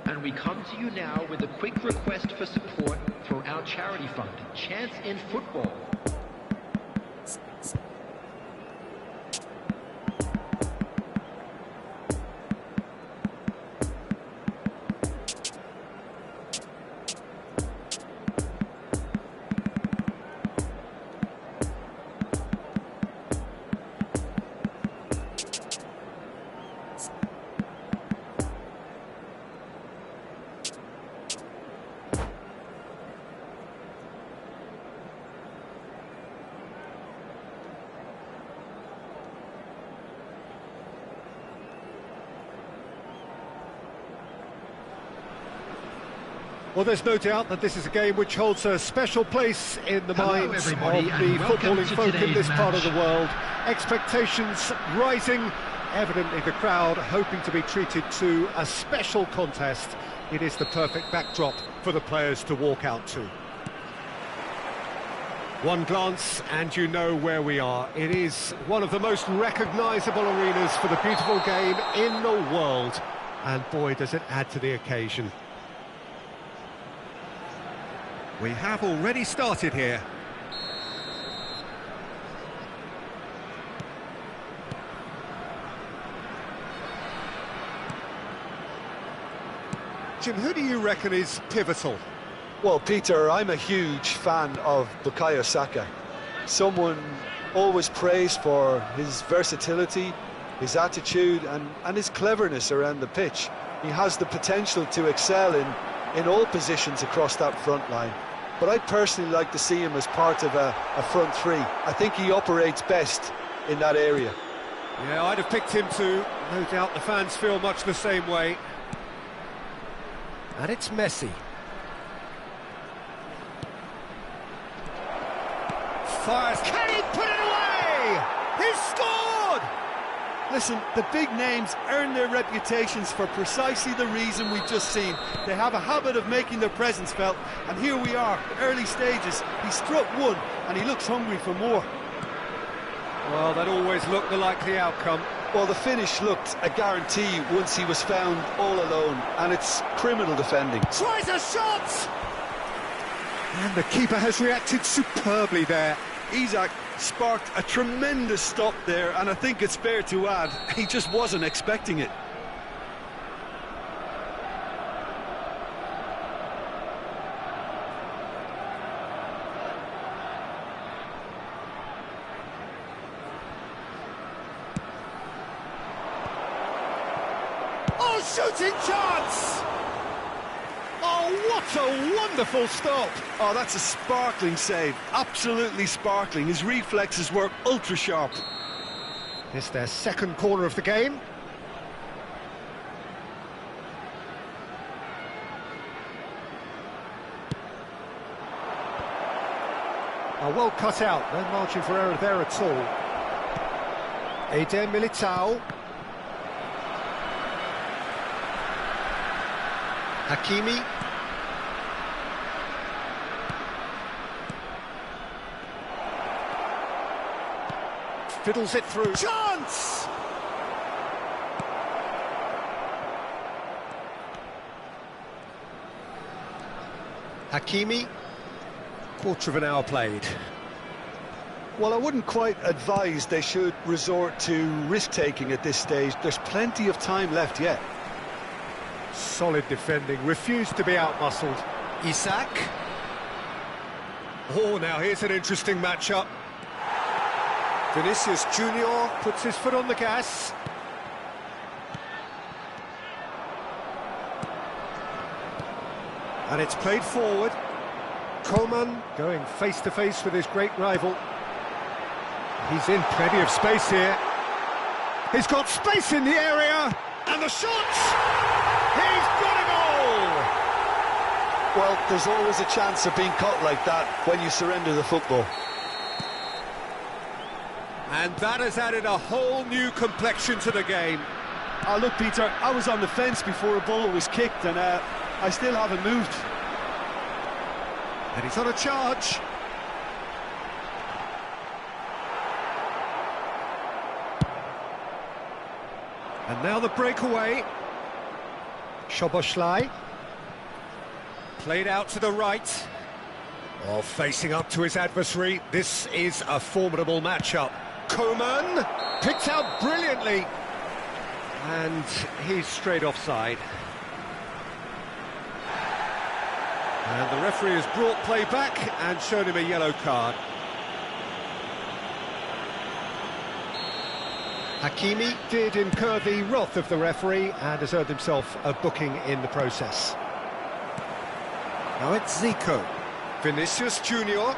And we come to you now with a quick request for support for our charity fund, Chance in Football. Well, there's no doubt that this is a game which holds a special place in the minds of the footballing folk in this part of the world. Expectations rising, evidently the crowd hoping to be treated to a special contest. It is the perfect backdrop for the players to walk out to. One glance and you know where we are. It is one of the most recognisable arenas for the beautiful game in the world. And boy, does it add to the occasion. We have already started here. Jim, who do you reckon is pivotal? Well, Peter, I'm a huge fan of Bukayo Saka. Someone always praised for his versatility, his attitude and his cleverness around the pitch. He has the potential to excel in all positions across that front line. But I'd personally like to see him as part of a front three. I think he operates best in that area. Yeah, I'd have picked him too. No doubt the fans feel much the same way. And it's Messi. Fires, can he put it away? He's scored! Listen, the big names earn their reputations for precisely the reason we've just seen. They have a habit of making their presence felt, and here we are, early stages. He struck one, and he looks hungry for more. Well, that always looked the likely outcome. Well, the finish looked a guarantee once he was found all alone, and it's criminal defending. Tries a shot! And the keeper has reacted superbly there. Isak sparked a tremendous stop there, and I think it's fair to add, he just wasn't expecting it. Oh, shooting chance! Oh, what a wonderful stop! Oh, that's a sparkling save, absolutely sparkling. His reflexes were ultra sharp. It's their second corner of the game. Oh, well cut out, no margin for error there at all. Eder Militao. Hakimi. Fiddles it through. Chance! Hakimi. Quarter of an hour played. Well, I wouldn't quite advise they should resort to risk-taking at this stage. There's plenty of time left yet. Solid defending, refused to be outmuscled. Isak. Oh, now here's an interesting matchup. Vinicius Junior puts his foot on the gas. And it's played forward. Coman going face-to-face with his great rival. He's in plenty of space here. He's got space in the area. And the shot! He's got it all! Well, there's always a chance of being caught like that when you surrender the football. And that has added a whole new complexion to the game. Oh, look, Peter, I was on the fence before a ball was kicked, and I still haven't moved. And he's on a charge. And now the breakaway. Szoboszlai. Played out to the right. Oh, facing up to his adversary. This is a formidable matchup. Coman picked out brilliantly. And he's straight offside. And the referee has brought play back and shown him a yellow card. Hakimi did incur the wrath of the referee and has earned himself a booking in the process. Now it's Zico. Vinicius Junior.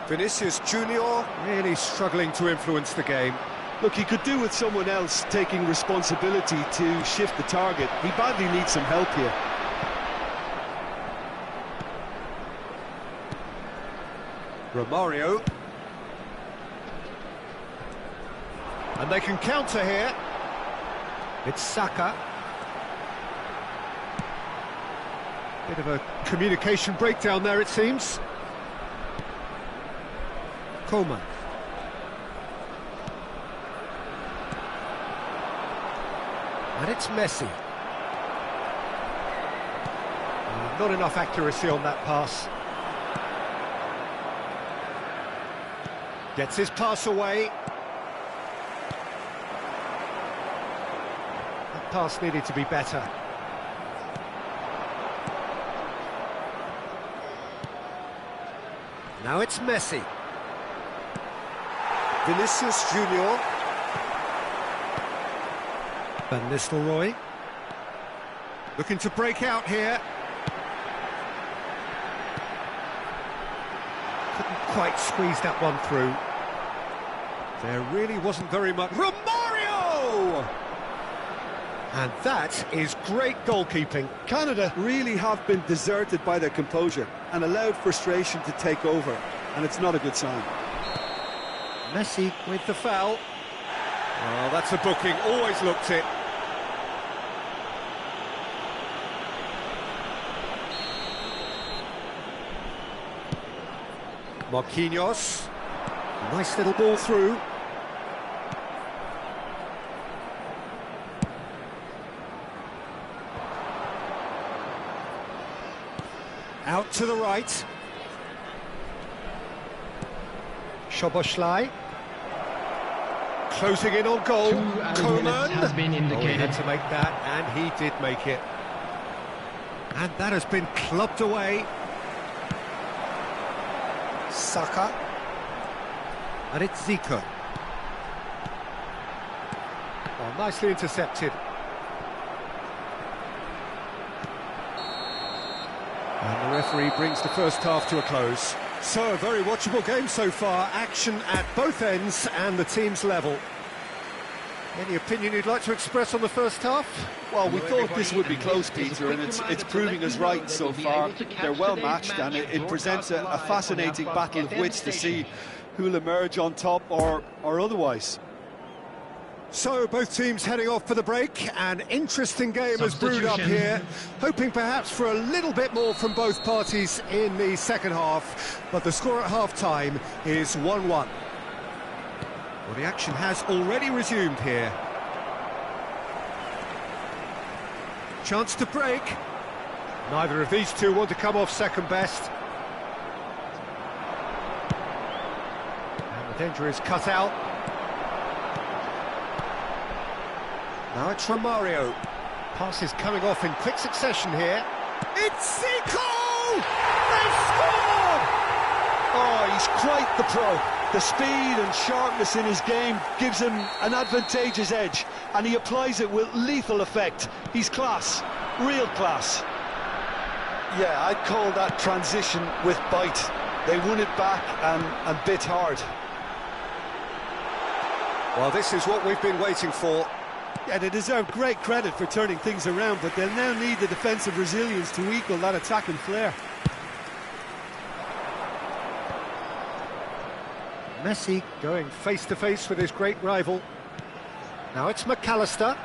Vinicius Junior really struggling to influence the game. Look, he could do with someone else taking responsibility to shift the target. He badly needs some help here. Romario. And they can counter here. It's Saka. Bit of a communication breakdown there, it seems. Coman. And it's Messi. Not enough accuracy on that pass. Gets his pass away. That pass needed to be better. Now it's Messi. Vinicius Junior. Van Nistelrooy. Looking to break out here. Couldn't quite squeeze that one through. There really wasn't very much. Romario! And that is great goalkeeping. Canada really have been deserted by their composure and allowed frustration to take over, and it's not a good sign. Messi with the foul. Oh, that's a booking, always looked it. Marquinhos. Nice little ball through. Out to the right. Szoboszlai. Closing in on goal. Coman has been indicated. Oh, he had to make that, and he did make it. And that has been clubbed away. Saka. And it's Zico. Oh, nicely intercepted. And the referee brings the first half to a close. So, a very watchable game so far. Action at both ends and the team's level. Any opinion you'd like to express on the first half? Well, we thought this would be close, Peter, and it's proving us right so far. They're well matched, and it presents a fascinating battle of wits to see who'll emerge on top or otherwise. So, both teams heading off for the break. An interesting game has brewed up here, hoping perhaps for a little bit more from both parties in the second half, but the score at half-time is 1-1. Well, the action has already resumed here. Chance to break. Neither of these two want to come off second best. And the danger is cut out. Now it's Romario. Pass is coming off in quick succession here. It's Zico! They've scored! Oh, he's quite the pro. The speed and sharpness in his game gives him an advantageous edge, and he applies it with lethal effect. He's class, real class. Yeah, I'd call that transition with bite. They won it back and bit hard. Well, this is what we've been waiting for. Yeah, they deserve great credit for turning things around, but they'll now need the defensive resilience to equal that attacking flair. Messi going face-to-face with his great rival. Now it's McAllister.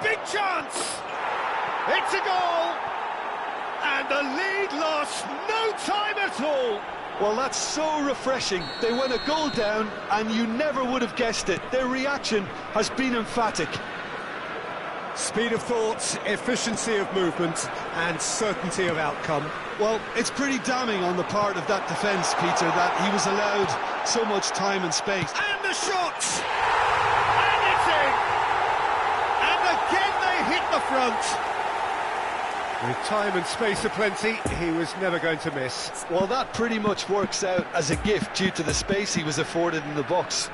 Big chance! It's a goal! And the lead lost no time at all! Well, that's so refreshing. They went a goal down and you never would have guessed it. Their reaction has been emphatic. Speed of thought, efficiency of movement and certainty of outcome. Well, it's pretty damning on the part of that defence, Peter, that he was allowed so much time and space. And the shot! And it's in! And again they hit the front. With time and space aplenty, he was never going to miss. Well, that pretty much works out as a gift due to the space he was afforded in the box.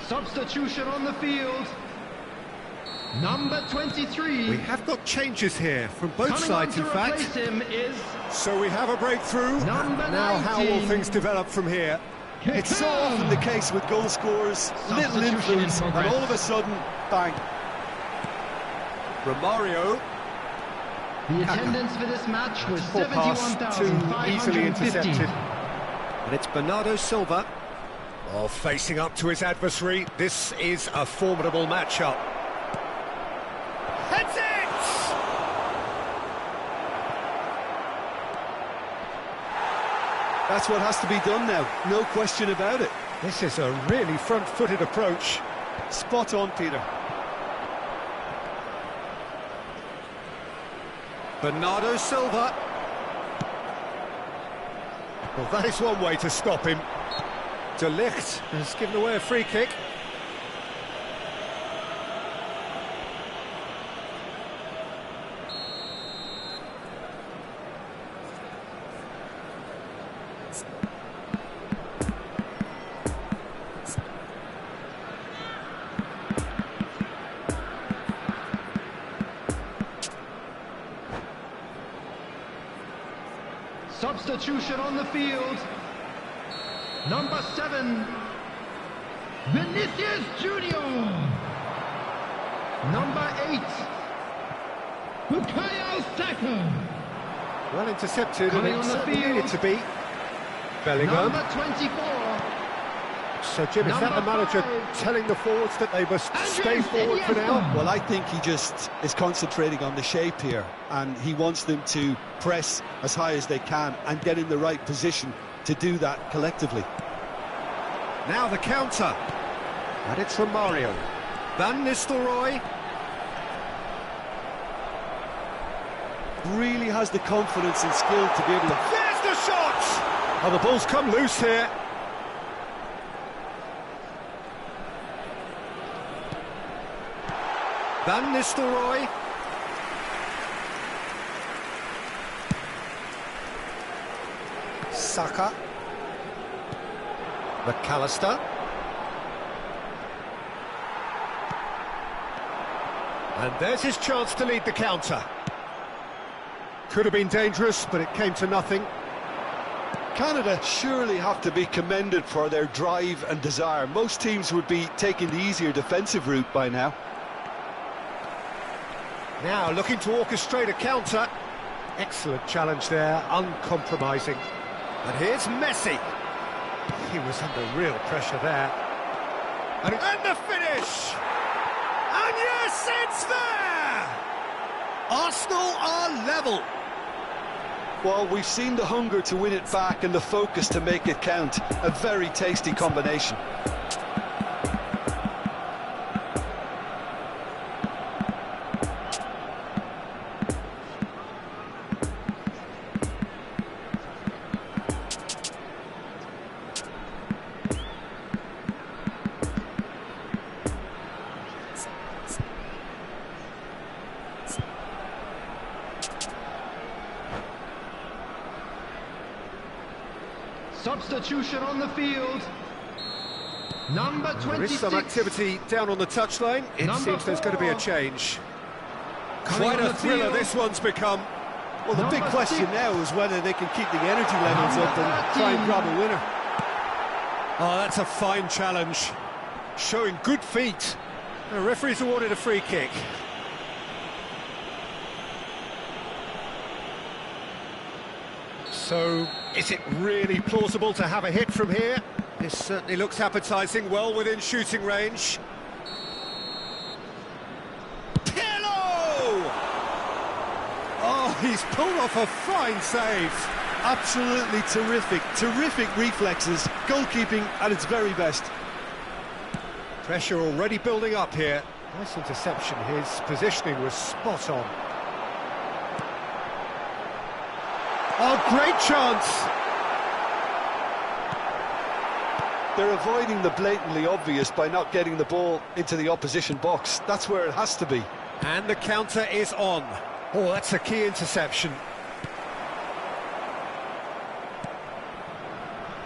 Substitution on the field. Number 23. We have got changes here from both Coming sides, on in to fact. replace him is So we have a breakthrough. Number Now, how will 19. things develop from here? It's so often the case with goal scorers, little Substitution in influence, and progress. all of a sudden, bang. Romario. the attendance for this match was Poor pass, too easily intercepted. 71,550. And it's Bernardo Silva. Oh, facing up to his adversary. This is a formidable matchup. Heads it! That's what has to be done now, no question about it. This is a really front-footed approach. Spot on, Peter. Bernardo Silva. Well, that is one way to stop him. De Ligt has given away a free kick. Substitution on the field. Number 7, Vinicius Junior. Number 8, Bukayo Saka. Well intercepted, Coming and on it the certainly field. needed to be. Bellingham. Number 24, So, Jim, is that the Number manager 5. telling the forwards that they must stay Andres forward for now? Iniesta. Well, I think he just is concentrating on the shape here, and he wants them to press as high as they can and get in the right position to do that collectively. Now the counter. And it's Romario. Van Nistelrooy. Really has the confidence and skill to be able to... There's the shot! Oh, the ball's come loose here. Van Nistelrooy. Saka. McAllister. And there's his chance to lead the counter. Could have been dangerous, but it came to nothing. Canada surely have to be commended for their drive and desire. Most teams would be taking the easier defensive route by now. Now looking to orchestrate a counter. Excellent challenge there, uncompromising. And here's Messi. He was under real pressure there. And the finish! And yes, it's there! Arsenal are level. Well, we've seen the hunger to win it back and the focus to make it count. A very tasty combination. Substitution on the field. Number 26. There is some activity down on the touchline. It Number seems there's going to be a 4. change. Quite a thriller this one's become. Well, the big question now is whether they can keep the energy levels up and try and grab a winner. Oh, that's a fine challenge. Showing good feet. The referee's awarded a free kick. So, is it really plausible to have a hit from here? This certainly looks appetising, well within shooting range. Pirlo! Oh, he's pulled off a fine save. Absolutely terrific, terrific reflexes, goalkeeping at its very best. Pressure already building up here. Nice interception, his positioning was spot on. Oh, great chance! They're avoiding the blatantly obvious by not getting the ball into the opposition box. That's where it has to be. And the counter is on. Oh, that's a key interception.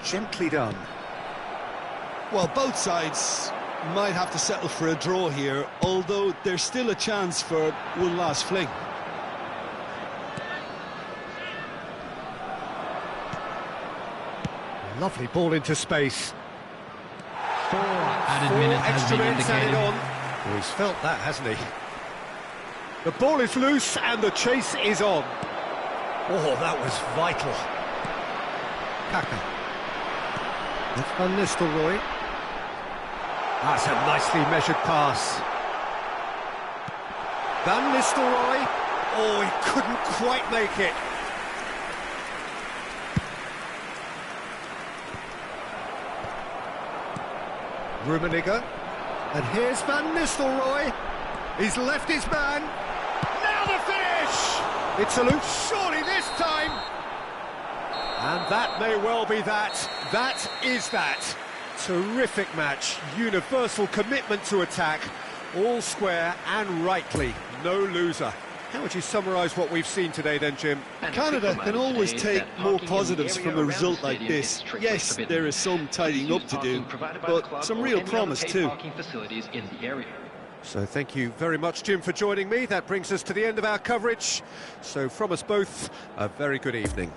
Gently done. Well, both sides might have to settle for a draw here, although there's still a chance for one last fling. Lovely ball into space. Four added minutes has been indicated. Oh, he's felt that, hasn't he? The ball is loose and the chase is on. Oh, that was vital. Kaka. That's Van Nistelrooy. That's a nicely measured pass. Van Nistelrooy. Oh, he couldn't quite make it. Rummenigge. And here's Van Nistelrooy. He's left his man. Now the finish! It's a loose, surely this time. And that may well be that. That is that. Terrific match. Universal commitment to attack. All square and rightly. No loser. How would you summarise what we've seen today then, Jim? Canada can always take more positives from a result like this. Yes, there is some tidying up to do, but some real promise too. So thank you very much, Jim, for joining me. That brings us to the end of our coverage. So from us both, a very good evening.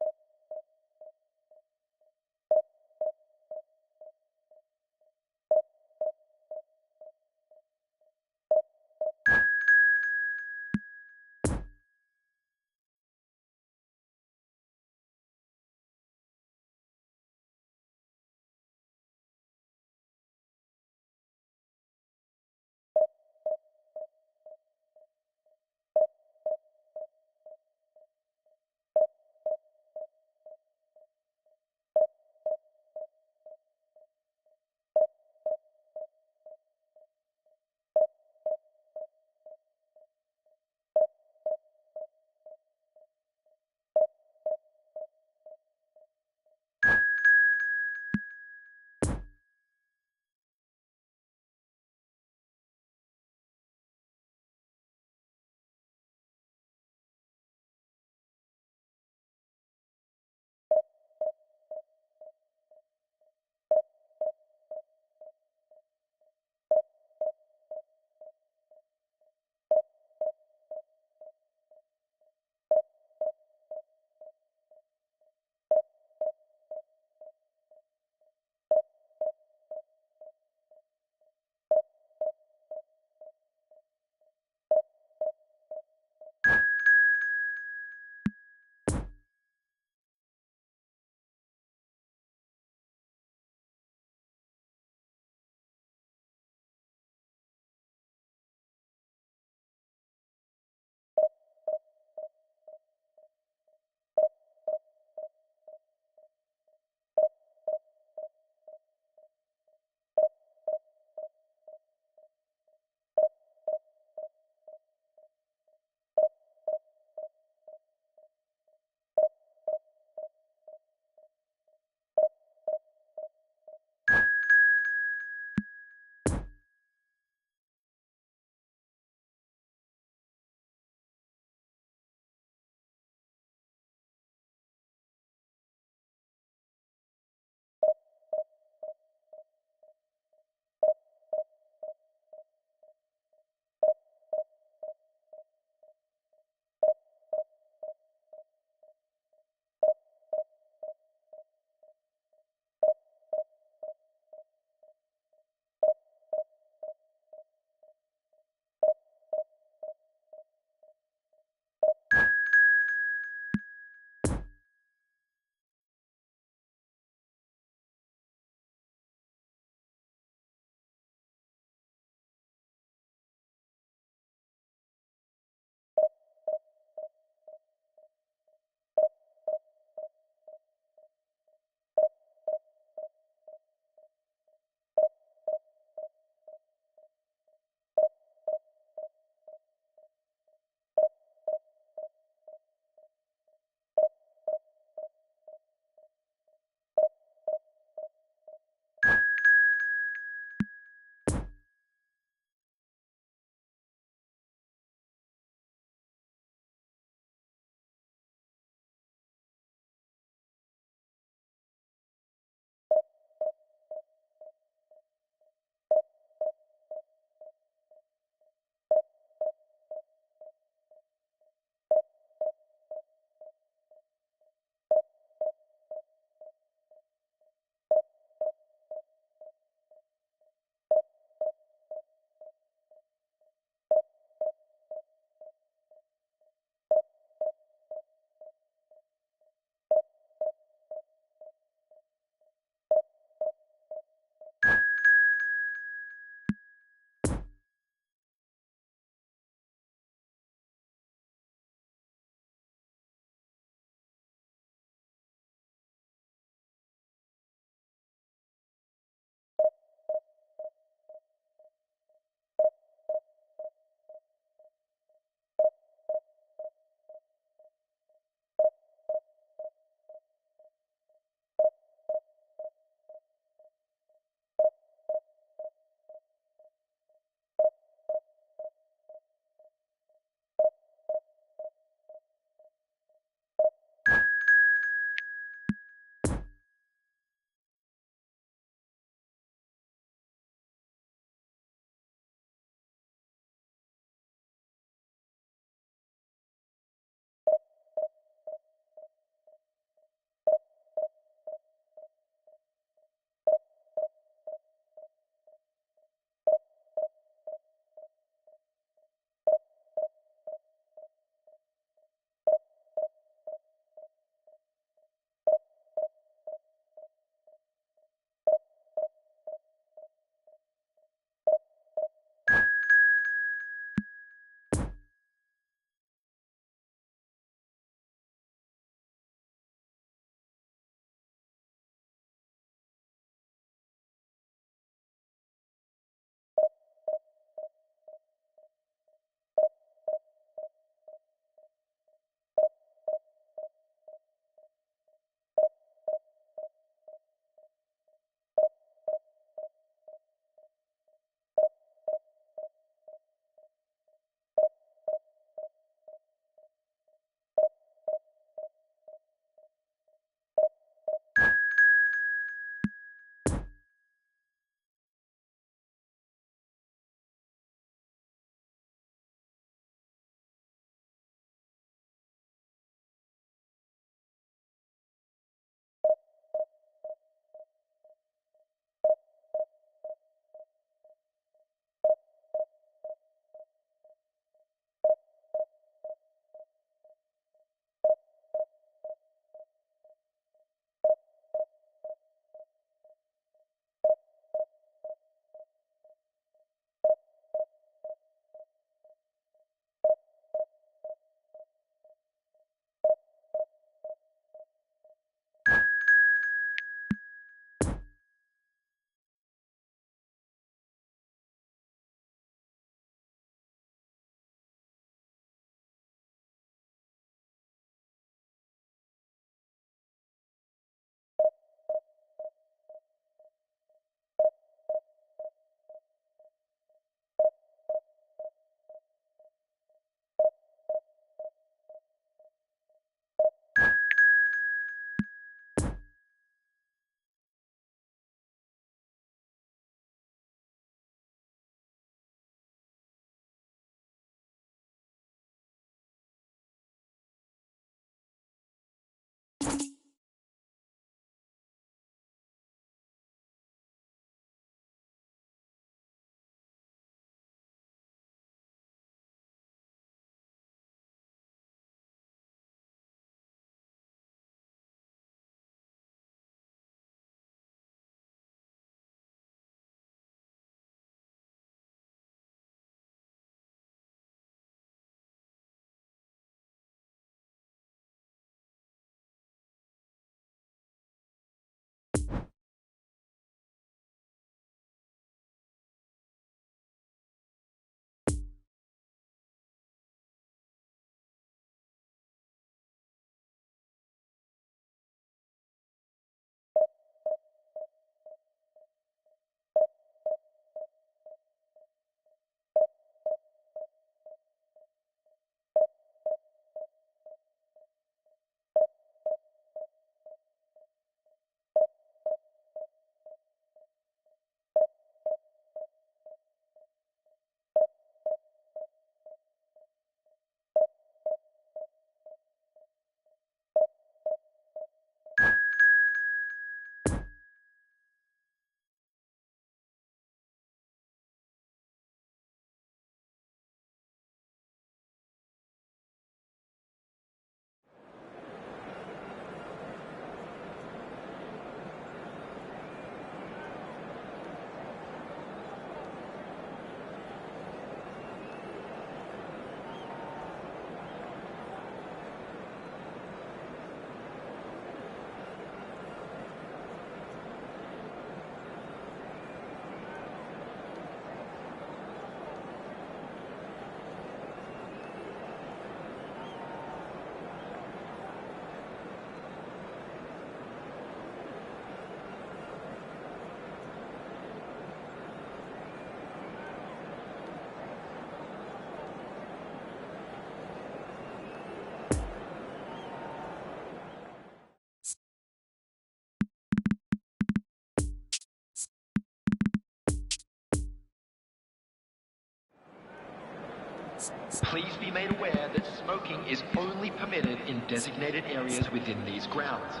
Please be made aware that smoking is only permitted in designated areas within these grounds.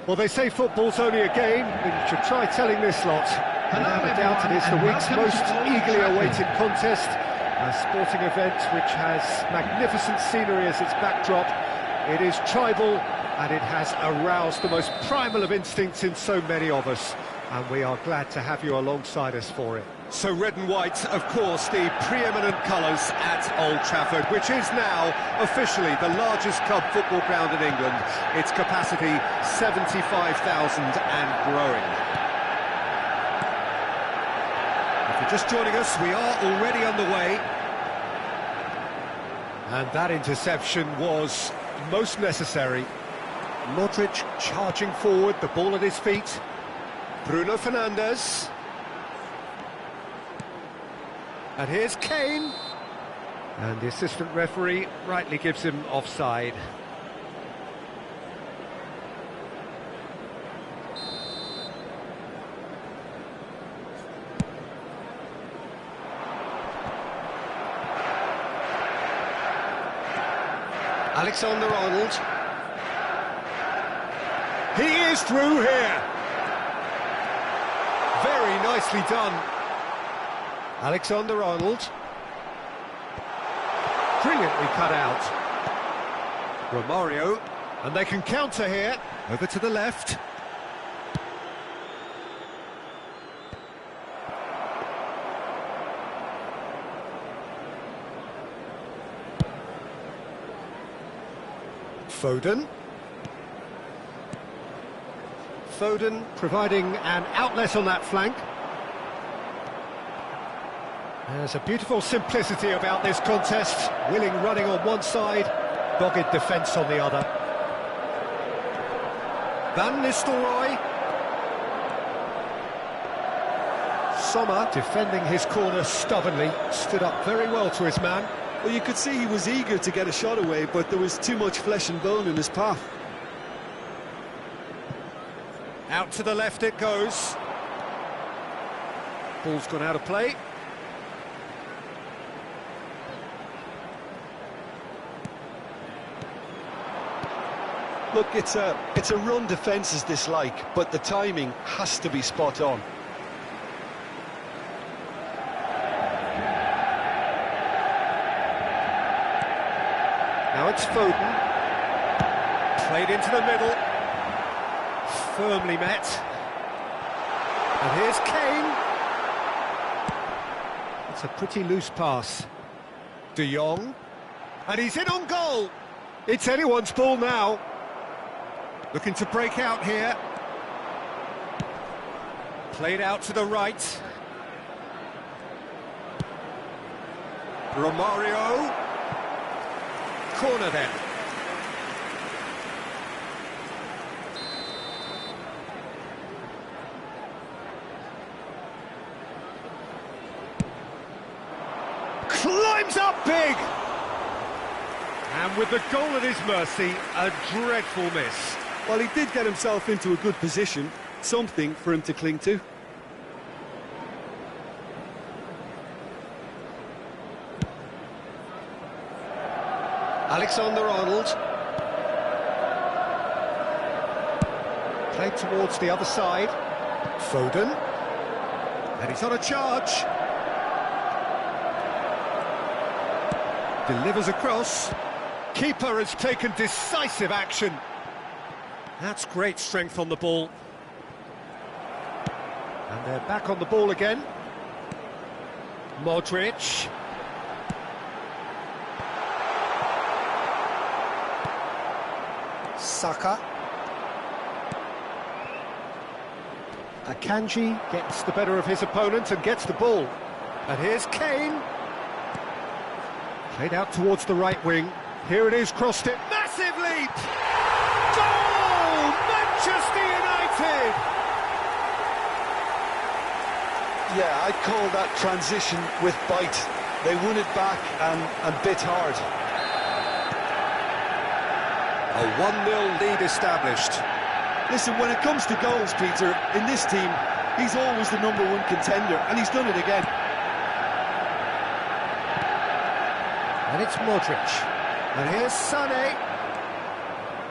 Well, they say football's only a game, but you should try telling this lot. Without a doubt, it is the week's most eagerly awaited contest, a sporting event which has magnificent scenery as its backdrop. It is tribal, and it has aroused the most primal of instincts in so many of us, and we are glad to have you alongside us for it. So red and white, of course, the preeminent colours at Old Trafford, which is now officially the largest club football ground in England. Its capacity, 75,000 and growing. If you're just joining us, we are already underway. And that interception was most necessary. Modric charging forward, the ball at his feet. Bruno Fernandes. And here's Kane. And the assistant referee rightly gives him offside. Alexander-Arnold. He is through here. Very nicely done. Alexander-Arnold. Brilliantly cut out. Romario. And they can counter here. Over to the left. Foden. Foden providing an outlet on that flank. There's a beautiful simplicity about this contest. Willing running on one side, dogged defence on the other. Van Nistelrooy. Sommer defending his corner stubbornly, stood up very well to his man. Well, you could see he was eager to get a shot away, but there was too much flesh and bone in his path. Out to the left it goes. Ball's gone out of play. Look, it's a run defence is dislike, but the timing has to be spot on. Now it's Foden. Played into the middle. Firmly met. And here's Kane. It's a pretty loose pass. De Jong. And he's in on goal. It's anyone's ball now. Looking to break out here. Played out to the right. Romario. Corner then. Climbs up big! And with the goal at his mercy, a dreadful miss. Well, he did get himself into a good position, something for him to cling to. Alexander-Arnold. Played towards the other side. Foden. And he's on a charge. Delivers across. Keeper has taken decisive action. That's great strength on the ball. And they're back on the ball again. Modric. Saka. Akanji gets the better of his opponent and gets the ball. And here's Kane. Played out towards the right wing. Here it is, crossed it. Massive leap! Goal! Manchester United! Yeah, I'd call that transition with bite. They won it back and bit hard. A 1-0 lead established. Listen, when it comes to goals, Peter, in this team, he's always the #1 contender, and he's done it again. And it's Modric. And here's Sané.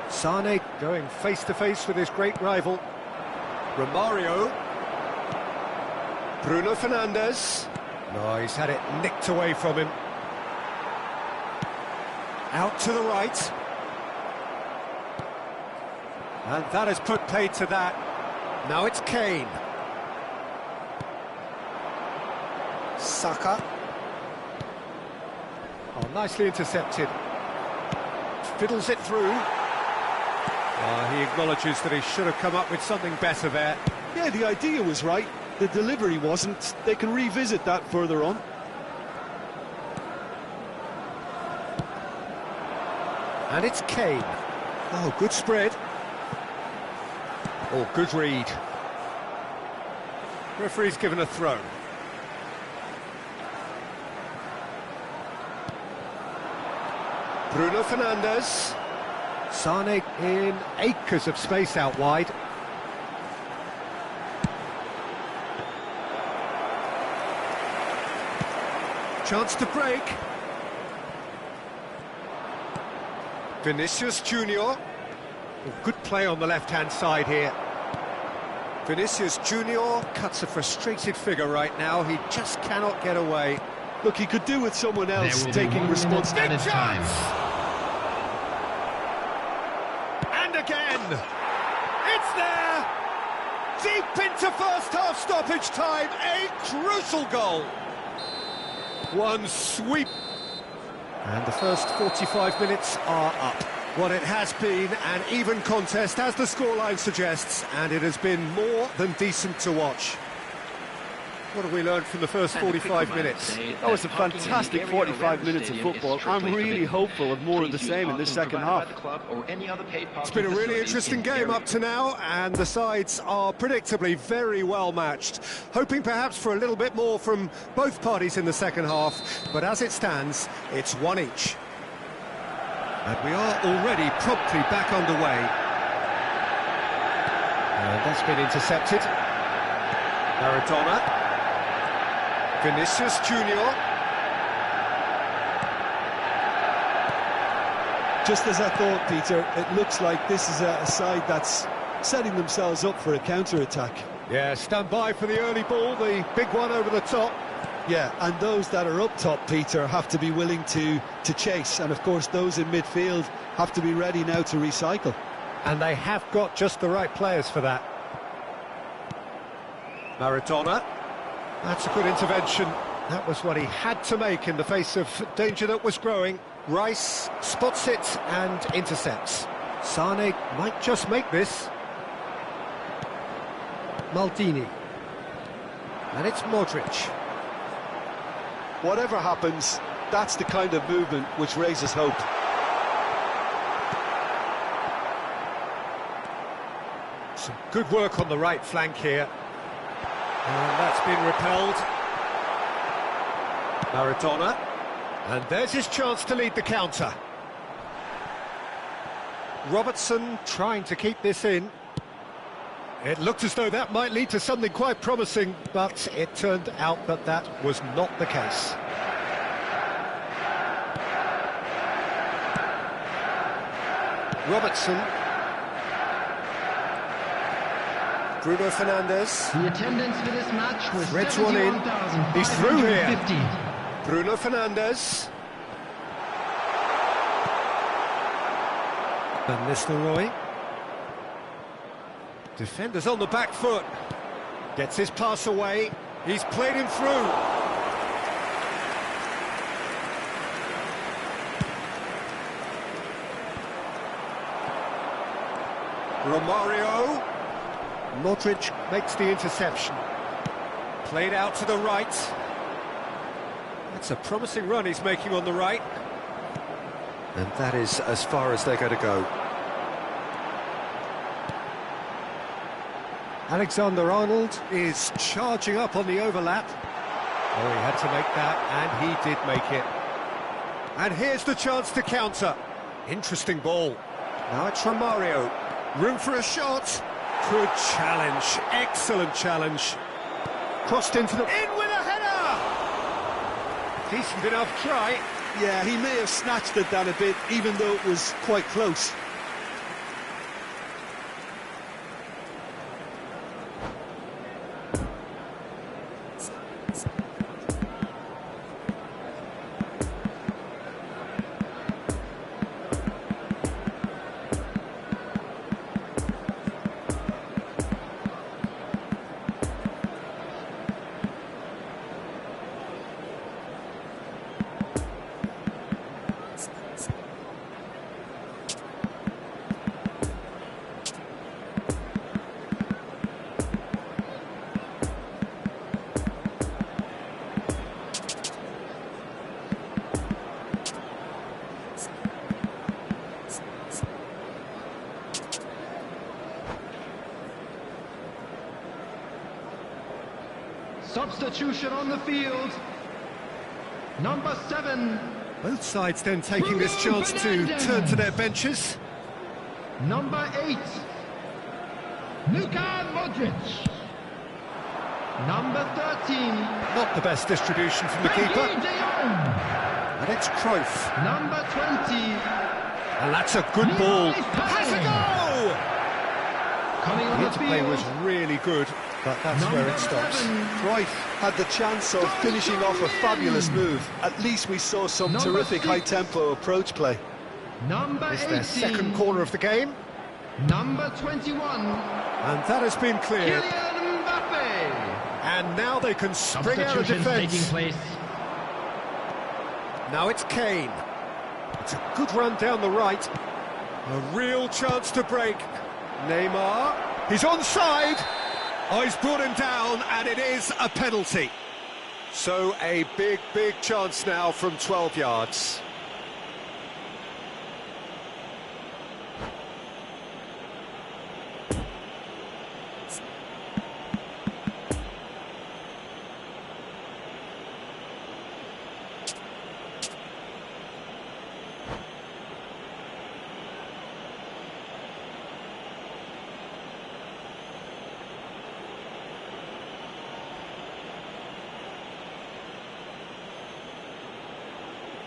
Sané going face-to-face with his great rival. Romario. Bruno Fernandes. No, he's had it nicked away from him. Out to the right. And that has put paid to that. Now it's Kane. Saka. Oh, nicely intercepted. Fiddles it through. He acknowledges that he should have come up with something better there. Yeah, the idea was right. The delivery wasn't. They can revisit that further on. And it's Kane. Oh, good spread. Oh, good read. Referee's given a throw. Bruno Fernandes. Sané in acres of space out wide. Chance to break. Vinicius Junior. Oh, good play on the left-hand side here. Vinicius Junior cuts a frustrated figure right now. He just cannot get away. Look, he could do with someone else There will be taking 1 minute responsibility. added time. And again! It's there! Deep into first-half stoppage time. A crucial goal. One sweep. And the first 45 minutes are up. What it has been an even contest, as the scoreline suggests, and it has been more than decent to watch. What have we learned from the first 45 minutes? That was a fantastic 45 minutes of football. I'm really hopeful of more of the same in this second half. It's been a really interesting game up to now, and the sides are predictably very well matched. Hoping perhaps for a little bit more from both parties in the second half, but as it stands, it's one each. And we are already promptly back underway. And that's been intercepted. Maradona. Vinicius Junior. Just as I thought, Peter, it looks like this is a side that's setting themselves up for a counter-attack. Yeah, stand by for the early ball, the big one over the top. Yeah, and those that are up top, Peter, have to be willing to chase. And, of course, those in midfield have to be ready now to recycle. And they have got just the right players for that. Maradona. That's a good intervention. That was what he had to make in the face of danger that was growing. Rice spots it and intercepts. Sané might just make this. Maldini. And it's Modric. Whatever happens, that's the kind of movement which raises hope. Some good work on the right flank here. And that's been repelled. Maradona. And there's his chance to lead the counter. Robertson trying to keep this in. It looked as though that might lead to something quite promising, but it turned out that that was not the case. Robertson. Bruno Fernandes. The attendance for this match was Threads one in. He's through here. 71,550. Bruno Fernandes. Van Nistelrooy. Defender's on the back foot. Gets his pass away. He's played him through. Romario. Modric makes the interception. Played out to the right. That's a promising run he's making on the right. And that is as far as they're going to go. Alexander-Arnold is charging up on the overlap. Oh, he had to make that, and he did make it. And here's the chance to counter. Interesting ball. Now it's Romario. Room for a shot. Good challenge. Excellent challenge. Crossed into the... In with a header! Decent enough try. Yeah, he may have snatched it down a bit, even though it was quite close. Substitution on the field. Number 7. Both sides then taking this chance to turn to their benches. Number 8. Luka Modric. Number 13. Not the best distribution from the keeper. And it's Cruyff. Number 20. And that's a good ball. Has a goal! Coming on The the interplay field. was really good, but that's where it stops. 7. Cruyff had the chance of finishing off a fabulous move. At least we saw some Number terrific 6. high-tempo approach play. Number It's 18. their second corner of the game, Number 21. and that has been cleared. Kylian Mbappe. And now they can spring out of Substitutions taking defence. place. Now it's Kane. It's a good run down the right. A real chance to break. Neymar. He's onside. Oh, he's brought him down, and it is a penalty. So a big, big chance now from 12 yards.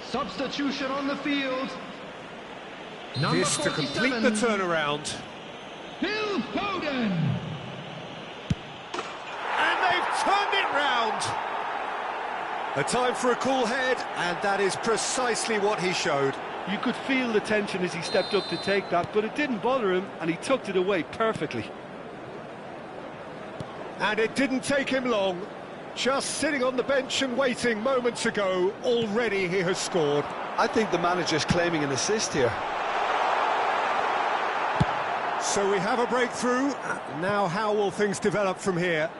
Substitution on the field. Number This to 47. complete the turnaround. Phil Foden. And they've turned it round. A time for a cool head, and that is precisely what he showed. You could feel the tension as he stepped up to take that, but it didn't bother him, and he tucked it away perfectly. And it didn't take him long. Just sitting on the bench and waiting moments ago, already he has scored. I think the manager's claiming an assist here. So we have a breakthrough. Now how will things develop from here?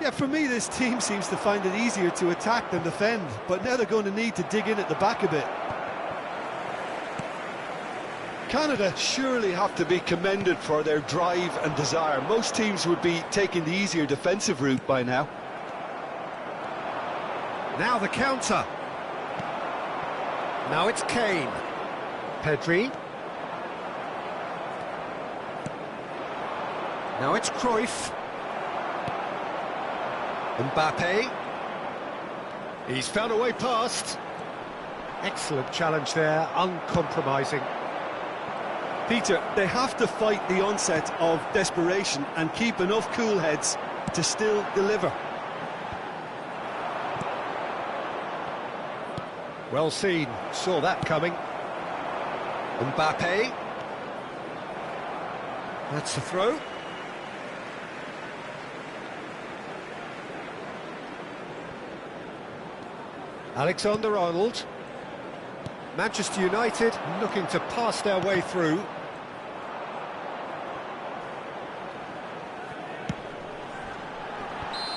Yeah, for me, this team seems to find it easier to attack than defend, but now they're going to need to dig in at the back a bit. Canada surely have to be commended for their drive and desire. Most teams would be taking the easier defensive route by now. Now the counter. Now it's Kane. Pedri. Now it's Cruyff. Mbappe. He's found a way past. Excellent challenge there, uncompromising. Peter, they have to fight the onset of desperation and keep enough cool heads to still deliver. Well seen, saw that coming. Mbappe. That's the throw. Alexander-Arnold. Manchester United looking to pass their way through.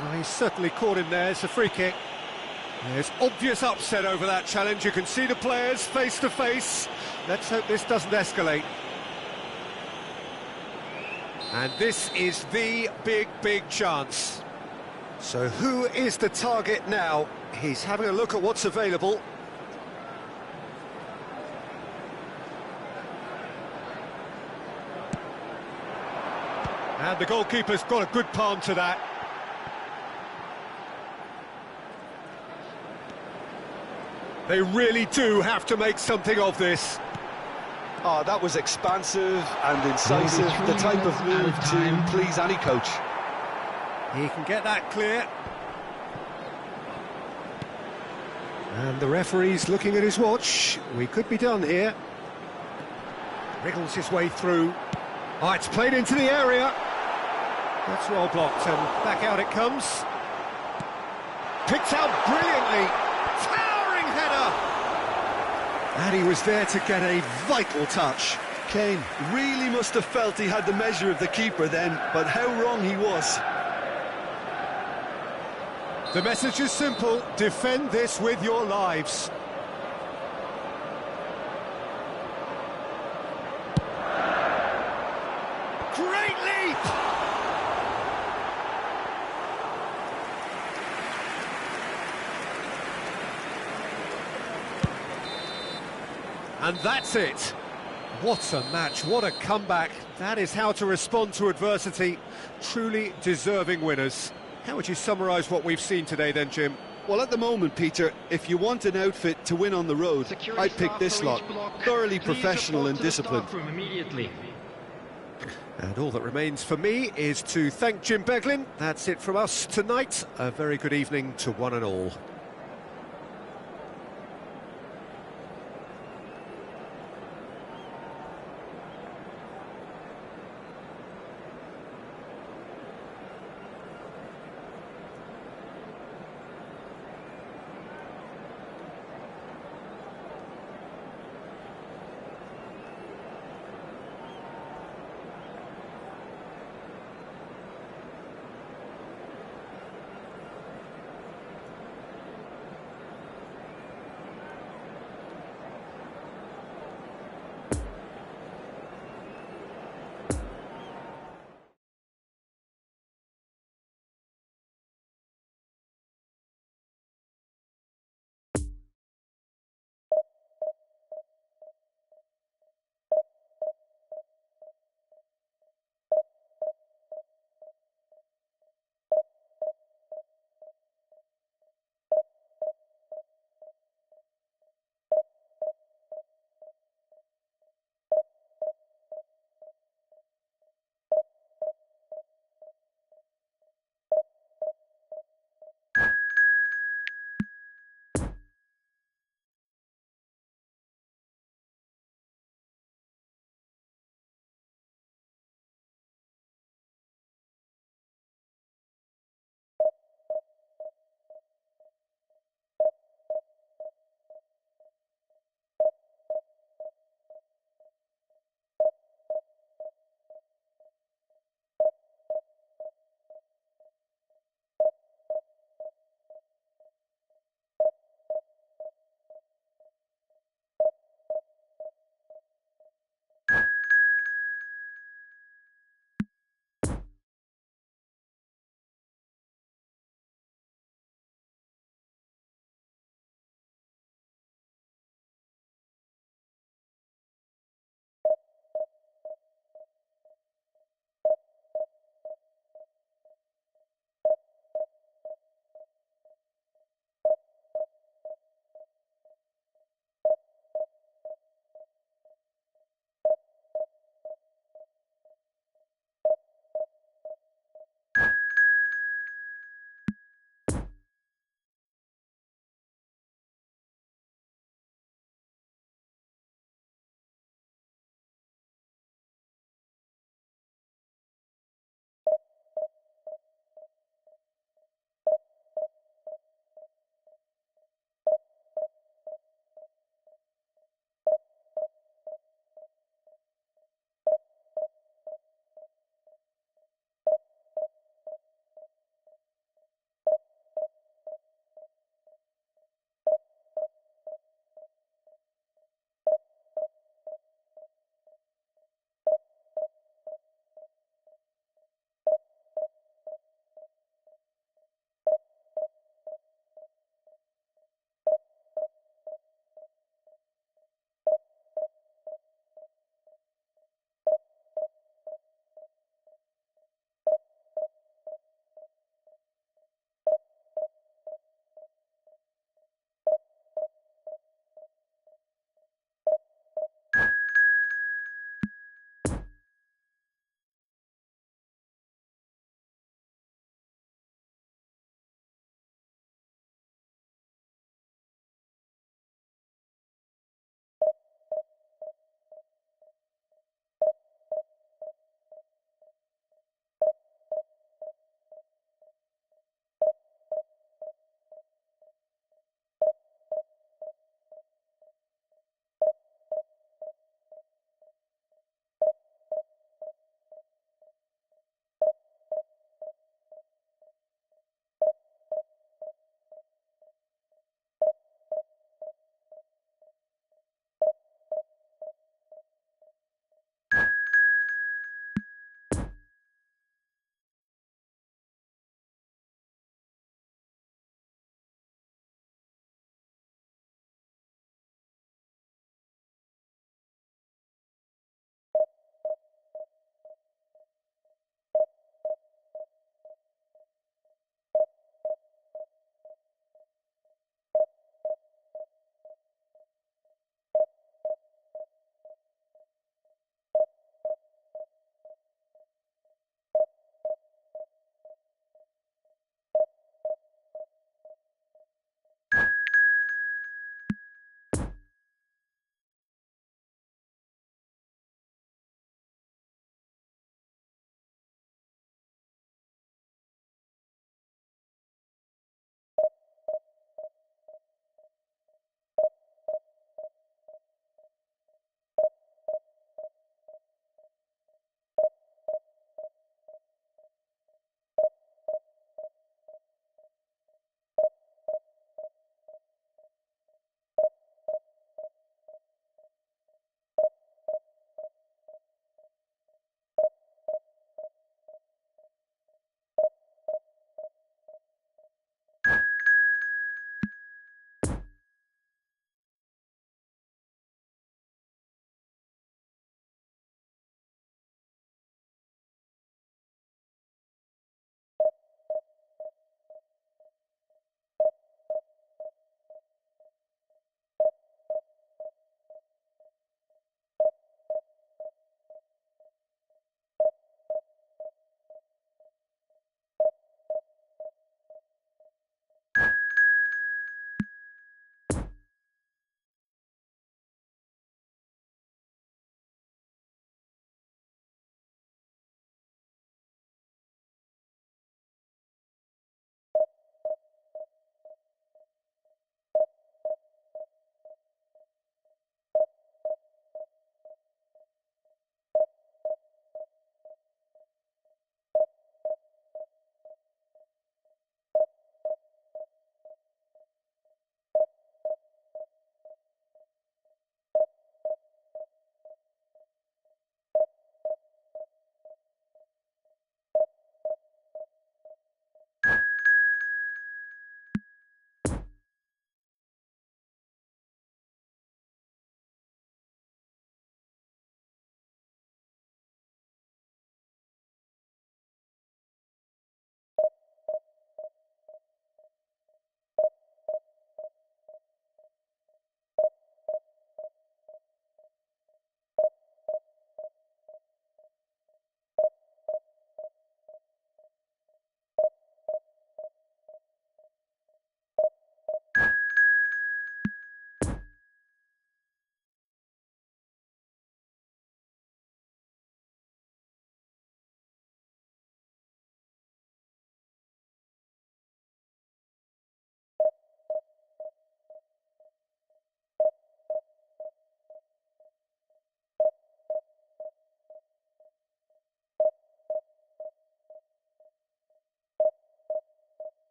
Well, he's certainly caught him there. It's a free kick. There's obvious upset over that challenge. You can see the players face to face. Let's hope this doesn't escalate. And this is the big chance. So who is the target now? He's having a look at what's available. And the goalkeeper's got a good palm to that. They really do have to make something of this. Oh, that was expansive and incisive, the type of move to please any coach. He can get that clear. And the referee's looking at his watch. We could be done here. Wriggles his way through. Oh, it's played into the area. That's well blocked, and back out it comes. Picked out brilliantly. Towering header! And he was there to get a vital touch. Kane really must have felt he had the measure of the keeper then, but how wrong he was. The message is simple: defend this with your lives. Great leap! And that's it. What a match, what a comeback. That is how to respond to adversity. Truly deserving winners. How would you summarise what we've seen today then, Jim? Well, at the moment, Peter, if you want an outfit to win on the road, I'd pick this lot. Thoroughly professional and disciplined. And all that remains for me is to thank Jim Beglin. That's it from us tonight. A very good evening to one and all.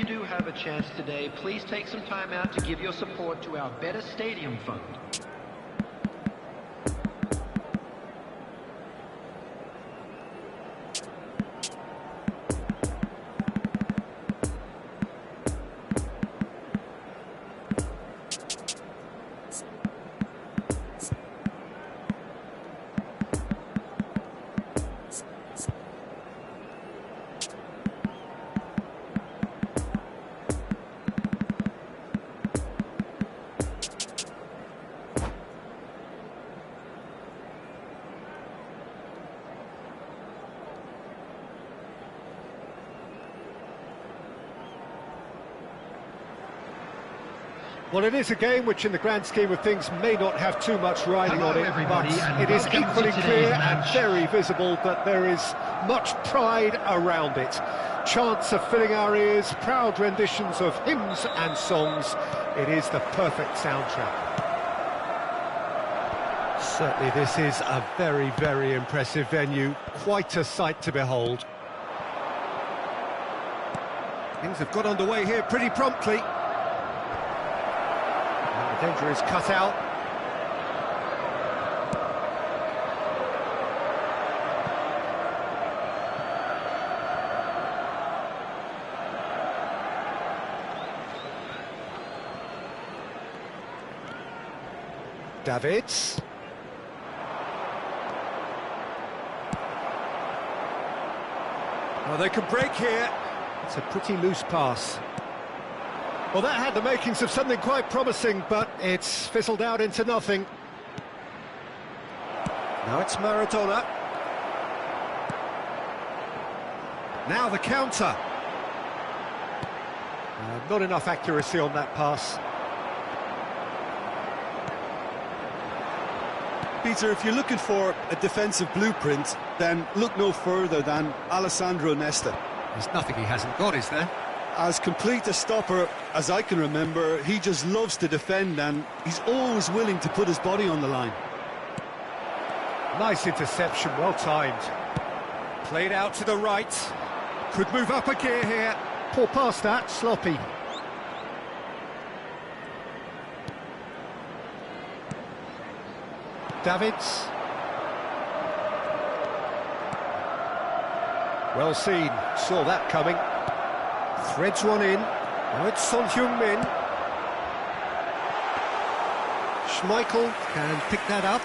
do have a chance today, please take some time out to give your support to our Better Stadium Fund. Well, it is a game which in the grand scheme of things may not have too much riding on it, but it is equally clear and very visible that there is much pride around it. Chants are filling our ears, proud renditions of hymns and songs. It is the perfect soundtrack. Certainly this is a very, very impressive venue, quite a sight to behold. Things have got underway here pretty promptly. The danger is cut out. Davids. Well, they can break here. It's a pretty loose pass. Well, that had the makings of something quite promising, but it's fizzled out into nothing. Now it's Maradona. Now the counter. Not enough accuracy on that pass. Peter, if you're looking for a defensive blueprint, then look no further than Alessandro Nesta. There's nothing he hasn't got, is there? As complete a stopper as I can remember, he just loves to defend and he's always willing to put his body on the line. Nice interception, well timed. Played out to the right. Could move up a gear here. Poor pass that, sloppy. Davids. Well seen, saw that coming. Threads one in. Now it's Son Heung-min. Schmeichel can pick that up.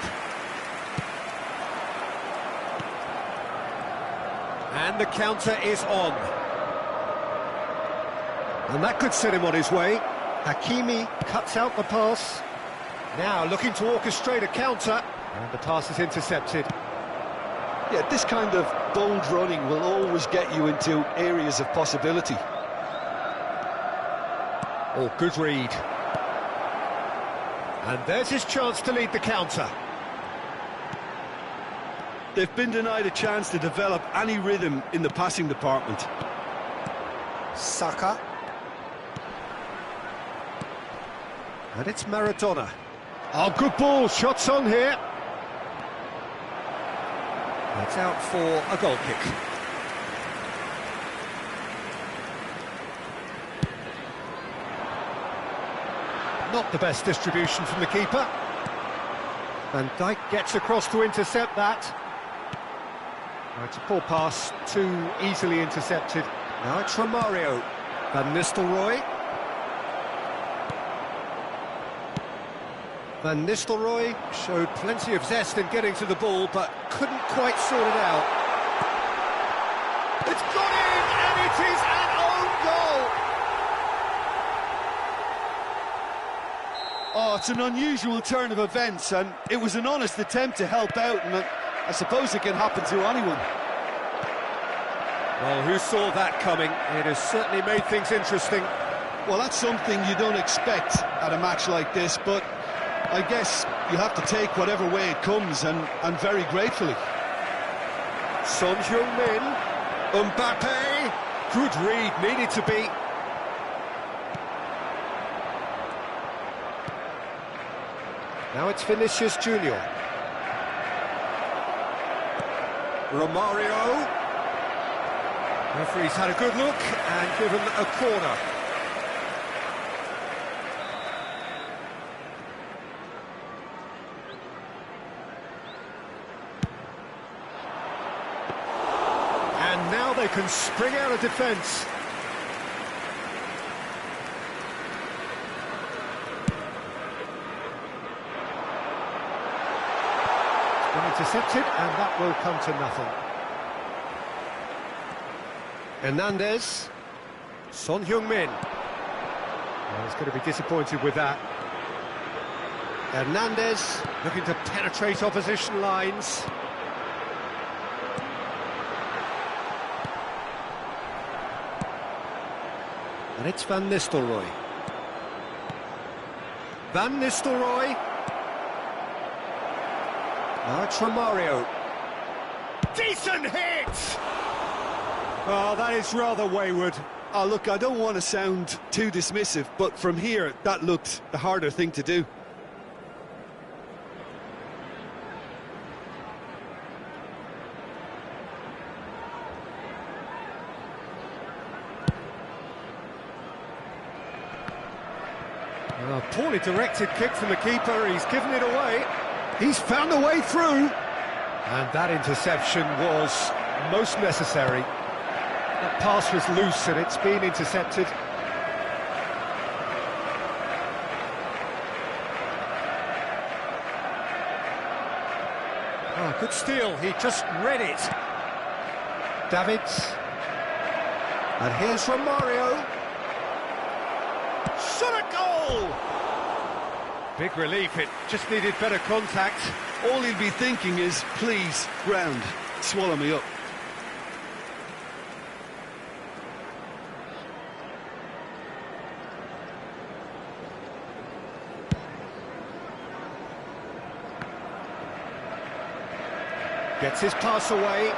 And the counter is on. And that could set him on his way. Hakimi cuts out the pass. Now looking to orchestrate a counter. And the pass is intercepted. Yeah, this kind of bold running will always get you into areas of possibility. Oh, good read. And there's his chance to lead the counter. They've been denied a chance to develop any rhythm in the passing department. Saka. And it's Maradona. Oh, good ball, shots on here. That's out for a goal kick. Not the best distribution from the keeper. Van Dijk gets across to intercept that. Now it's a poor pass, too easily intercepted. Now it's Romario. Van Nistelrooy. Van Nistelrooy showed plenty of zest in getting to the ball, but couldn't quite sort it out. It's got in, and it is an own goal! Oh, it's an unusual turn of events, and it was an honest attempt to help out, and I suppose it can happen to anyone. Well, who saw that coming? It has certainly made things interesting. Well, that's something you don't expect at a match like this, but I guess you have to take whatever way it comes, and very gratefully. Son Heung-min, Mbappe, good read, needed to be. Now it's Vinicius Junior. Romario. Referee's had a good look and given a corner. Well, they can spring out of defence. It's been intercepted, and that will come to nothing. Hernandez. Son Heung-min. Well, he's going to be disappointed with that. Hernandez looking to penetrate opposition lines. And it's Van Nistelrooy. Van Nistelrooy. Now it's Romario. Decent hit! Oh, that is rather wayward. Oh, look, I don't want to sound too dismissive, but from here, that looked the harder thing to do. Poorly directed kick from the keeper, he's given it away. He's found a way through. And that interception was most necessary. That pass was loose and it's been intercepted. Oh, good steal, he just read it. Davids. And here's Romario. Shot a goal! Big relief, it just needed better contact. All he'll be thinking is, please, ground, swallow me up. Gets his pass away.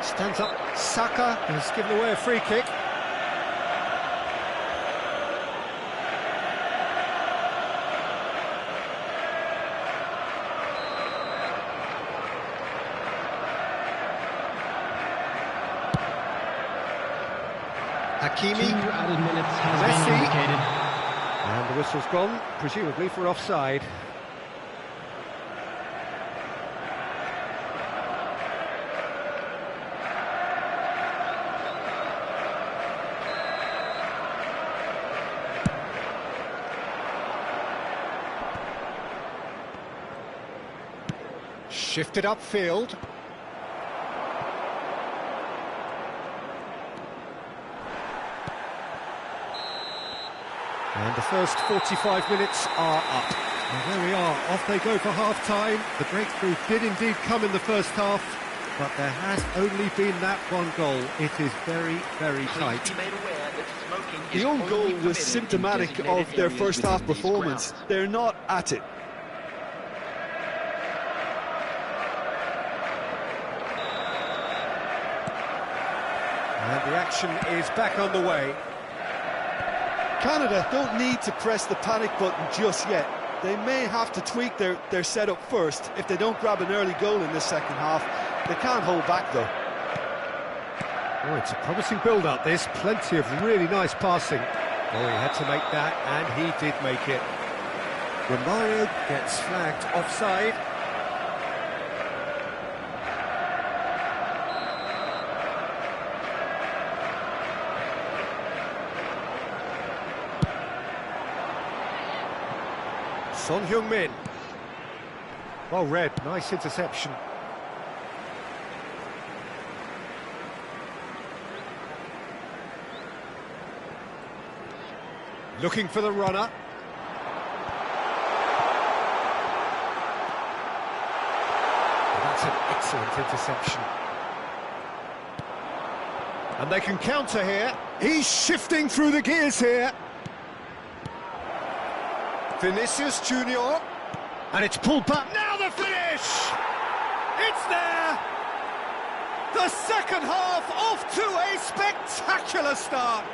Stands up, Saka has given away a free kick. Hakimi. 2 added minutes has Messi. been indicated. And the whistle's gone, presumably for offside. Shifted upfield. And the first 45 minutes are up. And there we are, off they go for half-time. The breakthrough did indeed come in the first half, but there has only been that one goal. It is very, very tight. The own goal was symptomatic of their first half performance. They're not at it. And the action is back on the way. Canada don't need to press the panic button just yet. They may have to tweak their setup first if they don't grab an early goal in this second half. They can't hold back though. Oh, it's a promising build-up, this. Plenty of really nice passing. Oh, he had to make that, and he did make it. Romario gets flagged offside. Son Heung-min. Well read, nice interception. Looking for the runner. That's an excellent interception. And they can counter here. He's shifting through the gears here. Vinicius Junior, and it's pulled back. Now the finish! It's there! The second half off to a spectacular start.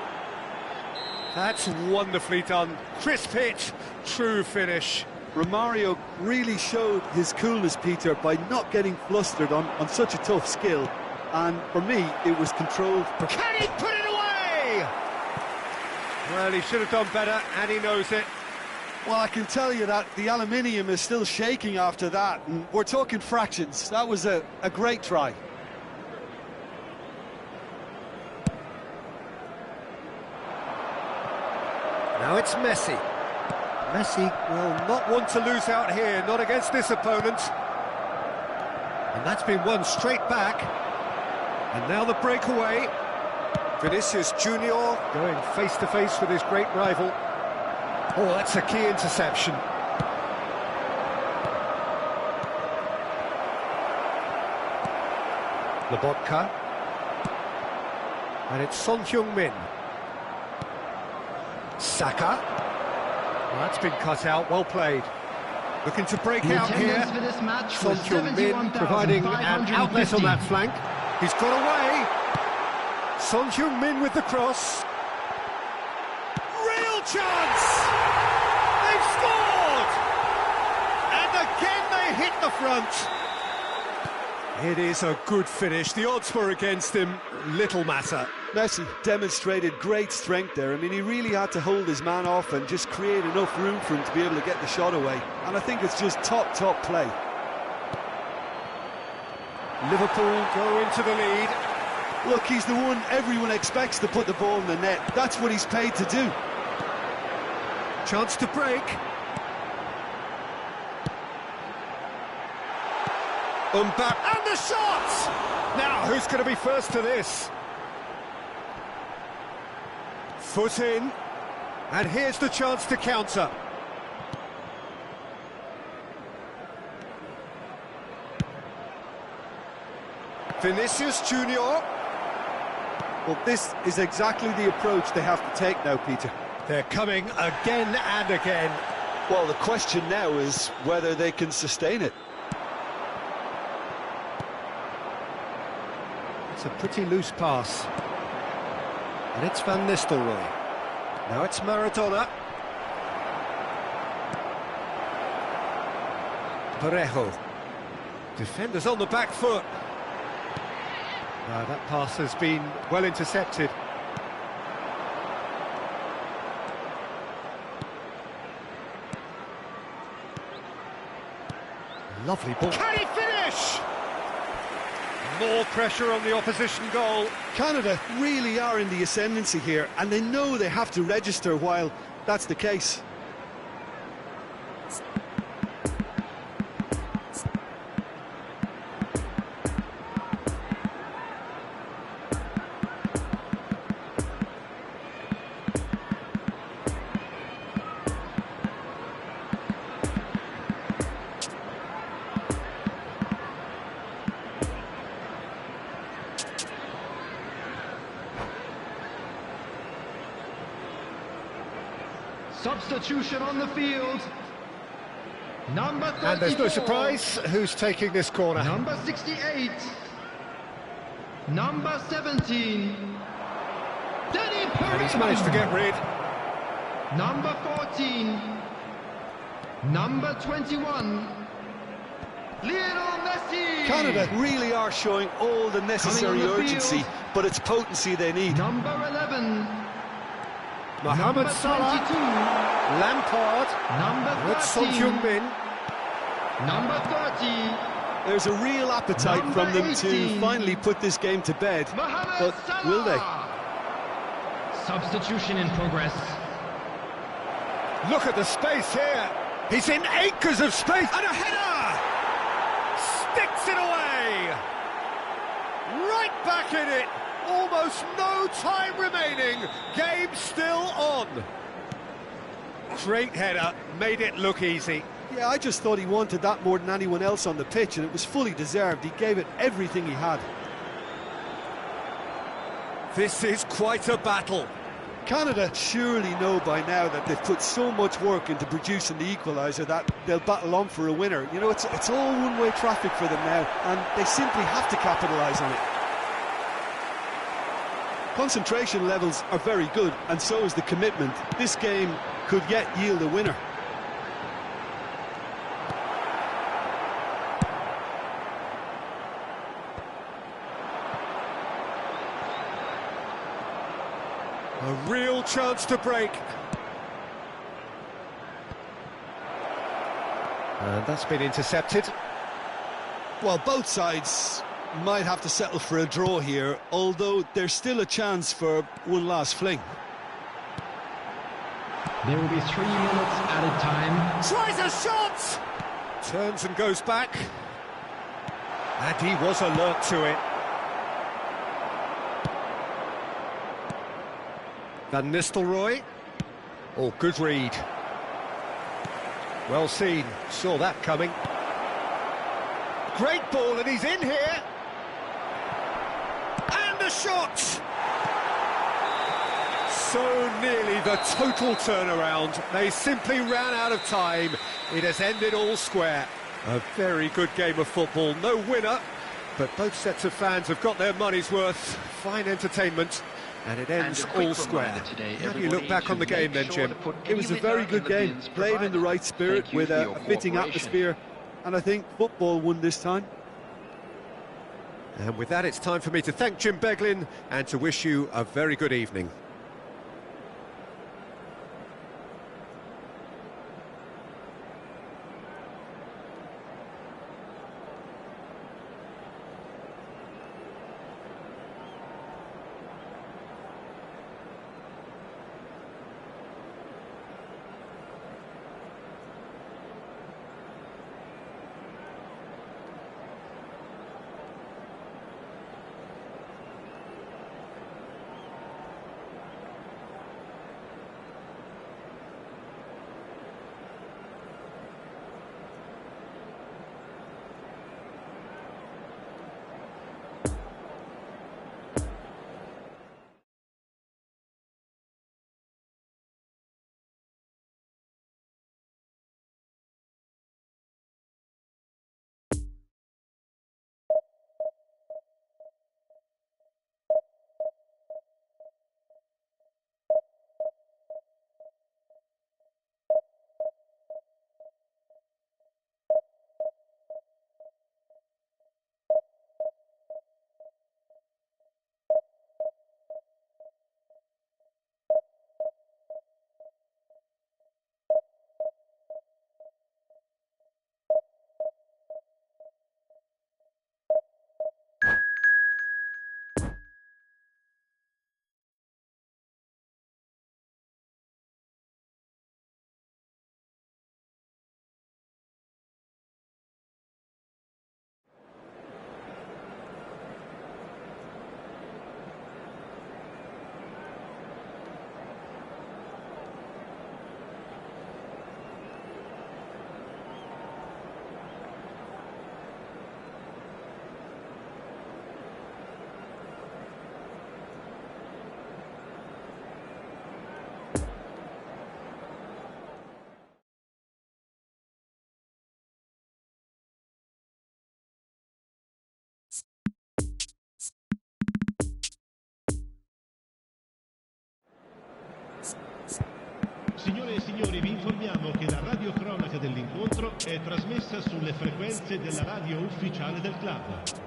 That's wonderfully done. Crisp hit, true finish. Romario really showed his coolness, Peter, by not getting flustered on such a tough skill. And for me, it was controlled. Can he put it away? Well, he should have done better, and he knows it. Well, I can tell you that the aluminium is still shaking after that, and we're talking fractions. That was a great try. Now it's Messi. Messi will not want to lose out here, not against this opponent. And that's been won straight back. And now the breakaway. Vinicius Junior going face-to-face with his great rival. Oh, that's a key interception. Lobotka. And it's Son Heung-min. Saka. Well, that's been cut out, well played. Looking to break out here. Son Heung-min providing an outlet on that flank. He's got away. Son Heung-min with the cross. Real chance! They've scored! And again they hit the front. It is a good finish. The odds were against him. Little matter. Messi demonstrated great strength there. I mean, he really had to hold his man off and just create enough room for him to be able to get the shot away. And I think it's just top play. Liverpool go into the lead. Look, he's the one everyone expects to put the ball in the net. That's what he's paid to do. Chance to break. And the shot! Now, who's going to be first to this? Foot in. And here's the chance to counter. Vinicius Junior. Well, this is exactly the approach they have to take now, Peter. They're coming again and again. Well, the question now is whether they can sustain it. It's a pretty loose pass. And it's Van Nistelrooy. Now it's Maradona. Parejo. Defenders on the back foot. That pass has been well intercepted. Lovely ball. Can he finish? More pressure on the opposition goal. Canada really are in the ascendancy here, and they know they have to register while that's the case. Substitution on the field. Number 34. And there's no surprise who's taking this corner. Number 68. Number 17. Denny Perrin. And he's managed to get rid. Number 14. Number 21. Lionel Messi. Canada really are showing all the necessary urgency, but it's potency they need. Number 11. Mohamed Salah. 22. Lampard. Number 13. Son Heung-min. Number 30. There's a real appetite Number from them 18. to finally put this game to bed. Mohamed But Salah. will they? Substitution in progress. Look at the space here. He's in acres of space. And a header! Sticks it away! Right back in it. Almost no time remaining. Game still on. Great header. Made it look easy. Yeah, I just thought he wanted that more than anyone else on the pitch, and it was fully deserved. He gave it everything he had. This is quite a battle. Canada surely know by now that they've put so much work into producing the equaliser that they'll battle on for a winner. You know, it's all one-way traffic for them now, and they simply have to capitalise on it. Concentration levels are very good, and so is the commitment. This game could yet yield a winner. A real chance to break. And that's been intercepted. Well, both sides might have to settle for a draw here, although there's still a chance for one last fling. There will be 3 minutes added time. Tries a shot! Turns and goes back. And he was alert to it. Van Nistelrooy. Oh, good read. Well seen, saw that coming. Great ball, and he's in here. And a shot! So nearly the total turnaround. They simply ran out of time. It has ended all square. A very good game of football. No winner, but both sets of fans have got their money's worth. Fine entertainment. And it ends all square. Today, How do you look back on the game then, Jim? It was a very good game, played in the right spirit with a fitting atmosphere, and I think football won this time. And with that, it's time for me to thank Jim Beglin and to wish you a very good evening. Signore e signori, vi informiamo che la radiocronaca dell'incontro è trasmessa sulle frequenze della radio ufficiale del club.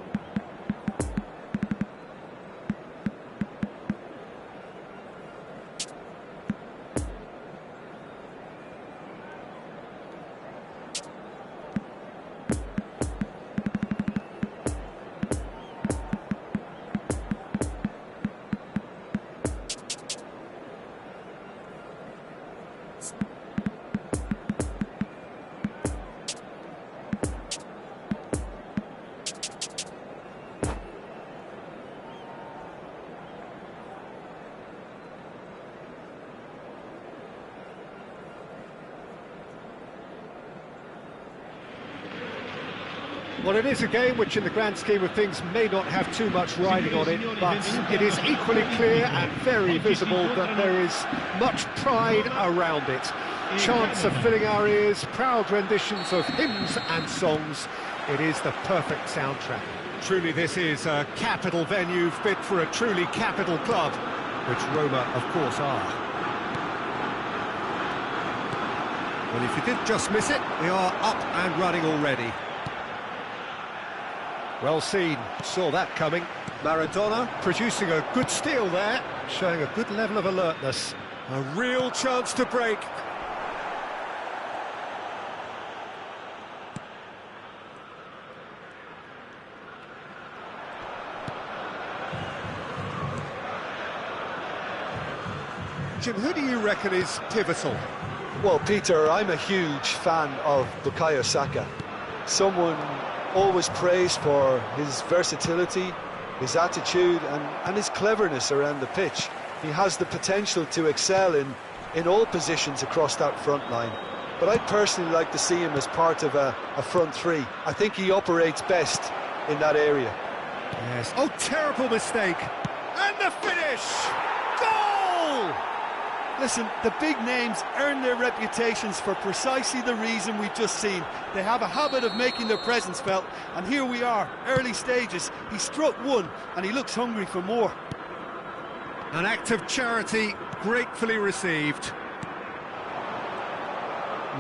Well, it is a game which, in the grand scheme of things, may not have too much riding on it, but it is equally clear and very visible that there is much pride around it. Chants are filling our ears, proud renditions of hymns and songs. It is the perfect soundtrack. Truly, this is a capital venue fit for a truly capital club, which Roma, of course, are. Well, if you did just miss it, we are up and running already. Well seen, saw that coming. Maradona producing a good steal there, showing a good level of alertness. A real chance to break. question, who do you reckon is pivotal? Well, Peter, I'm a huge fan of Bukayo Saka. Someone always praised for his versatility, his attitude and his cleverness around the pitch. He has the potential to excel in all positions across that front line. But I'd personally like to see him as part of a front three. I think he operates best in that area. Yes. Oh, terrible mistake. And the finish! Goal! Listen, the big names earn their reputations for precisely the reason we've just seen. They have a habit of making their presence felt, and here we are, early stages. He struck one, and he looks hungry for more. An act of charity gratefully received.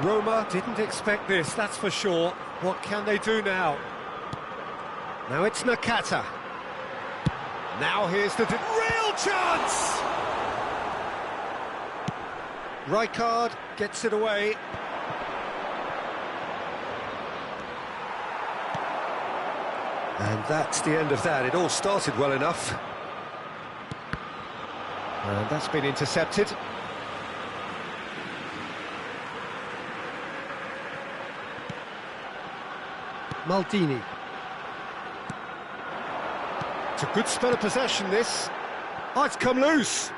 Roma didn't expect this, that's for sure. What can they do now? Now it's Nakata. Now here's the real chance! Rijkaard gets it away. And that's the end of that. It all started well enough. And that's been intercepted. Maldini. It's a good spell of possession, this. Oh, it's come loose.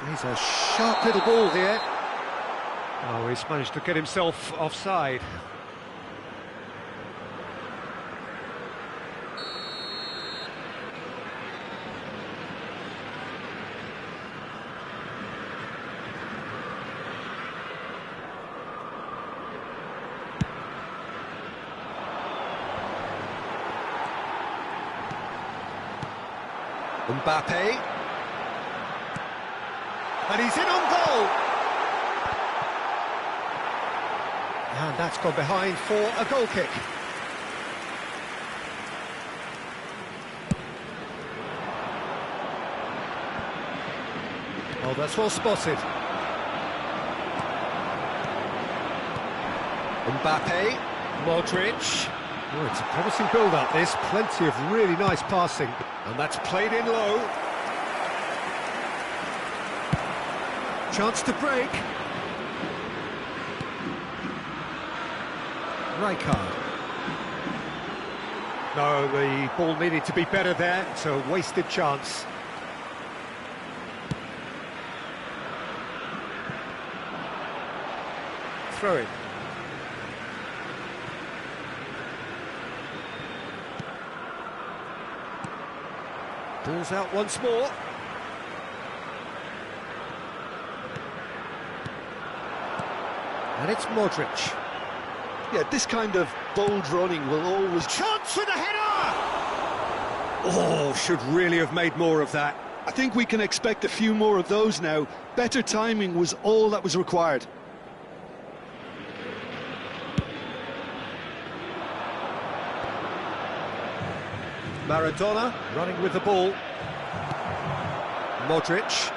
He's a sharp little ball here. Oh, he's managed to get himself offside. Mbappe. And he's in on goal. And that's gone behind for a goal kick. Oh, that's well spotted. Mbappe. Modric. Oh, it's a promising build-up, this. Plenty of really nice passing. And that's played in low. Chance to break. Rijkaard. No, the ball needed to be better there. It's a wasted chance. Throw it. Ball's out once more. And it's Modric. Yeah, this kind of bold running will always... Chance for the header! Oh, should really have made more of that. I think we can expect a few more of those now. Better timing was all that was required. Maradona running with the ball. Modric.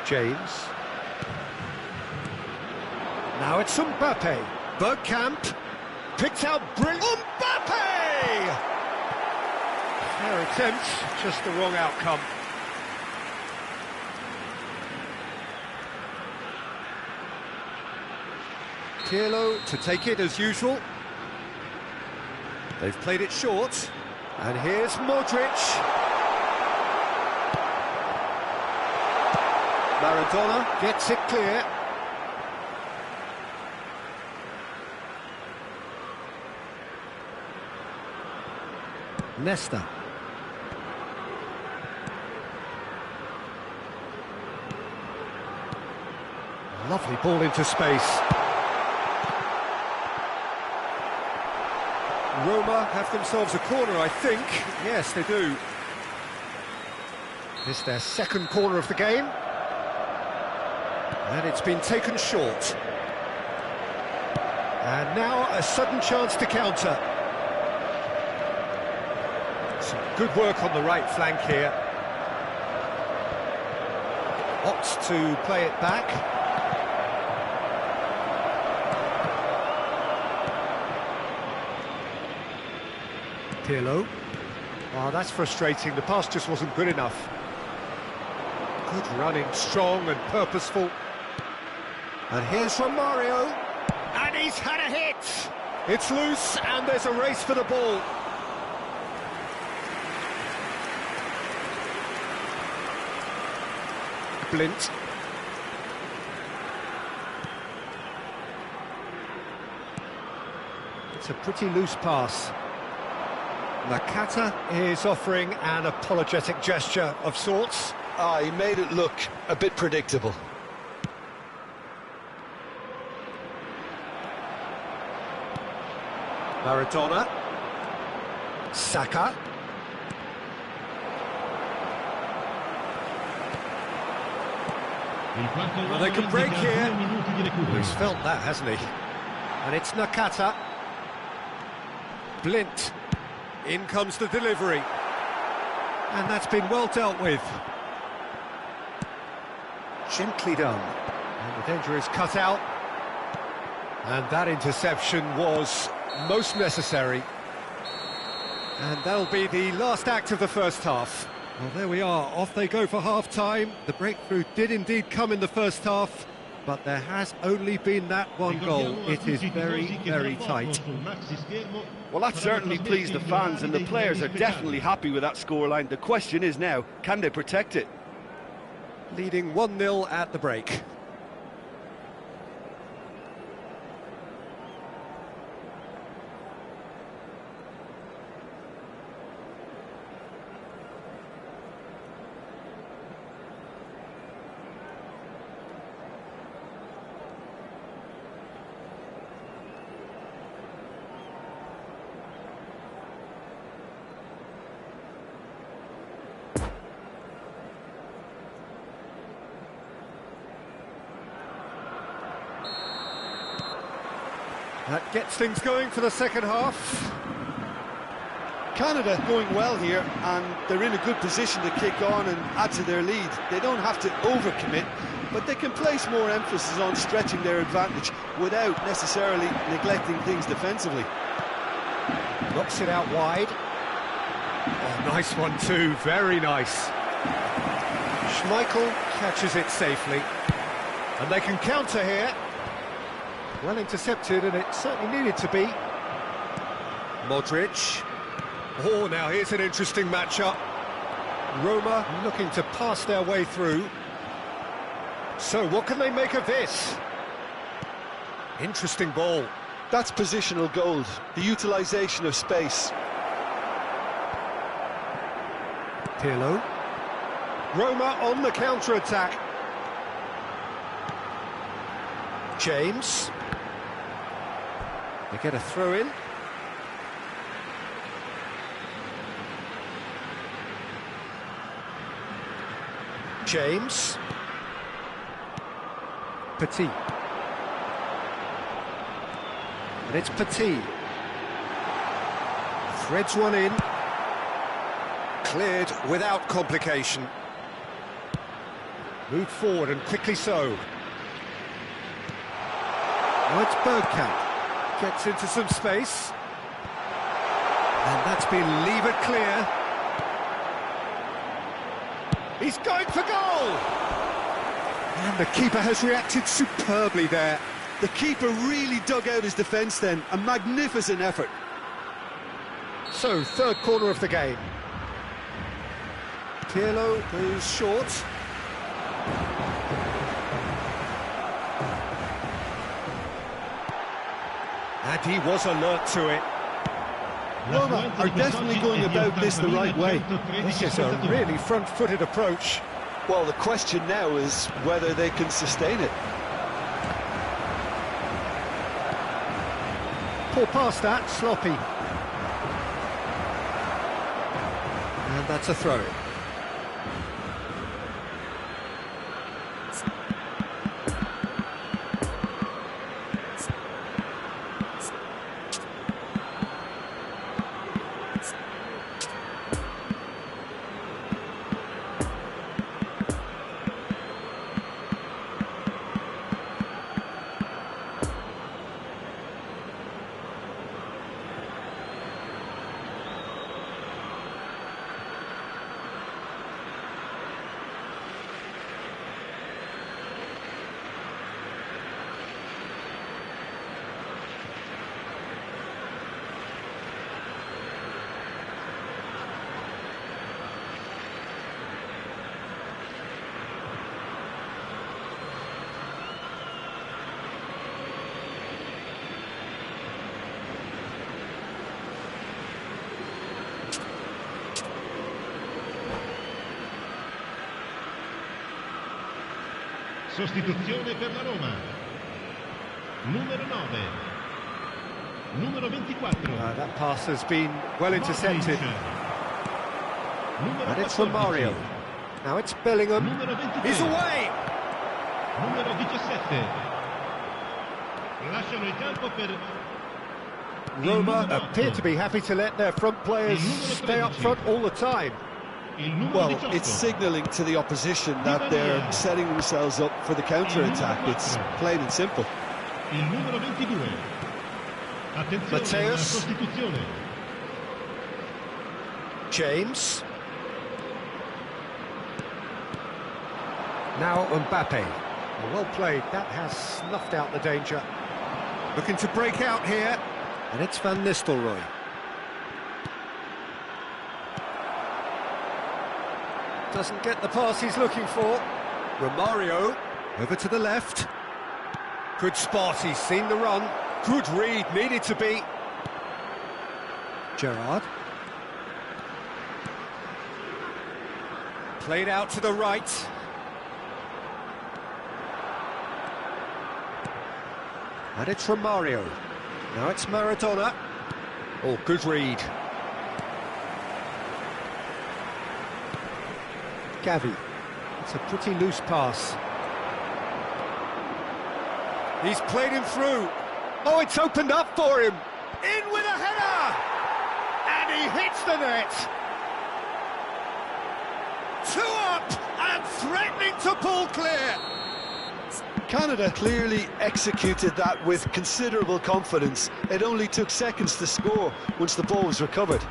James. Now it's Mbappe. Bergkamp. Picked out brilliant. Mbappe! Fair attempt, just the wrong outcome. Pirlo to take it as usual. They've played it short. And here's Modric. Maradona gets it clear. Nesta. Lovely ball into space. Roma have themselves a corner, I think. Yes, they do. This is their second corner of the game. And it's been taken short. And now a sudden chance to counter. Some good work on the right flank here. Opts to play it back. Pirlo. Oh, that's frustrating. The pass just wasn't good enough. Good running, strong and purposeful. And here's from Mario. And he's had a hit! It's loose, and there's a race for the ball. Blint. It's a pretty loose pass. Nakata is offering an apologetic gesture of sorts. He made it look a bit predictable. Maradona. Saka. Well, they can break here. He's felt that, hasn't he? And it's Nakata. Blint. In comes the delivery. And that's been well dealt with. Gently done. And the danger is cut out. And that interception was most necessary. And that'll be the last act of the first half. Well, there we are. Off they go for half-time. The breakthrough did indeed come in the first half, but there has only been that one goal. It is very, very tight. Well, that certainly pleased the fans, and the players are definitely happy with that scoreline. The question is now, can they protect it? Leading 1-0 at the break. That gets things going for the second half. Canada going well here, and they're in a good position to kick on and add to their lead. They don't have to overcommit, but they can place more emphasis on stretching their advantage without necessarily neglecting things defensively. Knocks it out wide. Oh, nice one too, very nice. Schmeichel catches it safely. And they can counter here. Well intercepted, and it certainly needed to be. Modric. Oh, now here's an interesting matchup. Roma looking to pass their way through. So what can they make of this? Interesting ball. That's positional gold, the utilisation of space. Pirlo. Roma on the counter-attack. James. They get a throw-in. James. Petit. And it's Petit. Threads one in. Cleared without complication. Moved forward, and quickly so. Oh, it's Bergkamp. Gets into some space. And that's been levered clear. He's going for goal! And the keeper has reacted superbly there. The keeper really dug out his defence then. A magnificent effort. So, third corner of the game. Pirlo goes short. And he was alert to it. Roma are definitely going about this the right way. This is a really front-footed approach. Well, the question now is whether they can sustain it. Poor pass that, sloppy. And that's a throw. Sostituzione per la Roma. Numero 9. Numero 24. That pass has been well intercepted. Numero And it's 14. Romario. Now it's Bellingham. Numero 23. He's away! Numero 17. Lasciano il campo per Roma appear to be happy to let their front players stay up front all the time. il numero Well, 18. it's signalling to the opposition that they're setting themselves up for the counter-attack. It's plain and simple. Il numero 22. Attenzione alla Matteus. sostituzione. James. Now Mbappe. Well played, that has snuffed out the danger. Looking to break out here. And it's Van Nistelrooy. Doesn't get the pass he's looking for. Romario, over to the left. Good spot, he's seen the run. Good read, needed to be. Gerrard. Played out to the right. And it's Romario. Now it's Maradona. Oh, good read. Gavi. It's a pretty loose pass. He's played him through. Oh, it's opened up for him. In with a header! And he hits the net. 2 up and threatening to pull clear. Canada clearly executed that with considerable confidence. It only took seconds to score once the ball was recovered.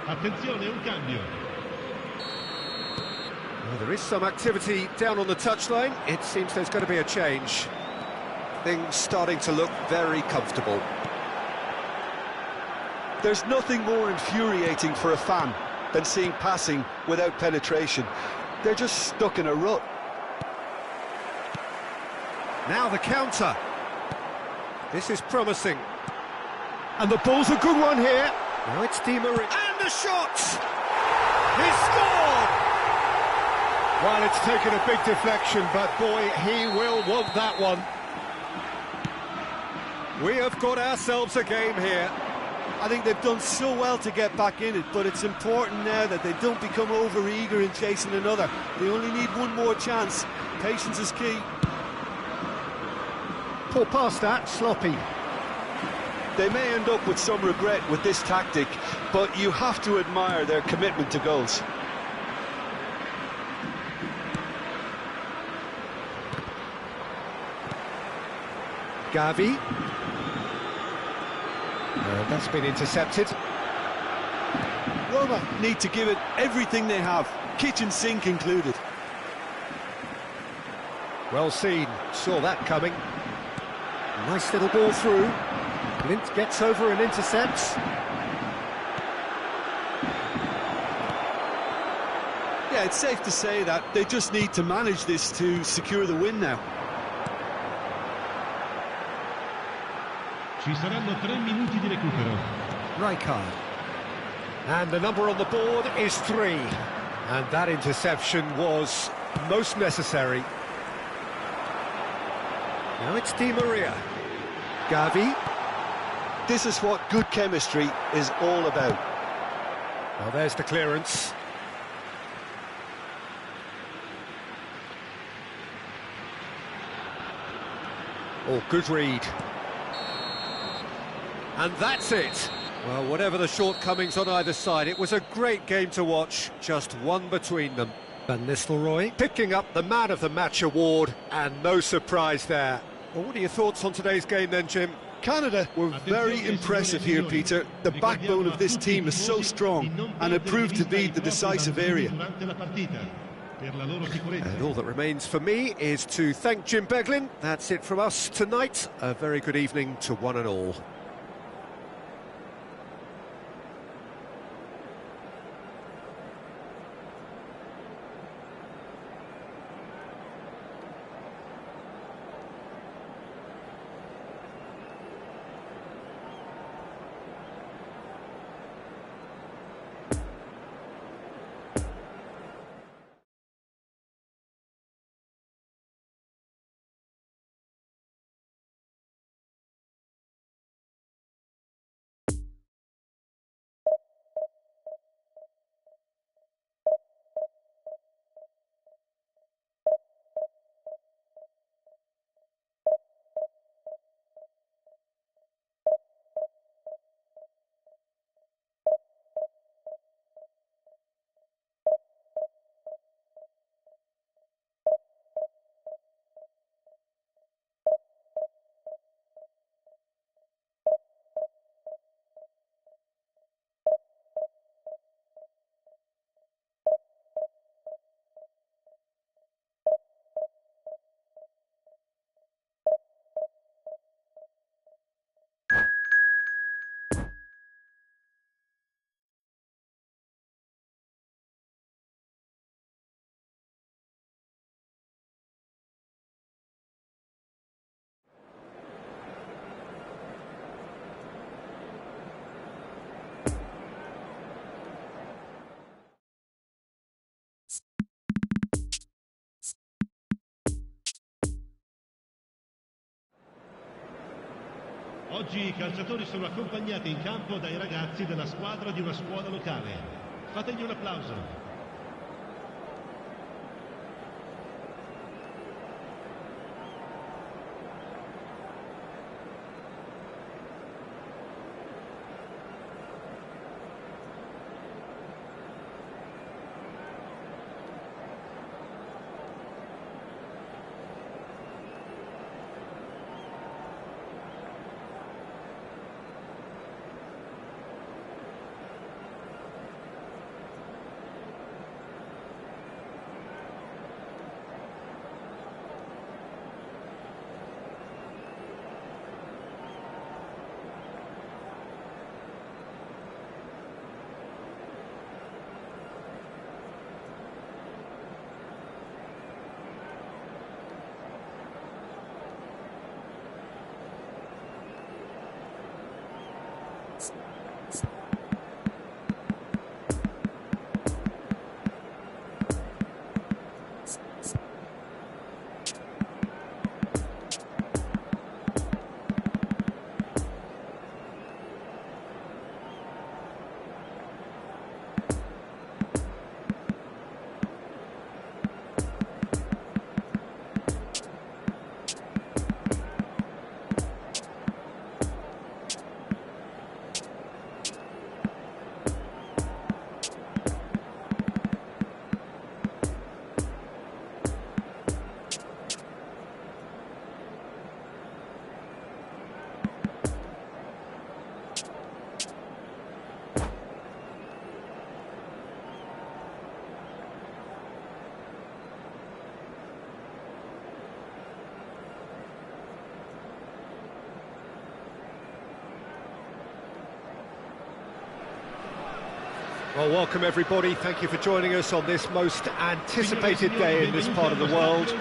Attenzione, un cambio. Well, there is some activity down on the touchline. It seems there's going to be a change. Things starting to look very comfortable. There's nothing more infuriating for a fan than seeing passing without penetration. They're just stuck in a rut. Now the counter. This is promising. And the ball's a good one here. Now it's Di Maria. And the shot! He scored! Well, it's taken a big deflection, but boy, he will want that one. We have got ourselves a game here. I think they've done so well to get back in it, but it's important now that they don't become over-eager in chasing another. They only need one more chance. Patience is key. Poor pass that, sloppy. They may end up with some regret with this tactic, but you have to admire their commitment to goals. Gavi. That's been intercepted. Roma need to give it everything they have, kitchen sink included. Well seen, saw that coming. Nice little ball through. Clint gets over and intercepts. Yeah, it's safe to say that they just need to manage this to secure the win now. Ci saranno 3 minuti di recupero. Rijkaard. And the number on the board is 3. And that interception was most necessary. Now it's Di Maria. Gavi. This is what good chemistry is all about. Well, there's the clearance. Oh, good read. And that's it. Well, whatever the shortcomings on either side, it was a great game to watch, just one between them. Van Nistelrooy picking up the Man of the Match award, and no surprise there. Well, what are your thoughts on today's game then, Jim? Canada were very impressive here, Peter. The backbone of this team is so strong, and it proved to be the decisive area. And all that remains for me is to thank Jim Beglin. That's it from us tonight. A very good evening to one and all. Oggi i calciatori sono accompagnati in campo dai ragazzi della squadra di una scuola locale. Fategli un applauso. Well, welcome everybody. Thank you for joining us on this most anticipated day in this part of the world.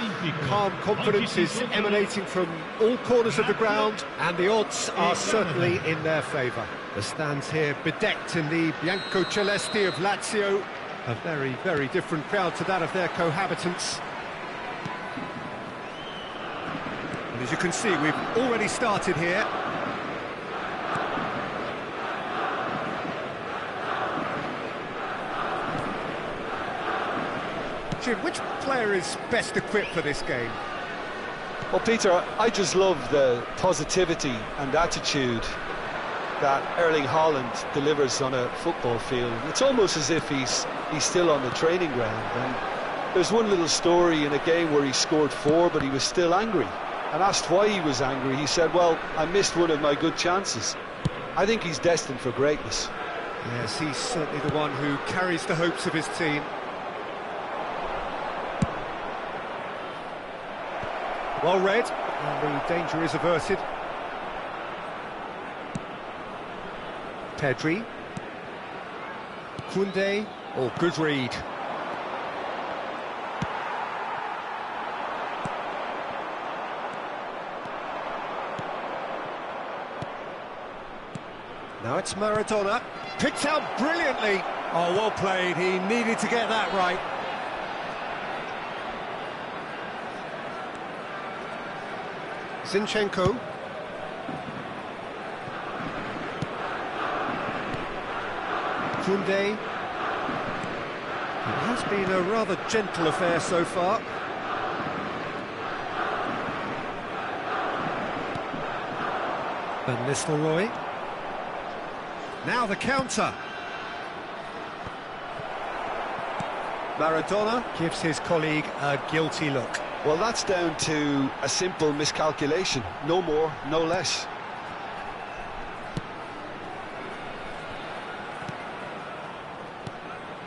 Calm confidence is emanating from all corners of the ground, and the odds are certainly in their favour. The stands here bedecked in the Biancocelesti of Lazio, a very, very different crowd to that of their cohabitants. And as you can see, we've already started here. Which player is best equipped for this game? Well, Peter, I just love the positivity and attitude that Erling Haaland delivers on a football field. It's almost as if he's still on the training ground. And there's one little story in a game where he scored 4, but he was still angry. And asked why he was angry, he said, well, I missed one of my good chances. I think he's destined for greatness. Yes, he's certainly the one who carries the hopes of his team. Well read, and the danger is averted. Pedri. Koundé. Oh, good read. Now it's Maradona. Picked out brilliantly. Oh, well played. He needed to get that right. Zinchenko. Koundé. It has been a rather gentle affair so far. Van Nistelrooy. Now the counter. Maradona gives his colleague a guilty look. Well, that's down to a simple miscalculation. No more, no less.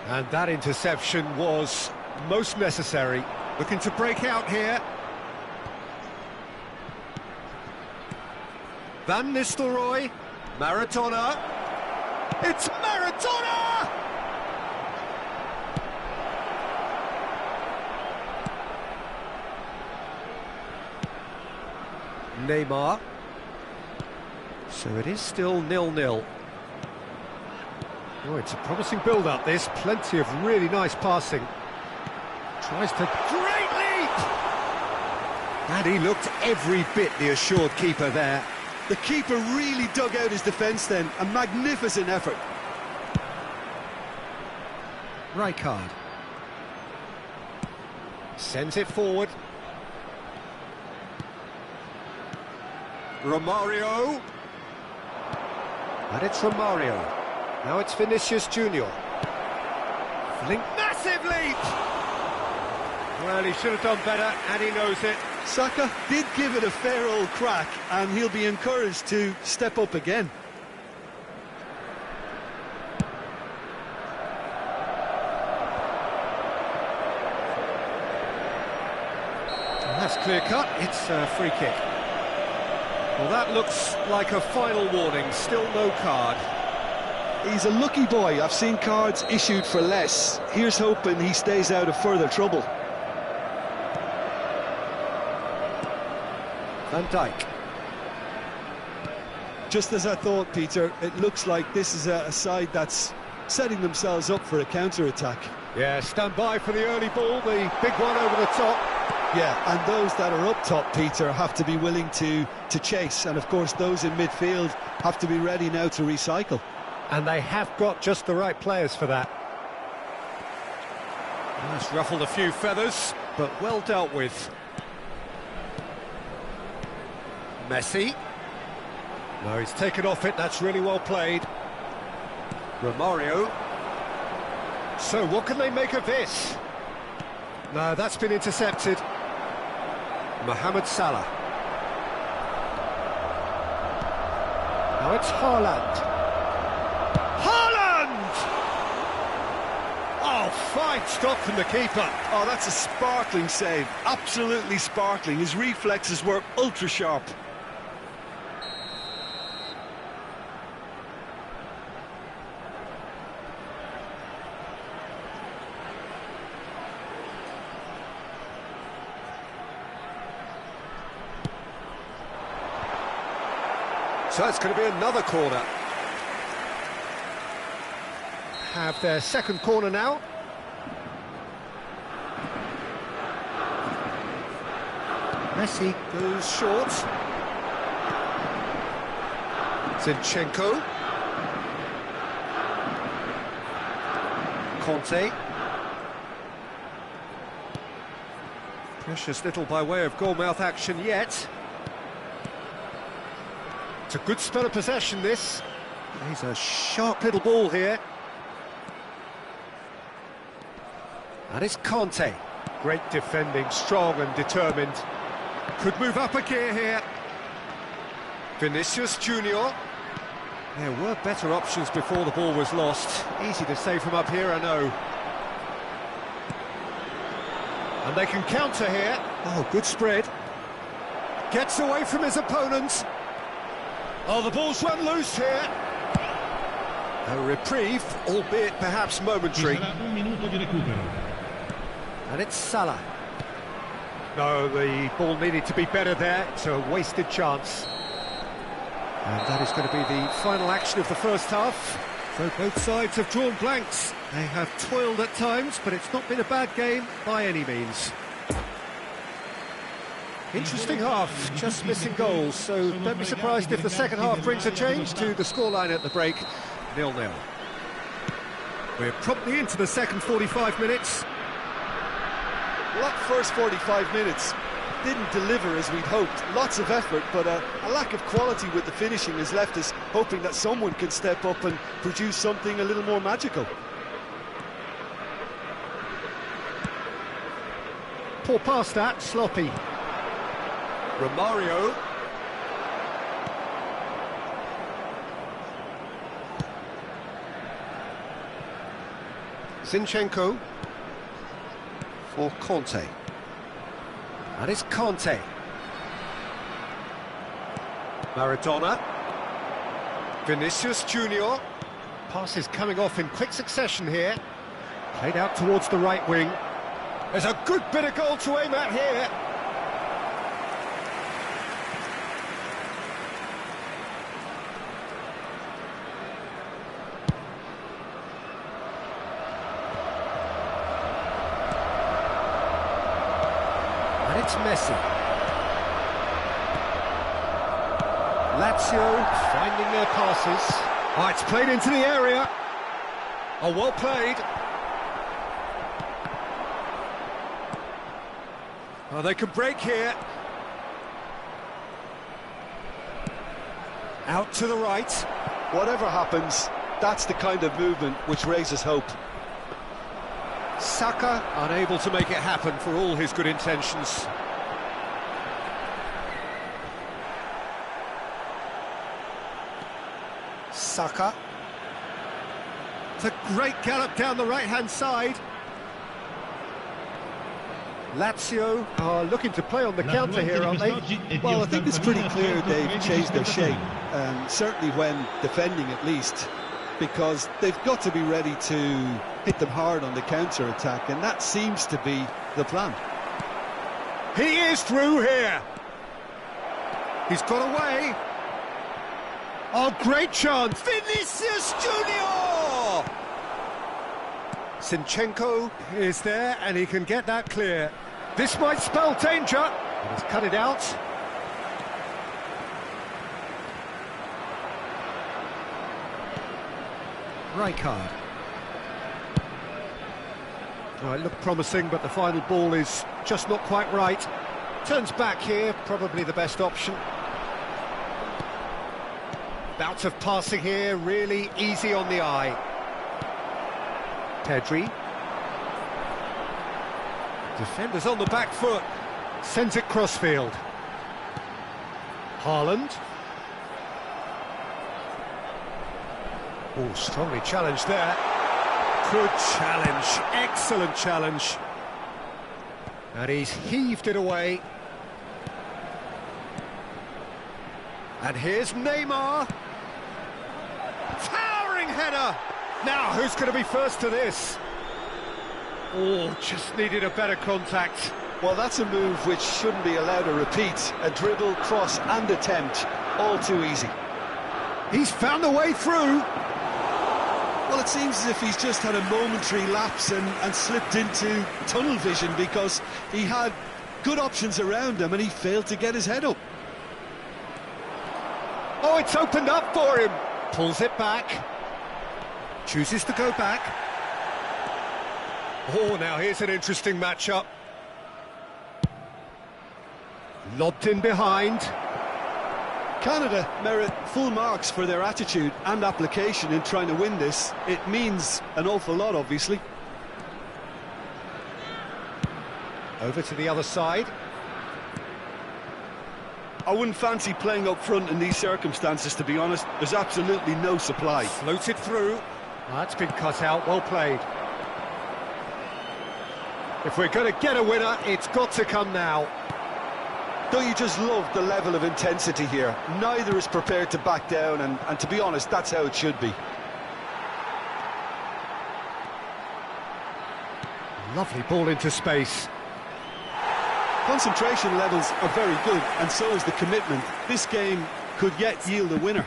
And that interception was most necessary. Looking to break out here. Van Nistelrooy. Maradona. It's Maradona! Neymar. So it is still 0-0. Oh, it's a promising build-up, this. Plenty of really nice passing. Tries to... Great leap! And he looked every bit the assured keeper there. The keeper really dug out his defence then. A magnificent effort. Rijkaard sends it forward. Romario. And it's Romario. Now it's Vinicius Junior. Link, massive leap! Well, he should have done better, and he knows it. Saka did give it a fair old crack, and he'll be encouraged to step up again. And that's clear cut. It's a free kick. Well, that looks like a final warning. Still no card. He's a lucky boy. I've seen cards issued for less. Here's hoping he stays out of further trouble. Van Dijk. Just as I thought, Peter, it looks like this is a side that's setting themselves up for a counter-attack. Yeah, stand by for the early ball, the big one over the top. Yeah, and those that are up top, Peter, have to be willing to chase. And, of course, those in midfield have to be ready now to recycle. And they have got just the right players for that. That's ruffled a few feathers, but well dealt with. Messi. No, he's taken off it, that's really well played. Romario. So, what can they make of this? No, that's been intercepted. Mohamed Salah. Now it's Haaland. Haaland! Oh, fine stop from the keeper. Oh, that's a sparkling save. Absolutely sparkling. His reflexes were ultra-sharp. So it's going to be another corner. Have their second corner now. Messi goes short. Zinchenko. Conte. Precious little by way of goal-mouth action yet. It's a good spell of possession, this. He's a sharp little ball here. And it's Conte. Great defending, strong and determined. Could move up a gear here. Vinicius Junior. There were better options before the ball was lost. Easy to save from up here, I know. And they can counter here. Oh, good spread. Gets away from his opponents. Oh, the ball's run loose here. A reprieve, albeit perhaps momentary. Un minuto di recupero. And it's Salah. No, the ball needed to be better there. It's a wasted chance. And that is going to be the final action of the first half. So both sides have drawn blanks. They have toiled at times, but it's not been a bad game by any means. Interesting half, just missing goals, so don't be surprised if the second half brings a change to the scoreline at the break, 0-0. We're promptly into the second 45 minutes. Well, that first 45 minutes didn't deliver as we'd hoped. Lots of effort, but a lack of quality with the finishing has left us hoping that someone can step up and produce something a little more magical. Poor pass that, sloppy. Romario. Zinchenko for Conte. And it's Conte. Maradona. Vinicius Junior. Passes coming off in quick succession here. Played out towards the right wing. There's a good bit of goal to aim at here. And it's Messi. Lazio finding their passes. Oh, it's played into the area. Oh, well played. Oh, they can break here. Out to the right. Whatever happens, that's the kind of movement which raises hope. Saka unable to make it happen for all his good intentions. Saka. It's a great gallop down the right-hand side. Lazio are looking to play on the counter here, aren't they? Well, I think it's pretty clear they've changed their shape, certainly when defending at least, because they've got to be ready to hit them hard on the counter-attack, and that seems to be the plan. He is through here. He's got away. Oh, great chance. Vinicius Junior! Zinchenko is there, and he can get that clear. This might spell danger. He's cut it out. Rijkaard. Oh, it looked promising, but the final ball is just not quite right. Turns back here, probably the best option. Bout of passing here, really easy on the eye. Pedri. Defenders on the back foot. Sends it crossfield. Haaland. Oh, strongly challenged there. Good challenge, excellent challenge. And he's heaved it away. And here's Neymar. Towering header. Now, who's going to be first to this? Oh, just needed a better contact. Well, that's a move which shouldn't be allowed to repeat. A dribble, cross and attempt, all too easy. He's found a way through. Well, it seems as if he's just had a momentary lapse and slipped into tunnel vision, because he had good options around him and he failed to get his head up. Oh, it's opened up for him. Pulls it back. Chooses to go back. Oh, now here's an interesting matchup. Lobbed in behind. Canada merit full marks for their attitude and application in trying to win this. It means an awful lot, obviously. Over to the other side. I wouldn't fancy playing up front in these circumstances, to be honest. There's absolutely no supply. Floated through. That's been cut out, well played. If we're going to get a winner, it's got to come now. Don't you just love the level of intensity here? Neither is prepared to back down, and to be honest, that's how it should be. Lovely ball into space. Concentration levels are very good, and so is the commitment. This game could yet yield a winner.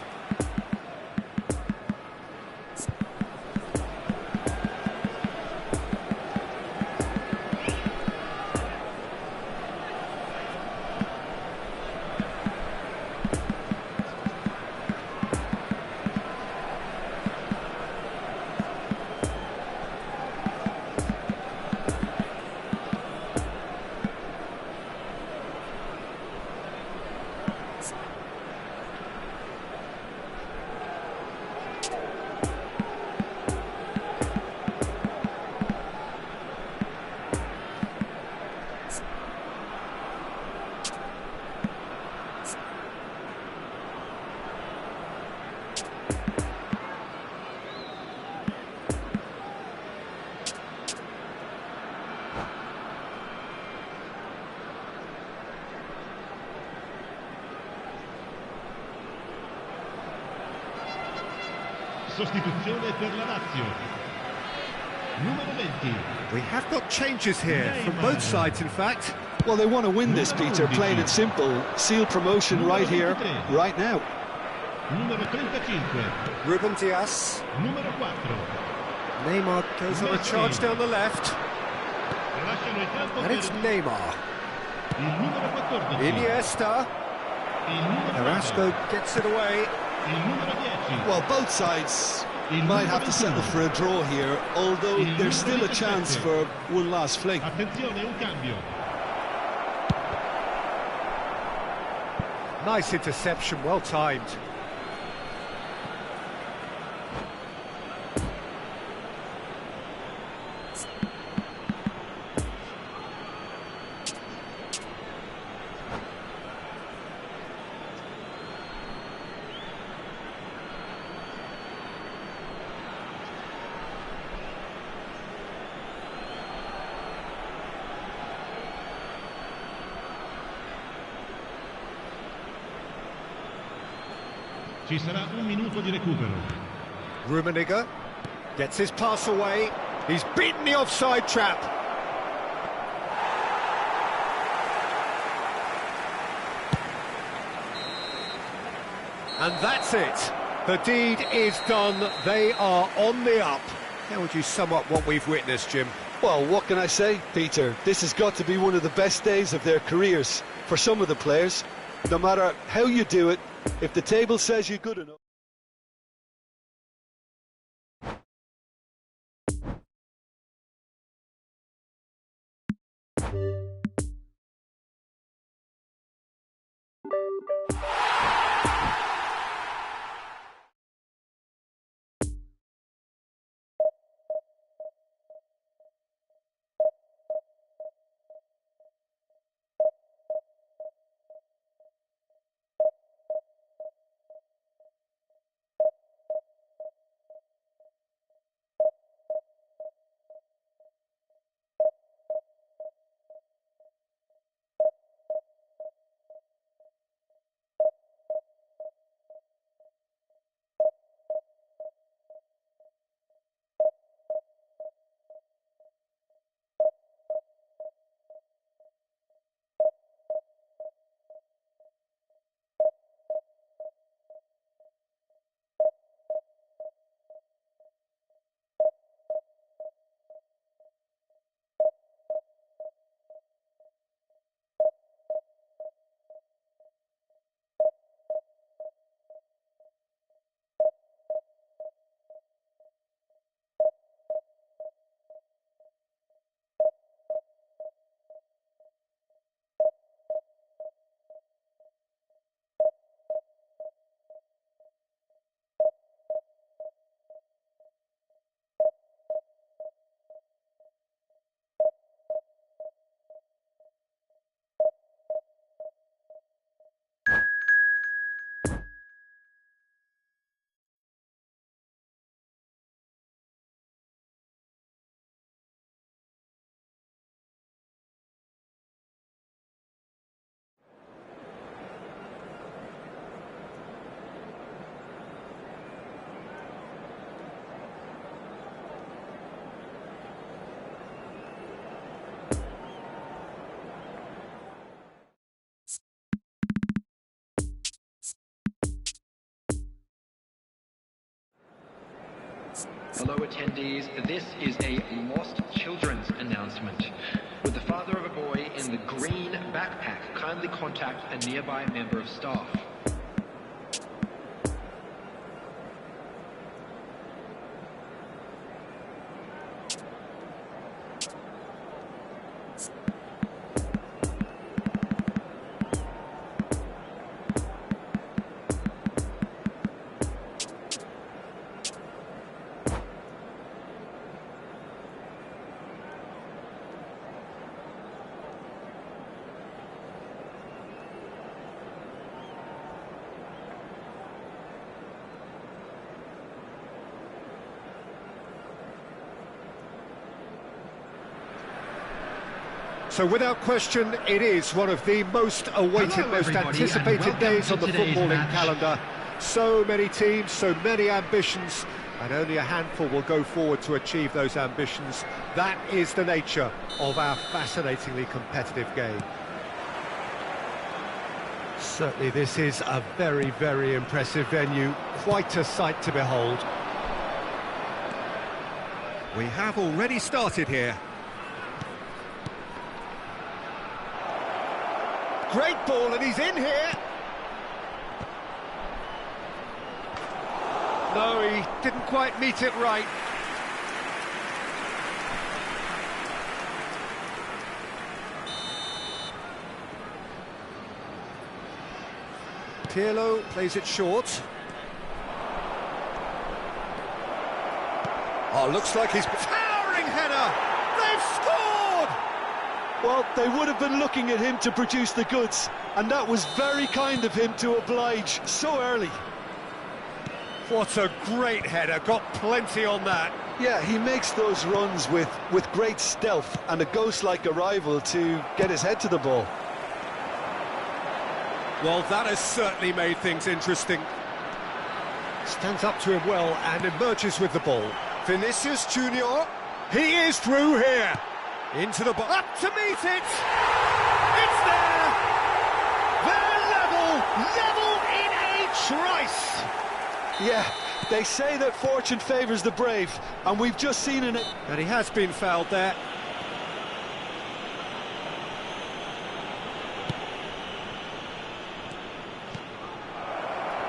Sostituzione per la Lazio. Numero 20. We have got changes here from both sides, in fact. Well, they want to win this, Peter, plain and simple. Seal promotion right here, right now. Numero 35. Ruben Dias. Numero 4. Neymar goes on a charge down the left. Lasciano il campo And it's per Neymar. il numero 14. Iniesta. Carrasco gets it away. Il numero 10. Well, both sides might have to settle for a draw here, although there's still a chance for one last fling. Attenzione, un cambio. Nice interception, well timed. Ci sarà un minuto di recupero. Rummenigge gets his pass away. He's beaten the offside trap. And that's it. The deed is done. They are on the up. How would you sum up what we've witnessed, Jim? Well, what can I say, Peter? This has got to be one of the best days of their careers for some of the players. No matter how you do it, if the table says you're good enough. Hello attendees, this is a lost children's announcement. Would the father of a boy in the green backpack kindly contact a nearby member of staff? So without question, it is one of the most awaited, most anticipated days on the footballing calendar. So many teams, so many ambitions, and only a handful will go forward to achieve those ambitions. That is the nature of our fascinatingly competitive game. Certainly this is a very, very impressive venue, quite a sight to behold. We have already started here. Great ball, and he's in here. No, he didn't quite meet it right. Pirlo plays it short. Oh, looks like he's... Towering header! They've scored! Well, they would have been looking at him to produce the goods, and that was very kind of him to oblige so early. What a great header, got plenty on that. Yeah, he makes those runs with great stealth and a ghost-like arrival to get his head to the ball. Well, that has certainly made things interesting. Stands up to him well and emerges with the ball. Vinicius Junior, he is through here. Into the box, up to meet it! It's there! They're level in a trice! Yeah, they say that fortune favours the brave, and we've just seen it. And he has been fouled there.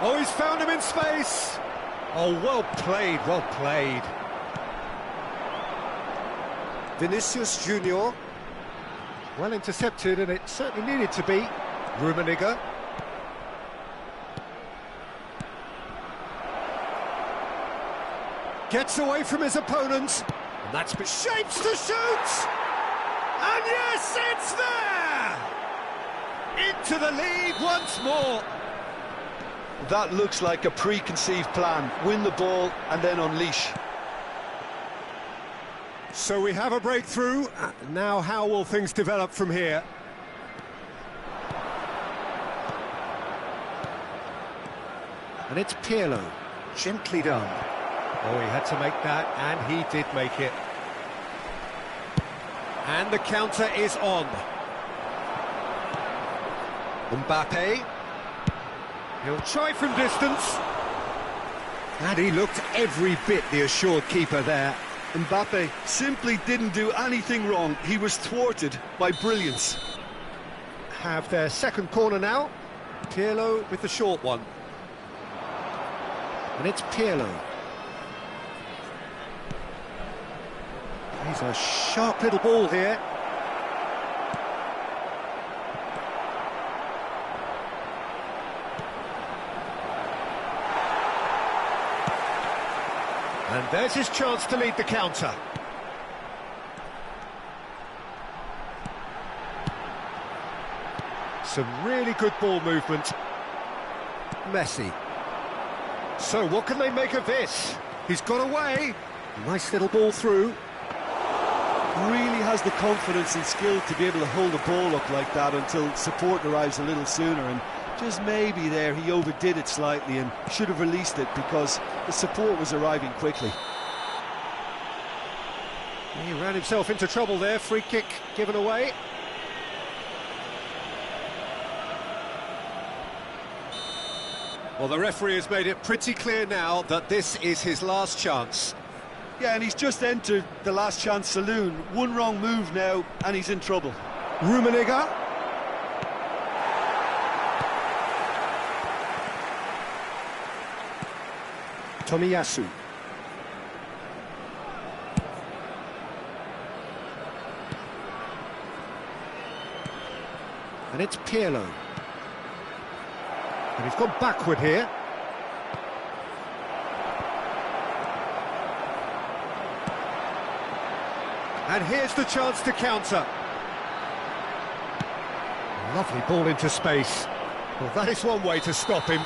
Oh, he's found him in space! Oh, well played, well played. Vinicius Junior, well intercepted, and it certainly needed to be. Rummenigge. Gets away from his opponent. And that's shapes to shoot! And yes, it's there! Into the lead once more. That looks like a preconceived plan. Win the ball and then unleash. So we have a breakthrough. Now how will things develop from here? And it's Pirlo, gently done. Oh, he had to make that, and he did make it. And the counter is on. Mbappe. He'll try from distance. And he looked every bit the assured keeper there. Mbappe simply didn't do anything wrong. He was thwarted by brilliance. Have their second corner now. Pirlo with the short one. And it's Pirlo. He's a sharp little ball here. And there's his chance to lead the counter. Some really good ball movement. Messi. So what can they make of this? He's got away. Nice little ball through. Really has the confidence and skill to be able to hold the ball up like that until support arrives a little sooner, and just maybe there he overdid it slightly and should have released it because the support was arriving quickly. He ran himself into trouble there. Free kick given away. Well, the referee has made it pretty clear now that this is his last chance. Yeah, and he's just entered the last chance saloon. One wrong move now and he's in trouble. Rummenigge. Tomiyasu. And it's Pirlo. And he's gone backward here. And here's the chance to counter. Lovely ball into space. Well, that is one way to stop him.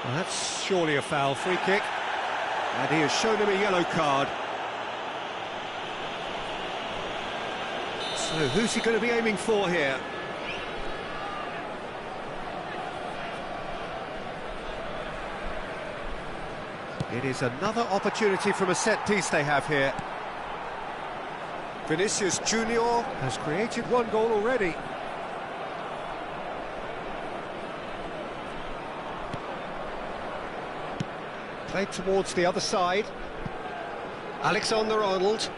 Well, that's surely a foul. Free kick. And he has shown him a yellow card. So who's he going to be aiming for here? It is another opportunity from a set piece they have here. Vinicius Junior has created one goal already. Played towards the other side. Alexander-Arnold.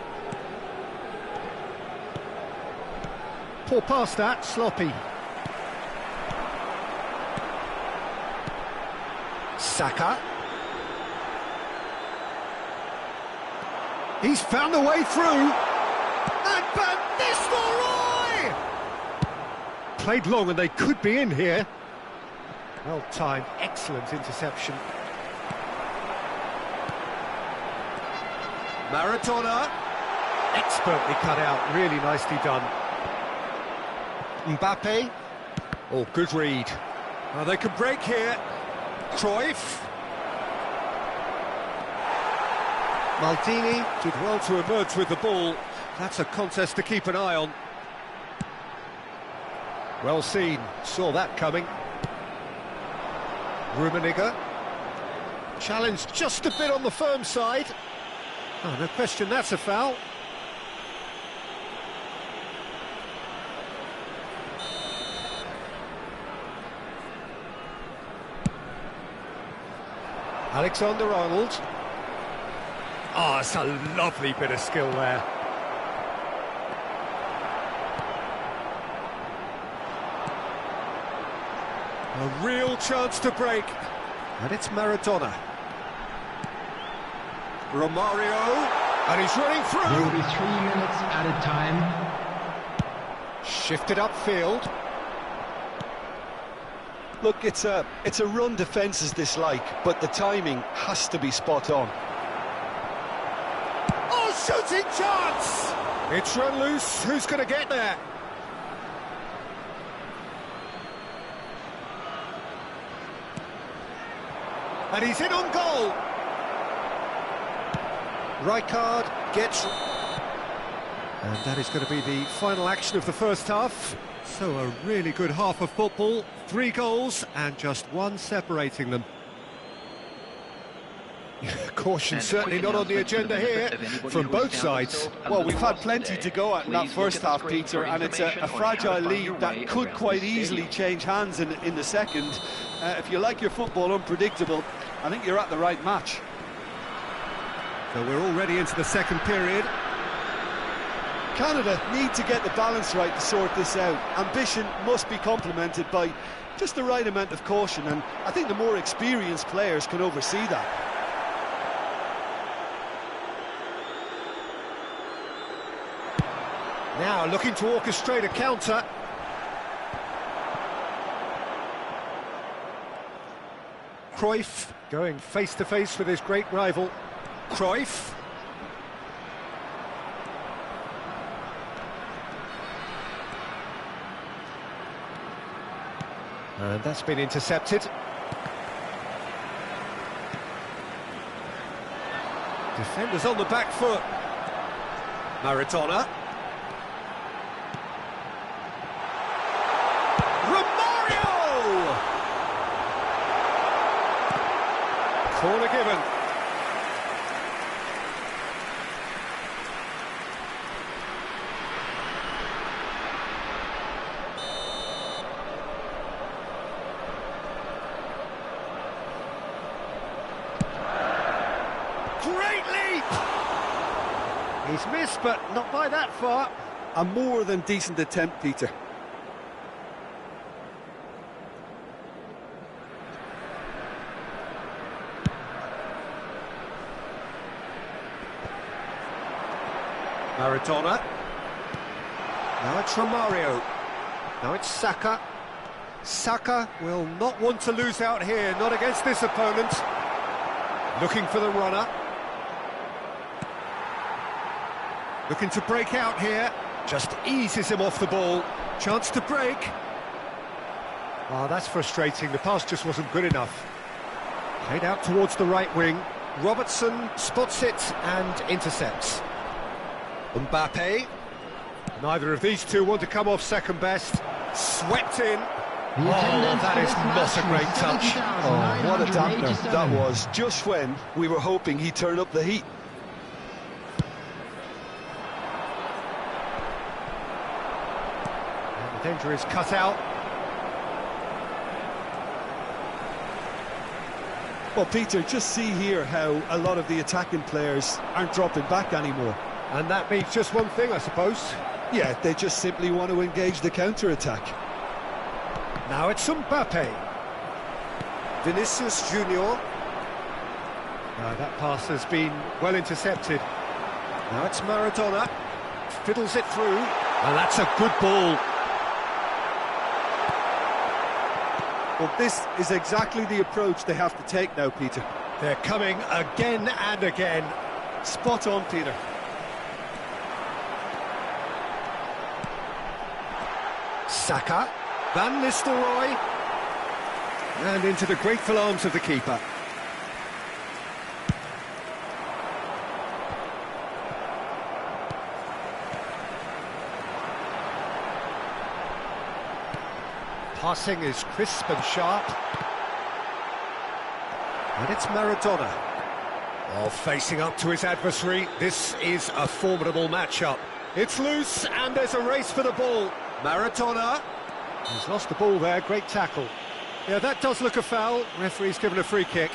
Poor pass that, sloppy. Saka. He's found a way through. And Van Nistelrooy! Played long and they could be in here. Well timed, excellent interception. Maradona. Expertly cut out, really nicely done. Mbappe. Oh, good read. They can break here. Cruyff. Maldini did well to emerge with the ball. That's a contest to keep an eye on. Well seen, saw that coming. Rummenigge. Challenged just a bit on the firm side. Oh, no question, that's a foul. Alexander-Arnold. Oh, it's a lovely bit of skill there. A real chance to break. And it's Maradona. Romario. And he's running through. There will be 3 minutes added time. Shifted upfield. Look, it's a run defence is dislike, but the timing has to be spot on. Oh, shooting chance! It's run loose. Who's going to get there? And he's in on goal. Rijkaard gets... And that is going to be the final action of the first half. So a really good half of football, 3 goals and just 1 separating them. Caution certainly not on the agenda here from both sides. Well, we've had plenty to go at in that first half, Peter, and it's a fragile lead that could quite easily change hands in the second. If you like your football unpredictable, I think you're at the right match. So we're already into the second period. Canada need to get the balance right to sort this out. Ambition must be complemented by just the right amount of caution, and I think the more experienced players can oversee that. Now looking to orchestrate a counter. Cruyff going face to face with his great rival. Cruyff. And that's been intercepted. Defenders on the back foot. Maradona. Romario! Corner given. Great leap! He's missed, but not by that far. A more than decent attempt, Peter. Maradona. Now it's Romario. Now it's Saka. Saka will not want to lose out here, not against this opponent. Looking for the runner. Looking to break out here. Just eases him off the ball. Chance to break. Oh, that's frustrating. The pass just wasn't good enough. Played out towards the right wing. Robertson spots it and intercepts. Mbappe. Neither of these two want to come off second best. Swept in. The attendance that for is this not match a great was touch. Oh, what a dampener 70,987. that was, just when we were hoping he'd turn up the heat. And the danger is cut out. Well, Peter, just see here how a lot of the attacking players aren't dropping back anymore. And that means just one thing, I suppose. Yeah, they just simply want to engage the counter-attack. Now it's Mbappe. Vinicius Junior. That pass has been well intercepted. Now it's Maradona. Fiddles it through. And that's a good ball. Well, this is exactly the approach they have to take now, Peter. They're coming again and again. Spot on, Peter. Saka. Van Nistelrooy. And into the grateful arms of the keeper. Passing is crisp and sharp. And it's Maradona. Well, facing up to his adversary, this is a formidable matchup. It's loose, and there's a race for the ball. Maradona. He's lost the ball there, great tackle. Yeah, that does look a foul. Referee's given a free kick.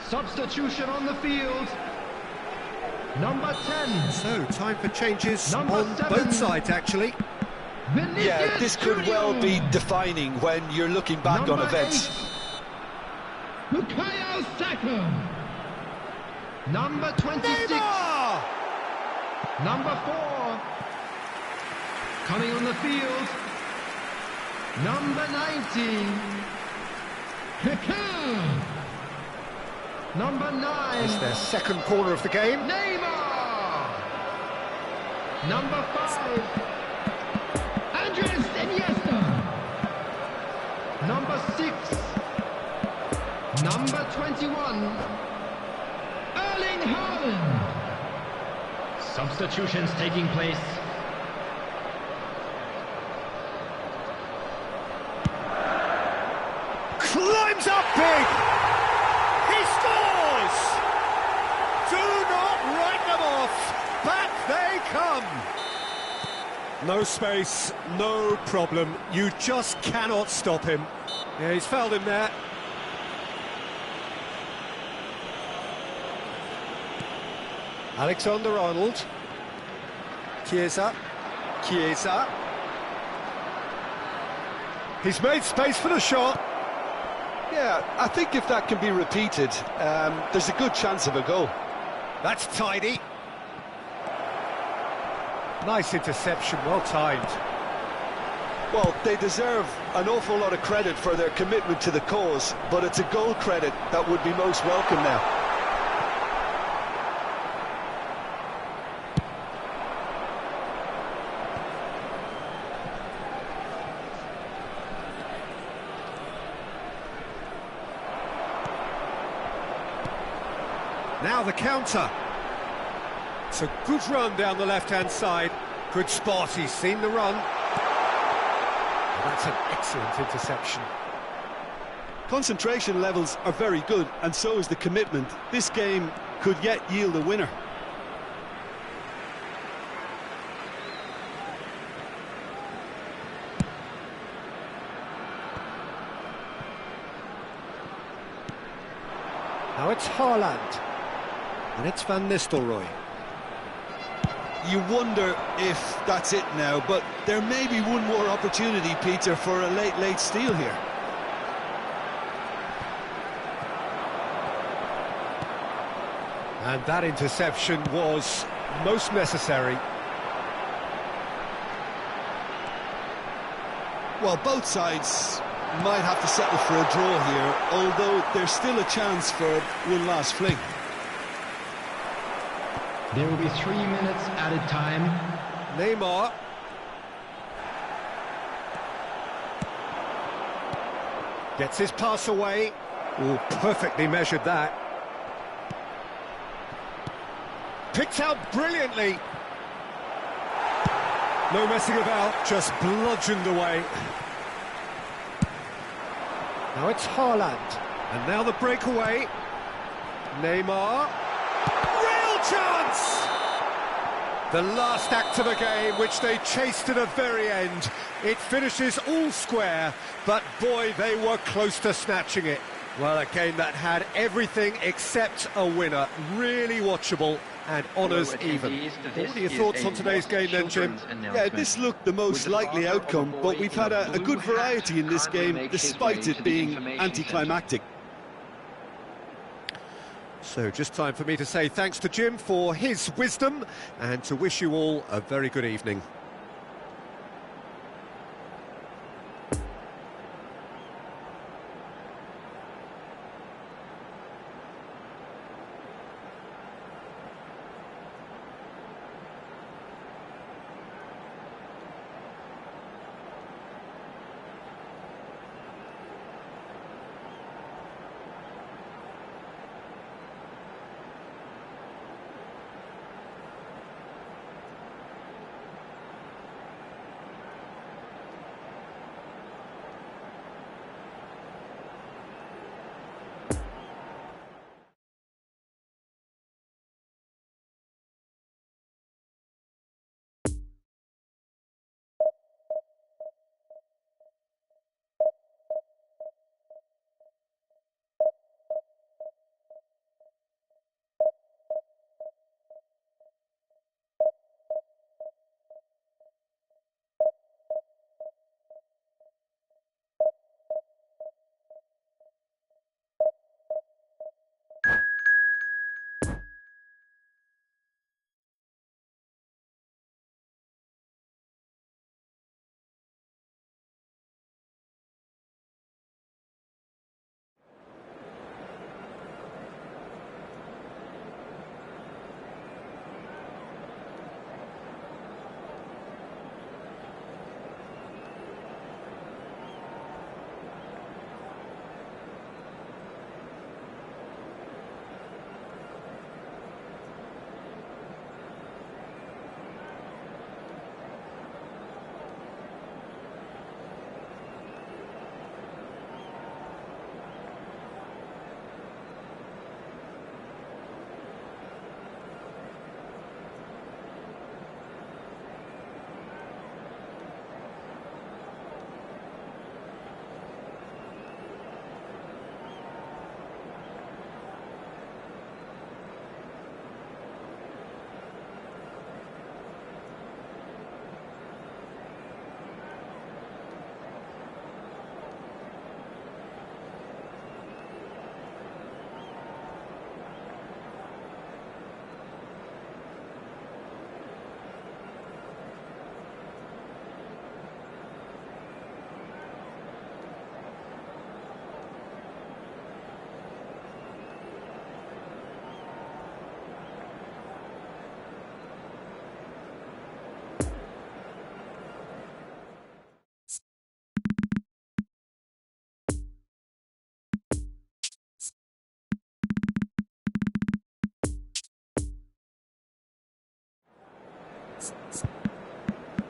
Substitution on the field. Number 10. So, time for changes Number on 7. both sides, actually. Vinicius Yeah, this could well be defining when you're looking back on Number events. 8. Bukayo Saka. Number 26. Neymar! Number 4. Coming on the field. Number 19. Kaká. Number 9. It's their second corner of the game. Neymar. Number 5. Andres Iniesta. Number 6. Number 21. Erling Haaland. Substitutions taking place. Climbs up big! He scores! Do not write them off! Back they come! No space, no problem. You just cannot stop him. Yeah, he's fouled him there. Alexander-Arnold. Chiesa. Chiesa. He's made space for the shot. Yeah, I think if that can be repeated, there's a good chance of a goal. That's tidy. Nice interception, well timed. Well, they deserve an awful lot of credit for their commitment to the cause, but it's a goal credit that would be most welcome now. Now the counter. It's a good run down the left-hand side. Good spot, he's seen the run. That's an excellent interception. Concentration levels are very good, and so is the commitment. This game could yet yield a winner. Now it's Haaland. And it's Van Nistelrooy. You wonder if that's it now, but there may be one more opportunity, Peter, for a late steal here. And that interception was most necessary. Well, both sides might have to settle for a draw here, although there's still a chance for one last fling. There will be 3 minutes added time. Neymar. Gets his pass away. Oh, perfectly measured that. picked out brilliantly. No messing about, just bludgeoned away. Now it's Haaland. And now the breakaway. Neymar. Real chance! The last act of the game, which they chased to the very end. It finishes all square, but boy, they were close to snatching it. Well, a game that had everything except a winner. Really watchable and honours even. What are your thoughts on today's game then, Jim? Yeah, this looked the most likely outcome, but we've had a good variety in this game, despite it being anticlimactic. So just time for me to say thanks to Jim for his wisdom and to wish you all a very good evening.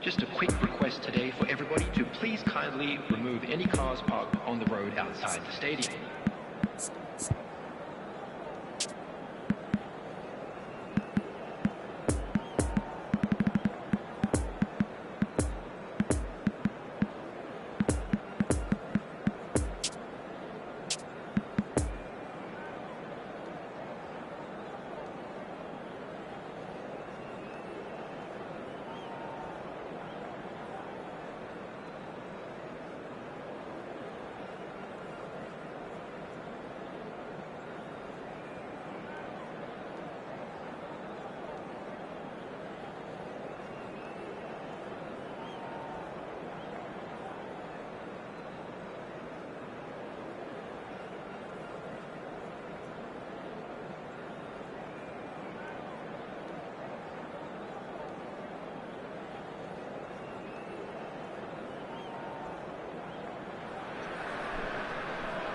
Just a quick request today for everybody to please kindly remove any cars parked on the road outside the stadium.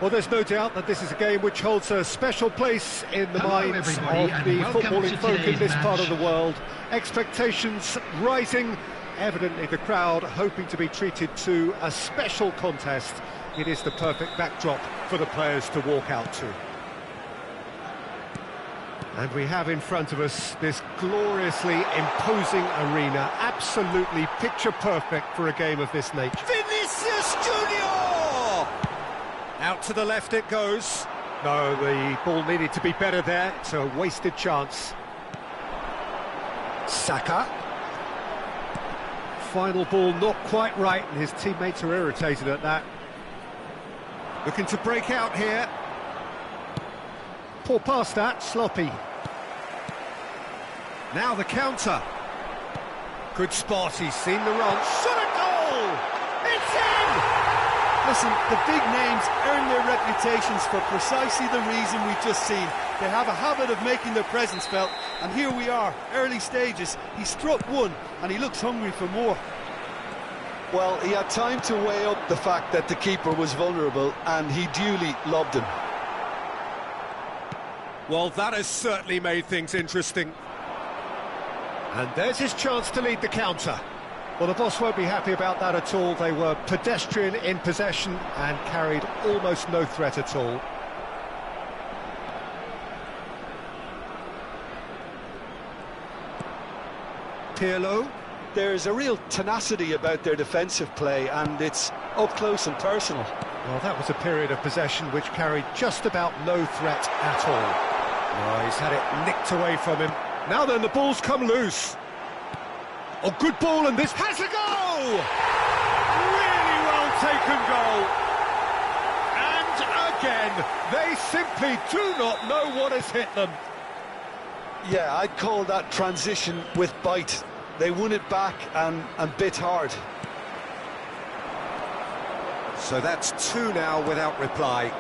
Well, there's no doubt that this is a game which holds a special place in the minds of the footballing folk in this part of the world. Expectations rising, evidently the crowd hoping to be treated to a special contest. It is the perfect backdrop for the players to walk out to. And we have in front of us this gloriously imposing arena, absolutely picture perfect for a game of this nature. Vinicius Junior! Out to the left it goes. No, the ball needed to be better there. It's a wasted chance. Saka. Final ball not quite right, and his teammates are irritated at that. Looking to break out here. Poor pass that, sloppy. Now the counter. Good spot, he's seen the run. Shot a goal! It's in! Listen, the big names earn their reputations for precisely the reason we've just seen. They have a habit of making their presence felt, and here we are, early stages. He struck one, and he looks hungry for more. Well, he had time to weigh up the fact that the keeper was vulnerable, and he duly lobbed him. Well, that has certainly made things interesting. And there's his chance to lead the counter. Well, the boss won't be happy about that at all. They were pedestrian in possession and carried almost no threat at all. Pirlo. There's a real tenacity about their defensive play, and it's up close and personal. Well, that was a period of possession which carried just about no threat at all. Oh, he's had it nicked away from him. Now then, the ball's come loose. Oh, good ball, and this has a goal! Really well taken goal. And again, they simply do not know what has hit them. Yeah, I'd call that transition with bite. They won it back and bit hard. So that's two now without reply.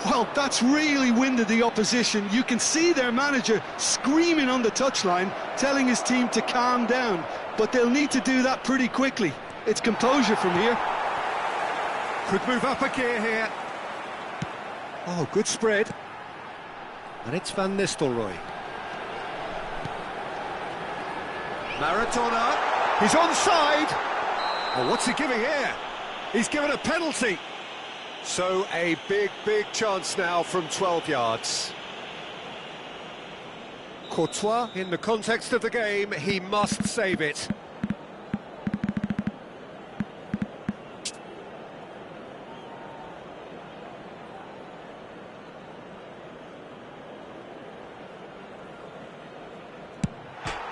Well, that's really winded the opposition. You can see their manager screaming on the touchline, telling his team to calm down. But they'll need to do that pretty quickly. It's composure from here. Could move up a gear here. Oh, good spread. And it's Van Nistelrooy. Maradona. He's onside. Oh, what's he giving here? He's given a penalty. So a big chance now from 12 yards. Courtois, in the context of the game, he must save it.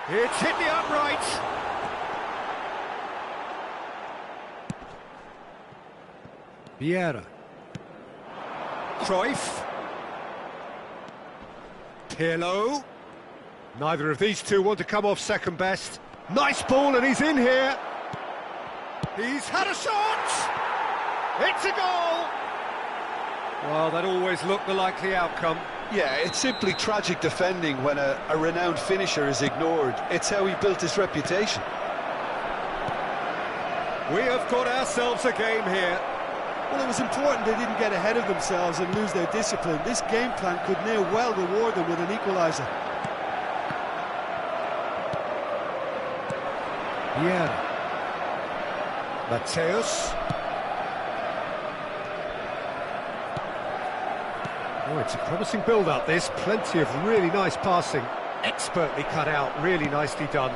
It's hit the upright. Vieira. Cruyff. Pirlo. Neither of these two want to come off second best. Nice ball, and he's in here. He's had a shot. It's a goal. Well, that always looked the likely outcome. Yeah, it's simply tragic defending when a renowned finisher is ignored. It's how he built his reputation. We have got ourselves a game here. Well, it was important they didn't get ahead of themselves and lose their discipline. This game plan could now well reward them with an equaliser. Vieira. Mateus. Oh, it's a promising build-up, this. Plenty of really nice passing. Expertly cut out, really nicely done.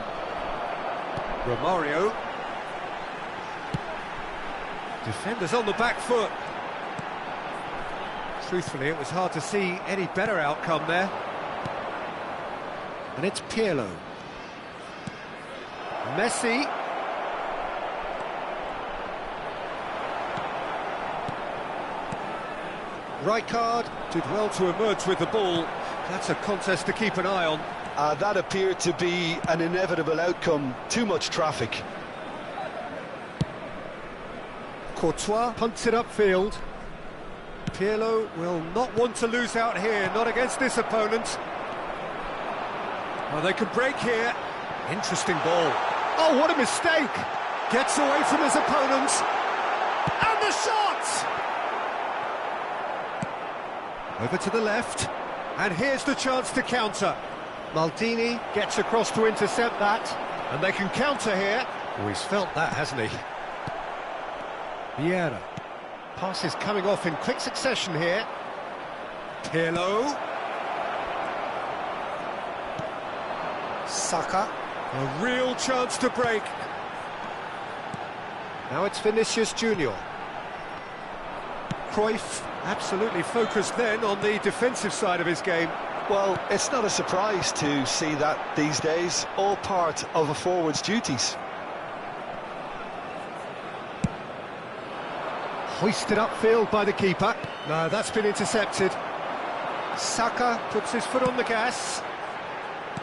Romario. Defenders on the back foot. Truthfully, it was hard to see any better outcome there. And it's Pirlo. Messi. Rijkaard did well to emerge with the ball. That's a contest to keep an eye on. That appeared to be an inevitable outcome. Too much traffic. Courtois punts it upfield. Pirlo will not want to lose out here, not against this opponent. Well, they can break here. Interesting ball. Oh, what a mistake! Gets away from his opponent. And the shot! Over to the left, and here's the chance to counter. Maldini gets across to intercept that, and they can counter here. Oh, he's felt that, hasn't he? Vieira. Passes coming off in quick succession here. Pirlo. Saka. A real chance to break. Now it's Vinicius Junior. Cruyff, absolutely focused then on the defensive side of his game. Well, it's not a surprise to see that these days, all part of a forward's duties. Hoisted upfield by the keeper. No, that's been intercepted. Saka puts his foot on the gas.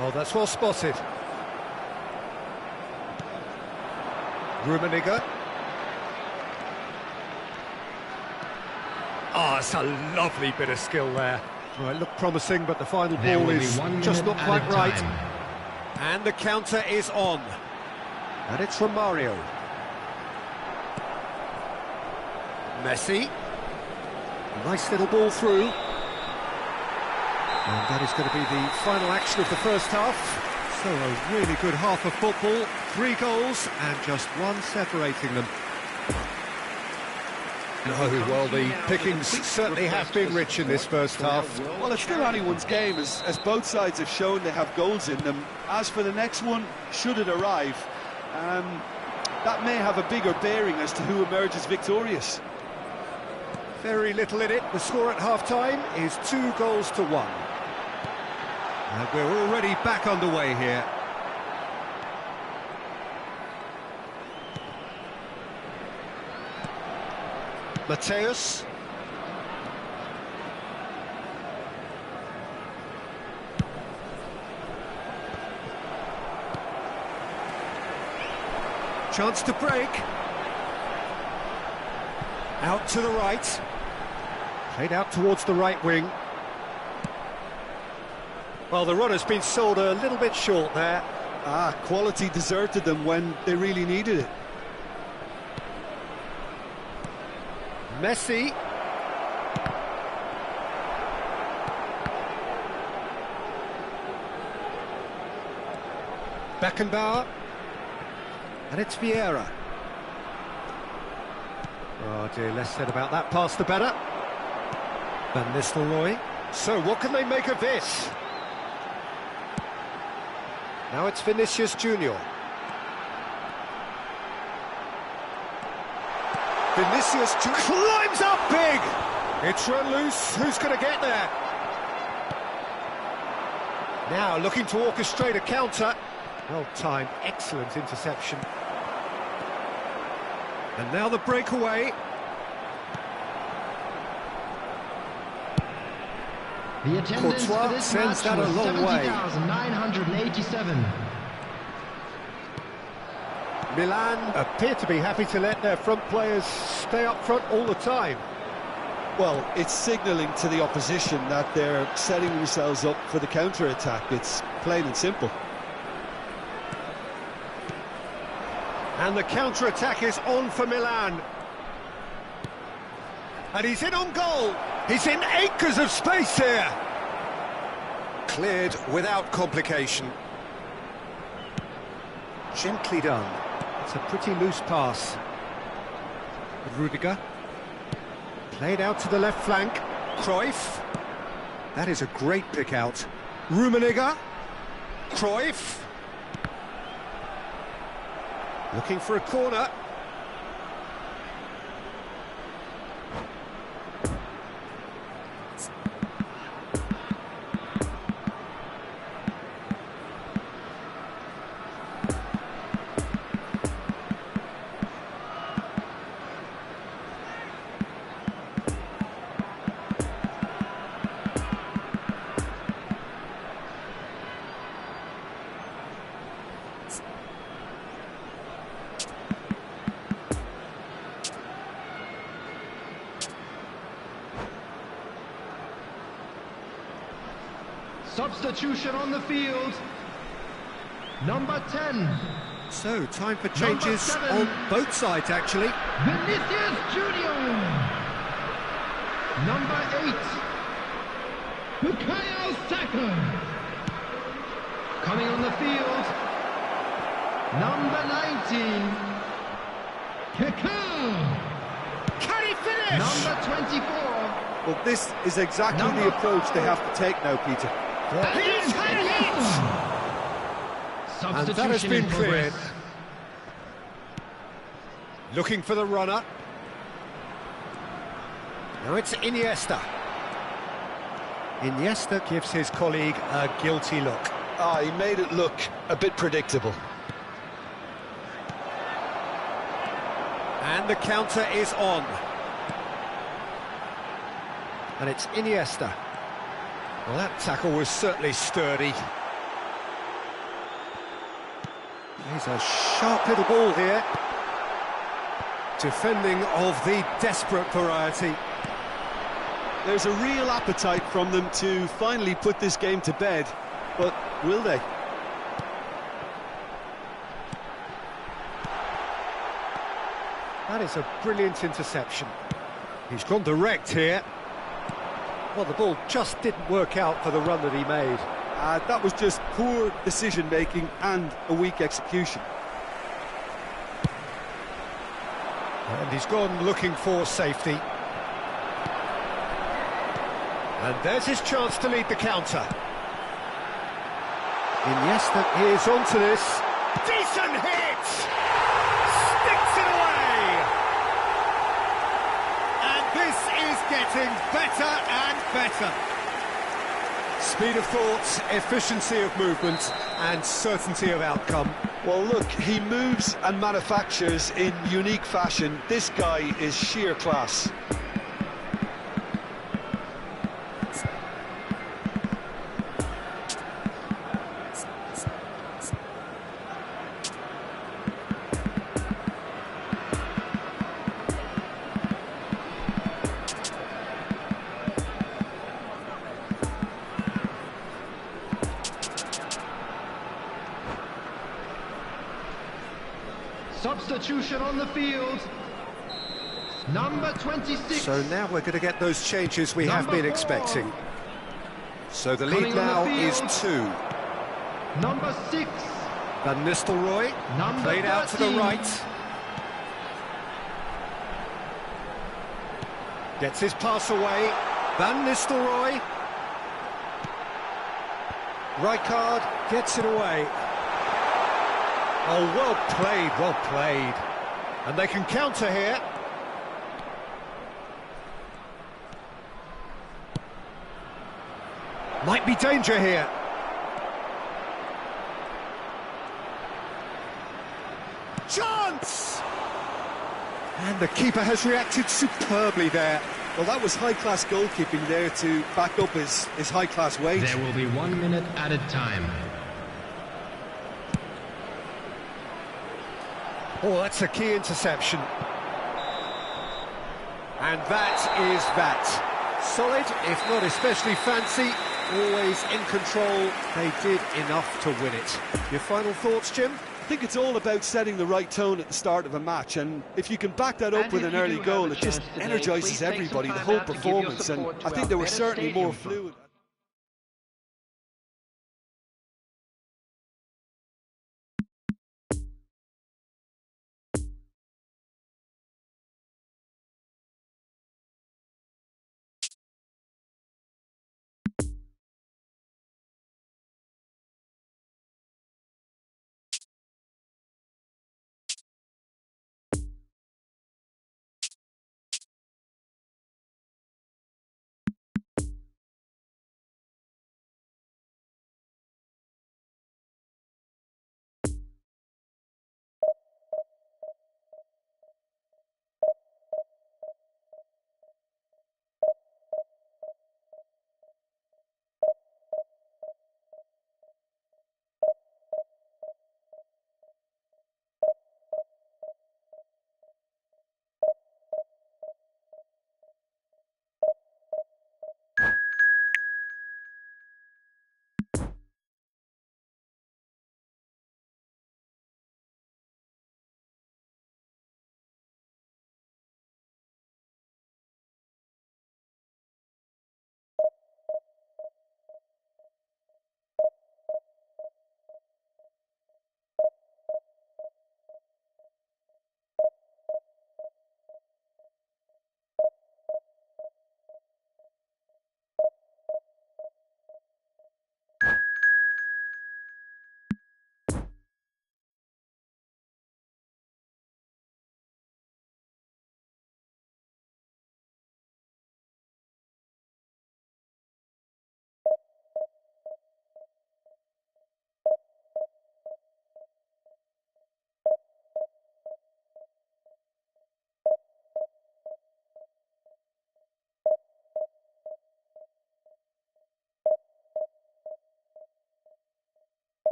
Oh, that's well spotted. Rummenigge. Oh, it's a lovely bit of skill there. Well, it looked promising, but the final ball is just not quite right. And the counter is on. And it's from Mario. Messi. Nice little ball through. And that is going to be the final action of the first half. So a really good half of football. 3 goals and just one separating them. No, well, the pickings certainly have been rich in this first half. Well, it's still anyone's game, as both sides have shown they have goals in them. As for the next one, should it arrive, that may have a bigger bearing as to who emerges victorious. Very little in it. The score at half-time is 2-1. And we're already back underway here. Mateus. Chance to break. Out to the right. Played out towards the right wing. Well, the run has been sold a little bit short there. Quality deserted them when they really needed it. Messi. Beckenbauer. And it's Vieira. Oh dear, less said about that pass the better. Van Nistelrooy. So what can they make of this? Now it's Vinicius Junior. Vinicius climbs up big! It's run loose, who's going to get there? Now looking to orchestrate a counter. Well timed, excellent interception. And now the breakaway. The attendance for this sends match that a was long way. 70,987. Milan appear to be happy to let their front players stay up front all the time. Well, it's signalling to the opposition that they're setting themselves up for the counter-attack. It's plain and simple. And the counter-attack is on for Milan. And he's in on goal. He's in acres of space here. Cleared without complication. Gently done. It's a pretty loose pass. Rudiger. Played out to the left flank. Cruyff. That is a great pick out. Rummenigge. Cruyff. Looking for a corner. Substitution on the field. Number 10. So, time for changes on both sides, actually. Vinicius Junior. Number 8. Bukayo Saka. Coming on the field, number 19. Kaká. Can he finish? Number 24. Well, this is exactly the approach they have to take now, Peter. He's had it! And that has been cleared. Looking for the runner. Now it's Iniesta. Iniesta gives his colleague a guilty look. Ah, he made it look a bit predictable. And the counter is on. And it's Iniesta. Well, that tackle was certainly sturdy. He's a sharp little ball here. Defending of the desperate variety. There's a real appetite from them to finally put this game to bed, but will they? That is a brilliant interception. He's gone direct here. Well, the ball just didn't work out for the run that he made. That was just poor decision-making and a weak execution. And he's gone looking for safety. And there's his chance to lead the counter. Iniesta is onto this. Decent hit! Sticks it away! And this is getting better and better. Speed of thought, efficiency of movement, and certainty of outcome. Well, look, he moves and manufactures in unique fashion. This guy is sheer class. Substitution on the field. Number 26. So now we're going to get those changes we have been expecting. So the lead now is 2. Number 6. Van Nistelrooy played out to the right. Gets his pass away. Van Nistelrooy. Rijkaard gets it away. Oh, well played, well played. And they can counter here. Might be danger here. Chance! And the keeper has reacted superbly there. Well, that was high-class goalkeeping there to back up his high-class wage. There will be 1 minute added time. Oh, that's a key interception. And that is that. Solid, if not especially fancy, always in control. They did enough to win it. Your final thoughts, Jim? I think it's all about setting the right tone at the start of a match, and if you can back that up with an early goal, it just energises everybody, the whole performance, and I think they were certainly more fluid.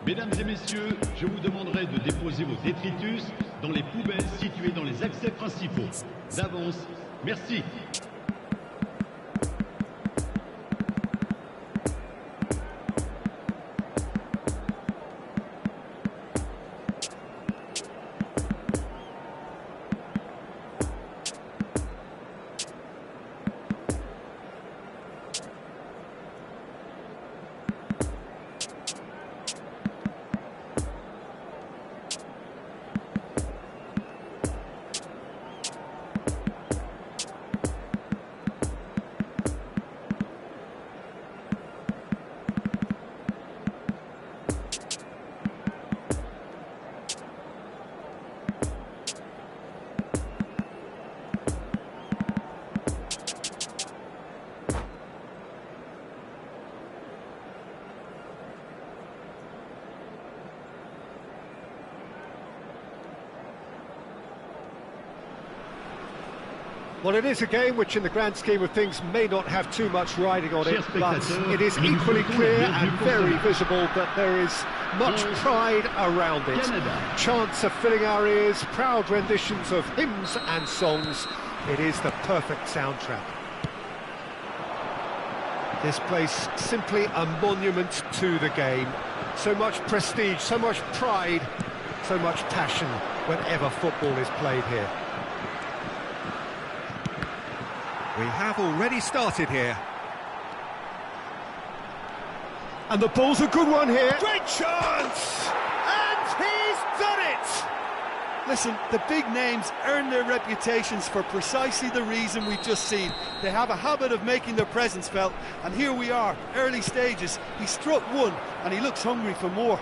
Mesdames et messieurs, je vous demanderai de déposer vos détritus dans les poubelles situées dans les accès principaux. D'avance, merci. Well, it is a game which, in the grand scheme of things, may not have too much riding on it, but it is equally clear and very visible that there is much pride around it. Chants are filling our ears, proud renditions of hymns and songs. It is the perfect soundtrack. This place simply a monument to the game. So much prestige, so much pride, so much passion whenever football is played here. We have already started here. And the ball's a good one here. Great chance! And he's done it! Listen, the big names earn their reputations for precisely the reason we've just seen. They have a habit of making their presence felt, and here we are, early stages. He struck one, and he looks hungry for more.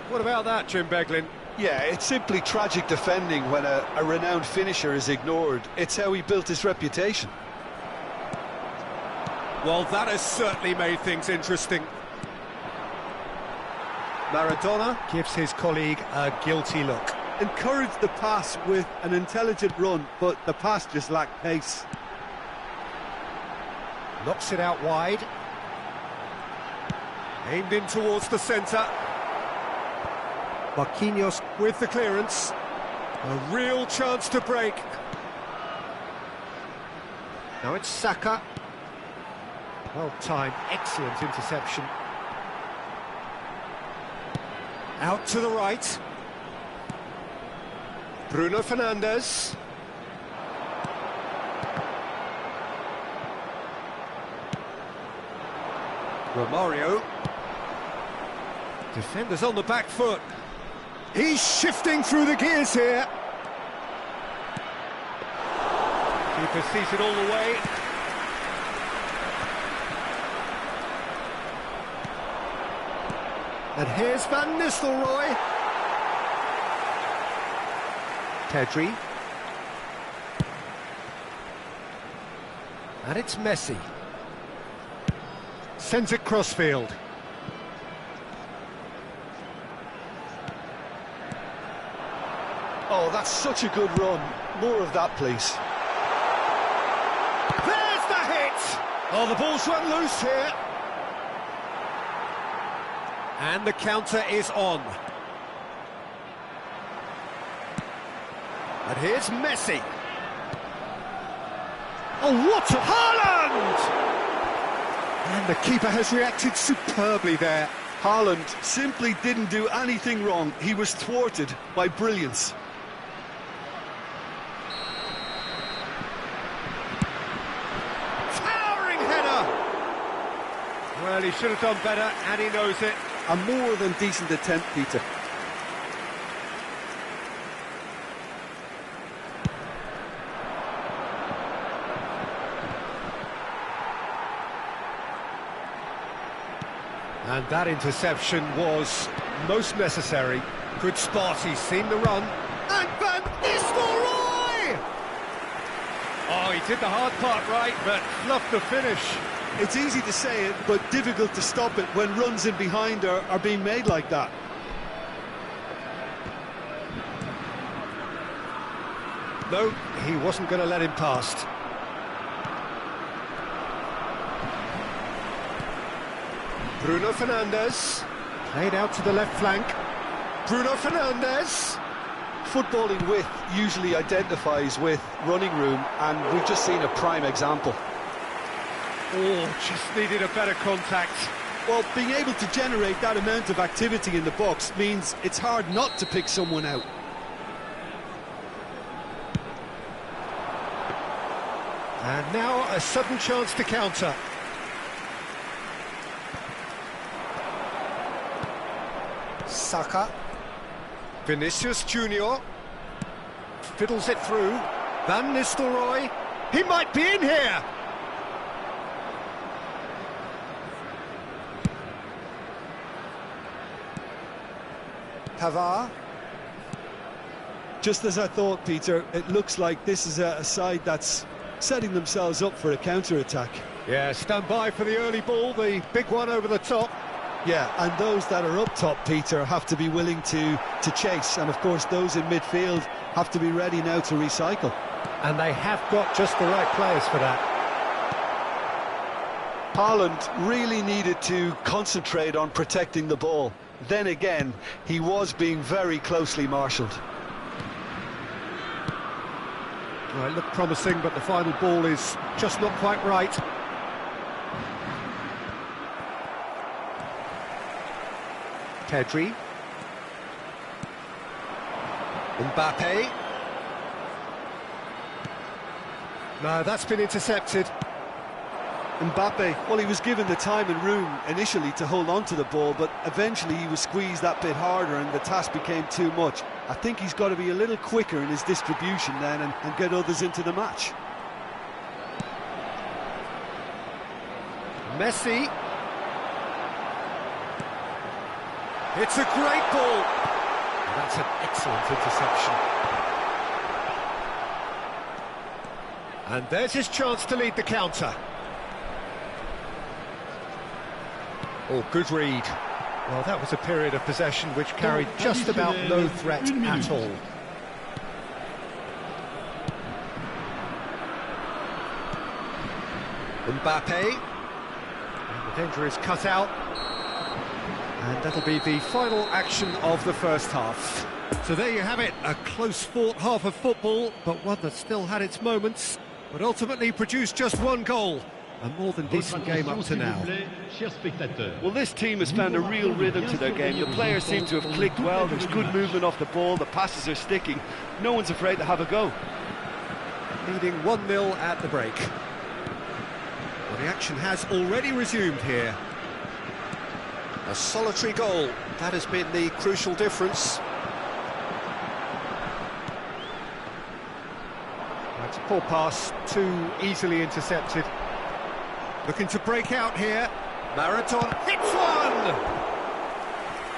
What about that, Jim Beglin? Yeah, it's simply tragic defending when a renowned finisher is ignored. It's how he built his reputation. Well, that has certainly made things interesting. Maradona Gives his colleague a guilty look. Encouraged the pass with an intelligent run, but the pass just lacked pace. Knocks it out wide. aimed in towards the centre. Marquinhos With the clearance. A real chance to break. Now it's Saka. Well timed, excellent interception. Out to the right. Bruno Fernandes. Romario. Defenders on the back foot. He's shifting through the gears here. Keeper sees it all the way. And here's Van Nistelrooy. Pedri. And it's Messi. Sends it crossfield. Oh, that's such a good run. More of that, please. There's the hit! Oh, the ball's run loose here. And the counter is on. And here's Messi. Oh, what a... Haaland! And the keeper has reacted superbly there. Haaland simply didn't do anything wrong. He was thwarted by brilliance. Towering header! Well, he should have done better, and he knows it. A more than decent attempt, Peter. And that interception was most necessary. Good spot, he's seen the run. And Van Nistelrooy! Oh, he did the hard part right, but fluffed the finish. It's easy to say it, but difficult to stop it when runs in behind are being made like that. No, he wasn't going to let him past. Bruno Fernandes. Played out to the left flank. Bruno Fernandes. Footballing width usually identifies with running room, and we've just seen a prime example. Oh, just needed a better contact. Well, being able to generate that amount of activity in the box means it's hard not to pick someone out. And now a sudden chance to counter. Saka. Vinicius Junior. Fiddles it through. Van Nistelrooy. He might be in here! Pavard. Just as I thought, Peter, it looks like this is a side that's setting themselves up for a counter-attack. Yeah, stand by for the early ball, the big one over the top. Yeah, and those that are up top, Peter, have to be willing to chase. And, of course, those in midfield have to be ready now to recycle. And they have got just the right players for that. Haaland really needed to concentrate on protecting the ball. Then again, he was being very closely marshalled. Well, it looked promising, but the final ball is just not quite right. Pedri. Mbappe. No, that's been intercepted. Mbappe, well, he was given the time and room initially to hold on to the ball, but eventually he was squeezed that bit harder and the task became too much. I think he's got to be a little quicker in his distribution then and get others into the match. Messi. It's a great ball. That's an excellent interception. And there's his chance to lead the counter. Oh, good read. Well, that was a period of possession which carried just about no threat at all. Mbappe. And the danger is cut out. And that'll be the final action of the first half. So there you have it, a close-fought half of football, but one that still had its moments, but ultimately produced just one goal. A more than decent game up to now. Well, this team has found a real rhythm to their game. The players seem to have clicked well. There's good movement off the ball. The passes are sticking. No one's afraid to have a go. Leading 1-0 at the break. Well, the action has already resumed here. A solitary goal. That has been the crucial difference. That's a poor pass, too easily intercepted. Looking to break out here. Marathon hits one!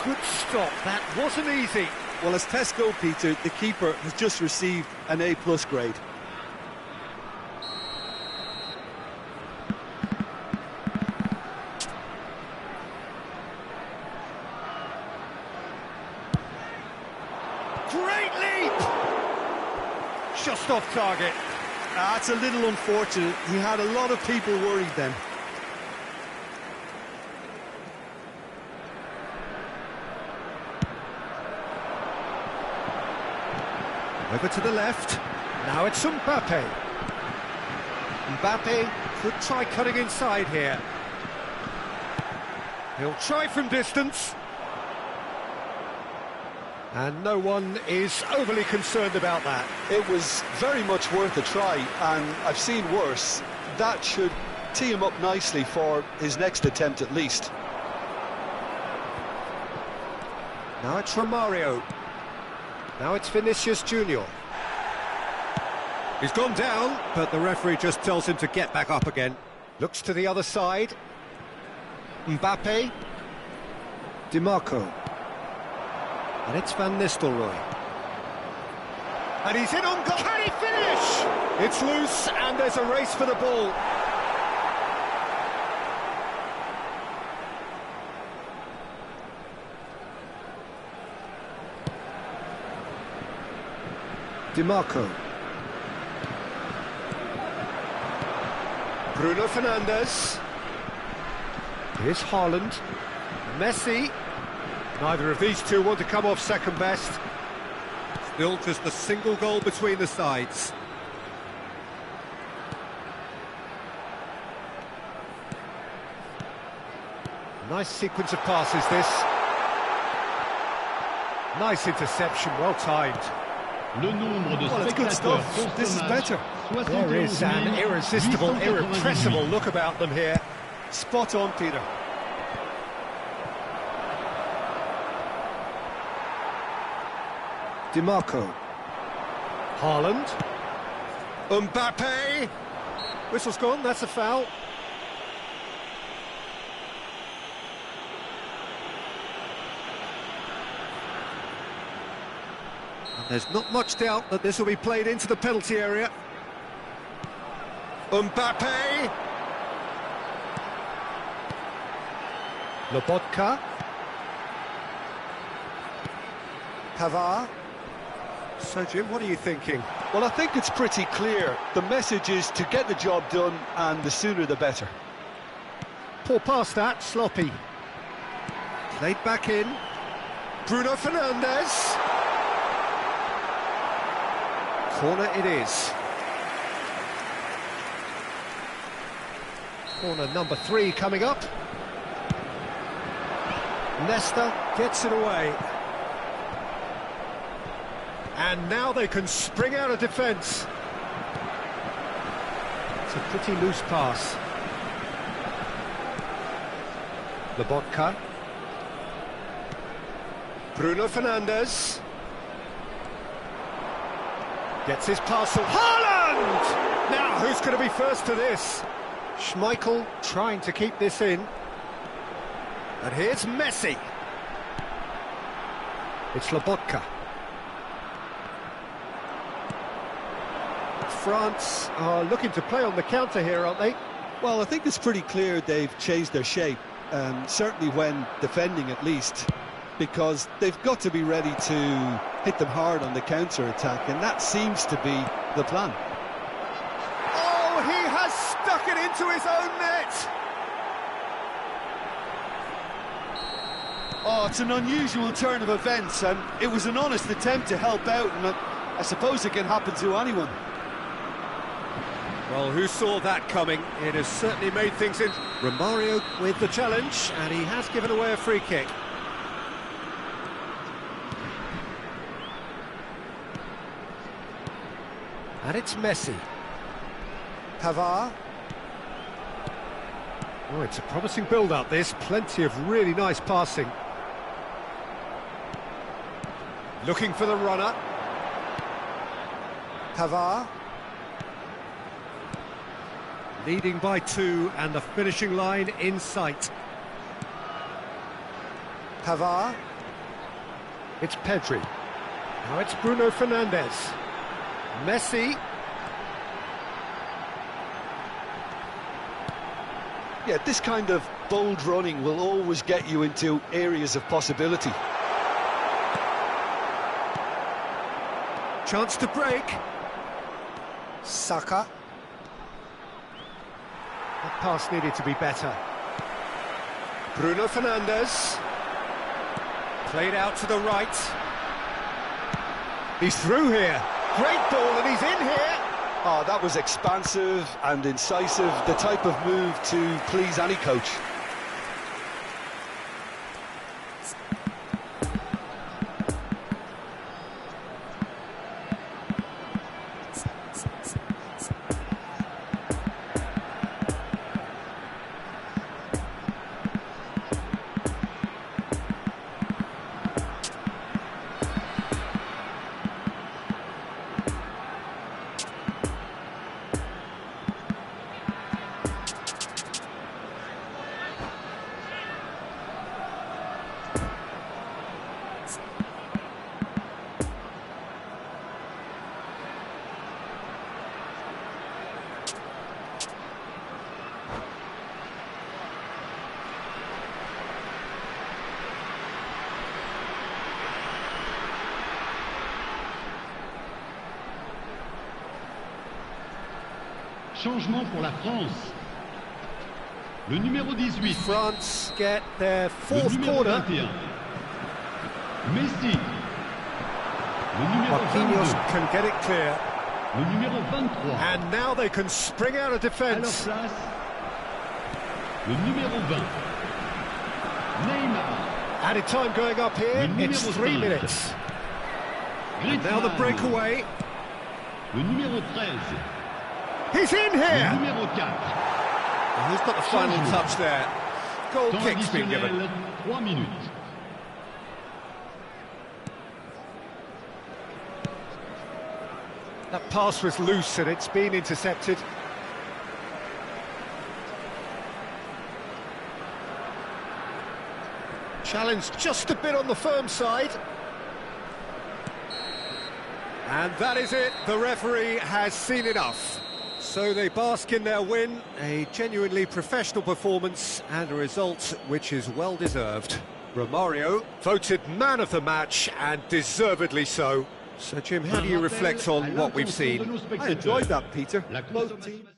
Good stop, that wasn't easy. Well, as tests go, Peter, the keeper has just received an A+ grade. Great leap! Just off target. That's a little unfortunate. He had a lot of people worried then. Over to the left. Now it's Mbappe. Mbappe could try cutting inside here. He'll try from distance. And no one is overly concerned about that. It was very much worth a try, and I've seen worse. That should tee him up nicely for his next attempt at least. Now it's Romario. Now it's Vinicius Junior. He's gone down, but the referee just tells him to get back up again. Looks to the other side. Mbappe. Di Marco. And it's Van Nistelrooy. And he's in on goal. Can he finish? It's loose, and there's a race for the ball. Di Marco. Bruno Fernandes. Here's Haaland. Messi. Neither of these two want to come off second best. Still just a single goal between the sides. Nice sequence of passes, this. Nice interception, well timed. Le nombre de Well, it's good spectateurs stuff. pour This ce is match, better. There is an irresistible, 898. irrepressible look about them here. Spot on, Peter. DiMarco. Haaland. Mbappe! Whistle's gone, that's a foul. And there's not much doubt that this will be played into the penalty area. Mbappe! Lobotka. Pavard. So, Jim, what are you thinking? Well, I think it's pretty clear. The message is to get the job done, and the sooner the better. Poor pass that, sloppy. Played back in. Bruno Fernandes. Corner it is. Corner number 3 coming up. Nesta gets it away. And now they can spring out of defence. It's a pretty loose pass. Lobotka. Bruno Fernandes. Gets his parcel. Haaland! Now, who's going to be first to this? Schmeichel trying to keep this in. And here's Messi. It's Lobotka. France are looking to play on the counter here, aren't they? Well, I think it's pretty clear they've changed their shape, certainly when defending at least, because they've got to be ready to hit them hard on the counter-attack, and that seems to be the plan. Oh, he has stuck it into his own net! Oh, it's an unusual turn of events, and it was an honest attempt to help out, and I suppose it can happen to anyone. Well, who saw that coming? It has certainly made things in. Romario with the challenge, and he has given away a free kick. And it's Messi. Pavard. Oh, it's a promising build-up, this. Plenty of really nice passing. Looking for the runner. Pavard. Leading by 2, and the finishing line in sight. Pavard. It's Pedri. Now it's Bruno Fernandes. Messi. Yeah, this kind of bold running will always get you into areas of possibility. Chance to break. Saka. That pass needed to be better. Bruno Fernandes. Played out to the right. He's through here. Great ball, and he's in here. Oh, that was expansive and incisive, the type of move to please any coach. Changement pour la France. Le numéro 18. France get their Le fourth numéro corner. 21. Messi. Le numéro Marquinhos 22. can get it clear. Le numéro 23. And now they can spring out of À leur defence. place, le numéro 20. Neymar. Added time going up here, it's 3 minutes. Now the Griezmann. breakaway. Le numéro 13. He's in Le here! numéro 4. And who's got the final touch there? Goal Temps kick's been given. additionnel, 3 minutes. That pass was loose and it's been intercepted. Challenge just a bit on the firm side. And that is it, the referee has seen enough. So they bask in their win, a genuinely professional performance and a result which is well deserved. Romario voted man of the match and deservedly so. So Jim, how do you reflect on what we've seen? I enjoyed that, Peter. La Both consommation- teams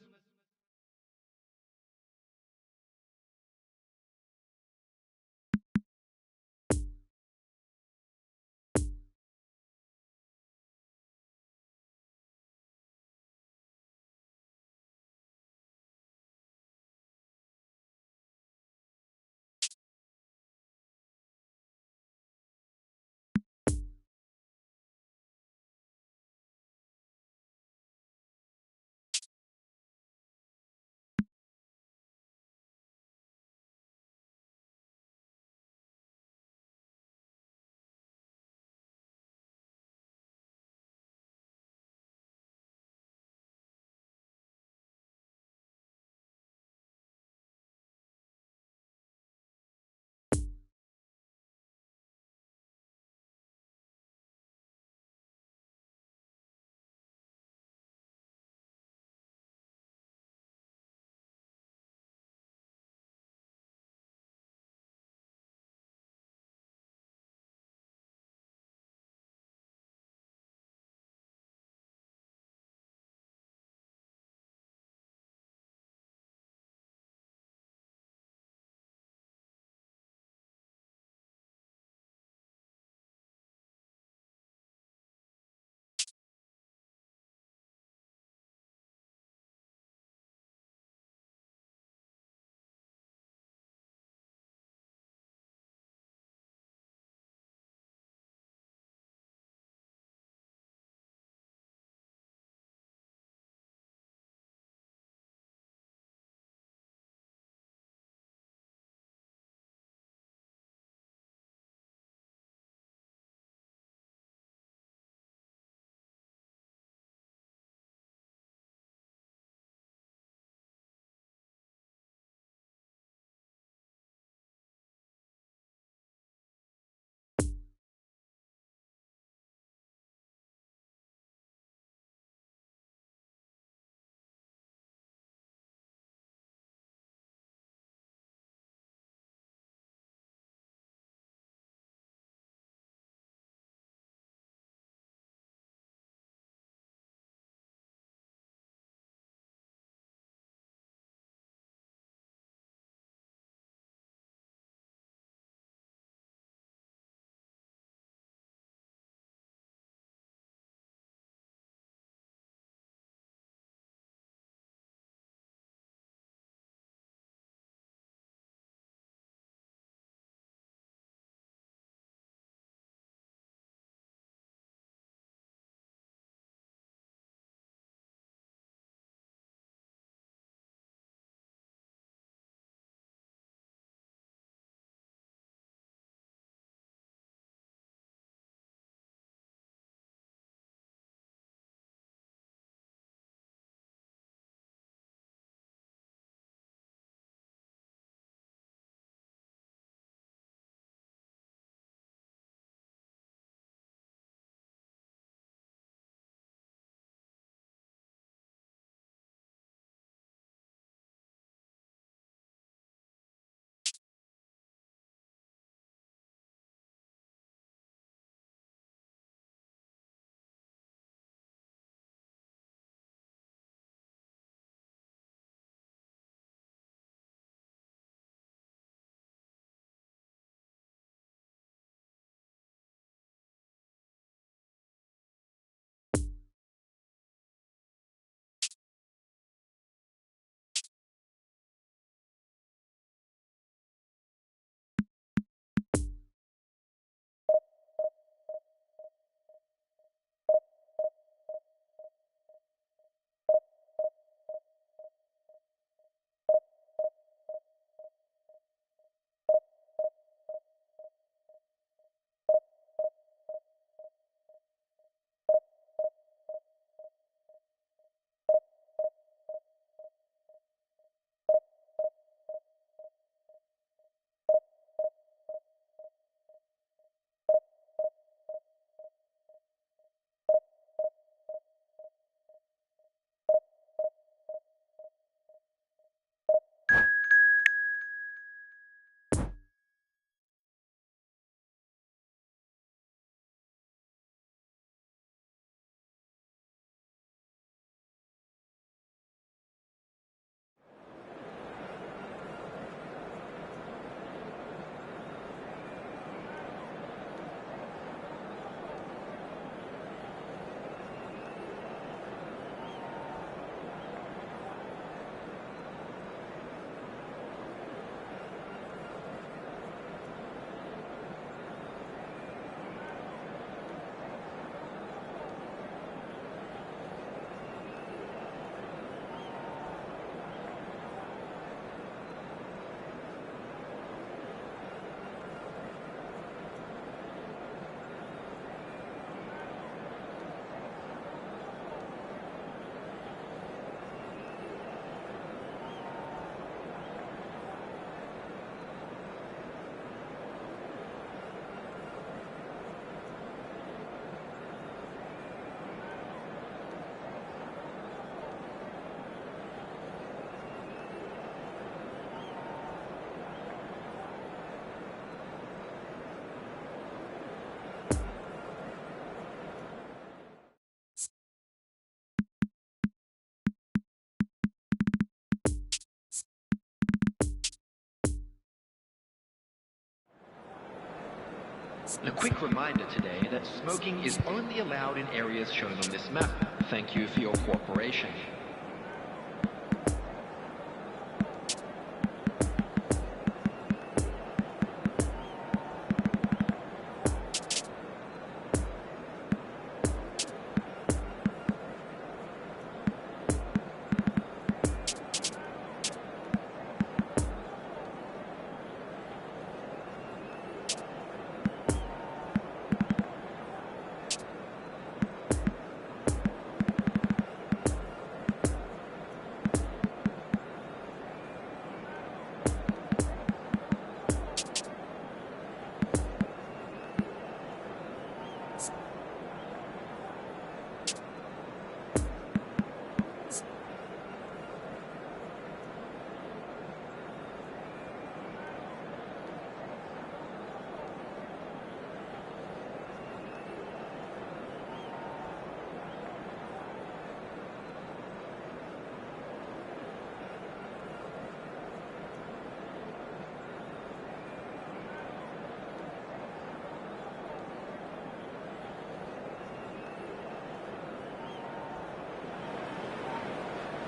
A quick reminder today that smoking is only allowed in areas shown on this map. Thank you for your cooperation.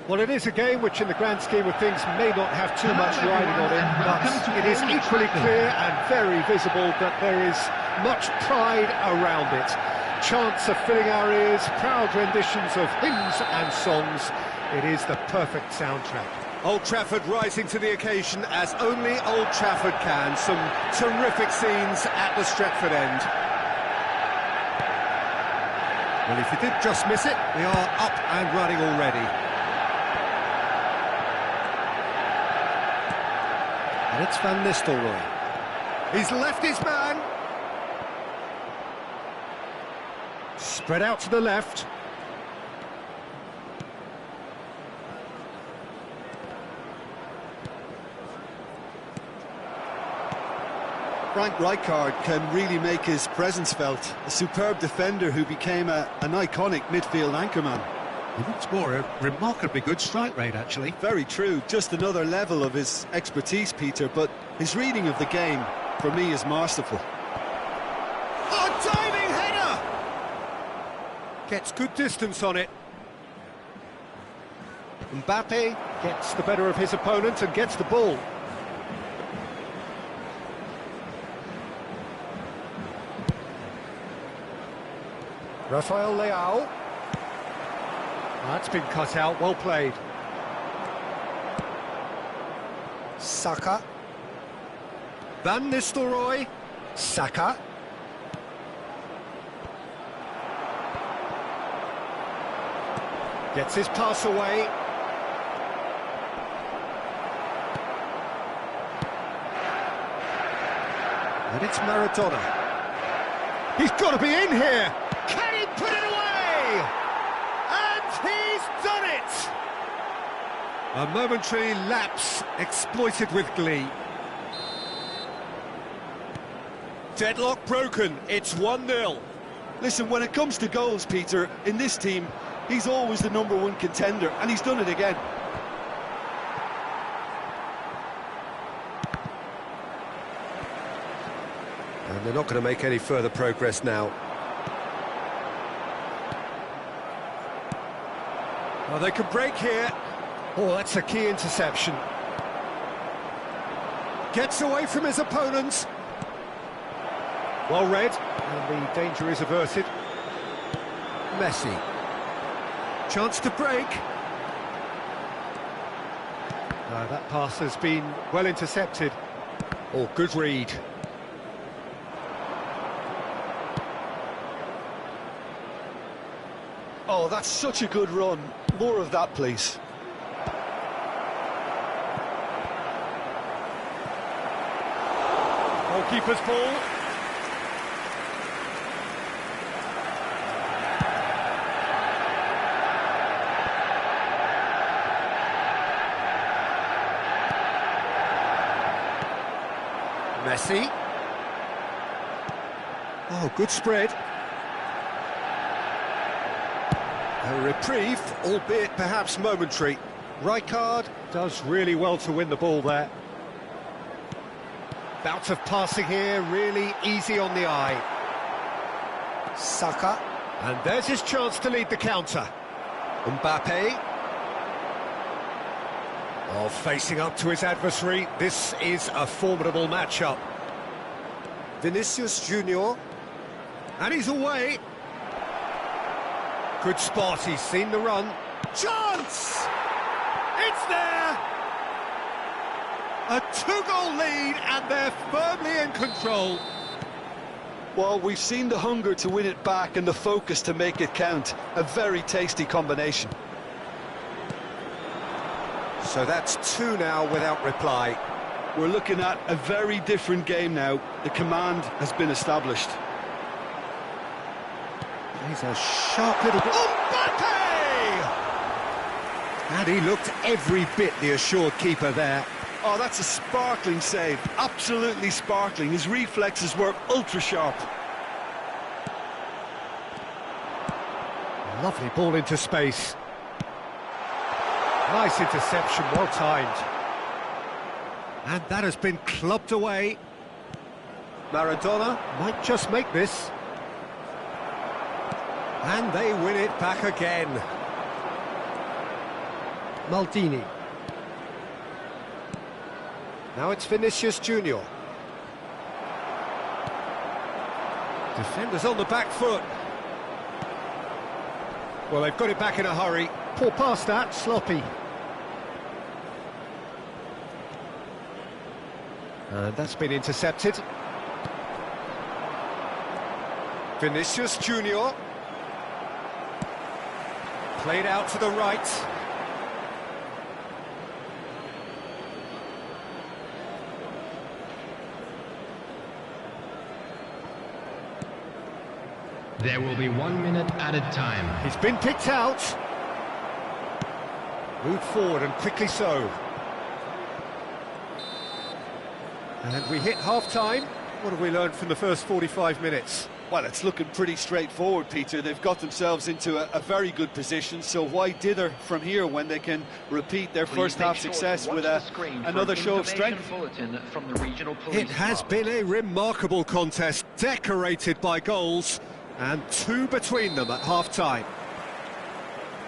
Well, it is a game which in the grand scheme of things may not have too much riding on it, but it is equally clear and very visible that there is much pride around it. Chants are filling our ears, proud renditions of hymns and songs. It is the perfect soundtrack. Old Trafford rising to the occasion as only Old Trafford can. Some terrific scenes at the Stretford end. Well, if you did just miss it, we are up and running already. And it's Van Nistelrooy. He's left his man. Spread out to the left. Frank Rijkaard can really make his presence felt. A superb defender who became an iconic midfield anchorman. He looks more a remarkably good strike rate, actually. Very true, just another level of his expertise, Peter, but his reading of the game, for me, is masterful. Oh, diving header! Gets good distance on it. Mbappe gets the better of his opponent and gets the ball. Rafael Leao. That's been cut out, well played. Saka. Van Nistelrooy. Saka. Gets his pass away. And it's Maradona. He's got to be in here. Can he put it away? And he's done it! A momentary lapse exploited with glee. Deadlock broken, it's 1-0. Listen, when it comes to goals, Peter, in this team, he's always the #1 contender, and he's done it again. And they're not going to make any further progress now. Well, they could break here. Oh, that's a key interception. Gets away from his opponents. Well read, and the danger is averted. Messi. Chance to break. That pass has been well intercepted. Oh, good read. Oh, that's such a good run. More of that, please. Goalkeeper's ball. Messi. Oh, good spread. A reprieve, albeit perhaps momentary. Rijkaard does really well to win the ball there. Bout of passing here, really easy on the eye. Saka. And there's his chance to lead the counter. Mbappe. Oh, facing up to his adversary, this is a formidable matchup. Vinicius Junior. And he's away. Good spot, he's seen the run. Chance! It's there! A two-goal lead, and they're firmly in control. Well, we've seen the hunger to win it back and the focus to make it count. A very tasty combination. So that's two now without reply. We're looking at a very different game now. The command has been established. He's a sharp little... Mbappe! And he looked every bit the assured keeper there. Oh, that's a sparkling save. Absolutely sparkling. His reflexes were ultra-sharp. Lovely ball into space. Nice interception, well timed. And that has been clubbed away. Maradona. Might just make this. And they win it back again. Maldini. Now it's Vinicius Junior. Defenders on the back foot. Well, they've got it back in a hurry. Poor pass that, sloppy. And that's been intercepted. Vinicius Junior. Played out to the right. There will be 1 minute added time. He's been picked out. Moved forward and quickly so. And we hit half-time. What have we learned from the first 45 minutes? Well, it's looking pretty straightforward, Peter. They've got themselves into a very good position, so why dither from here when they can repeat their first half success with another show of strength? From the regional It has been a remarkable contest, decorated by goals, and two between them at half-time.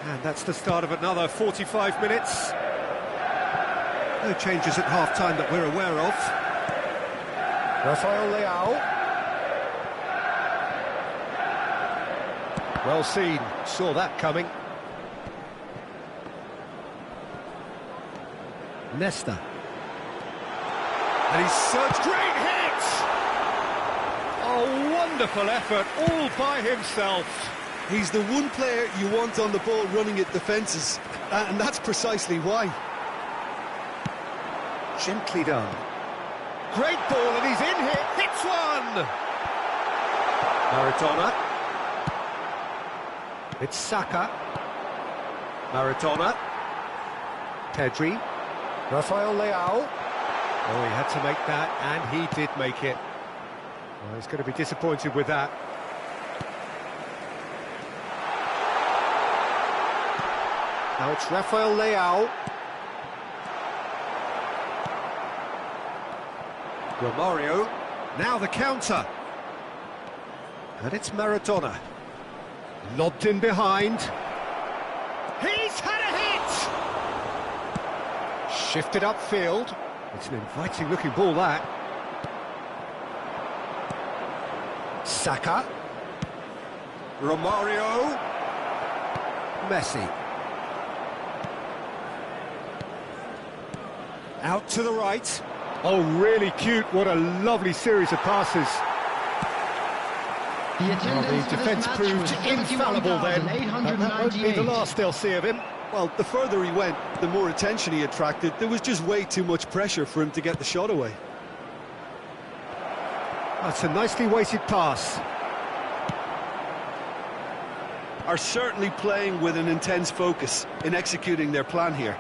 And that's the start of another 45 minutes. No changes at half-time that we're aware of. Rafael Leao. Well seen, saw that coming. Nesta. And he's such Great hit! A wonderful effort, all by himself. He's the one player you want on the ball running at defences, and that's precisely why. Gently done. Great ball, and he's in here, hits one! Maradona. It's Saka. Maradona. Pedri. Rafael Leao. Oh, he had to make that, and he did make it. Well, he's going to be disappointed with that. Now it's Rafael Leao. Romario. Now the counter. And it's Maradona. Lobbed in behind. He's had a hit! Shifted upfield. It's an inviting looking ball, that. Saka. Romario. Messi. Out to the right. Oh, really cute. What a lovely series of passes. The defence proved infallible then, but that won't be the last they'll see of him. Well, the further he went, the more attention he attracted. There was just way too much pressure for him to get the shot away. That's a nicely weighted pass. Are certainly playing with an intense focus in executing their plan here.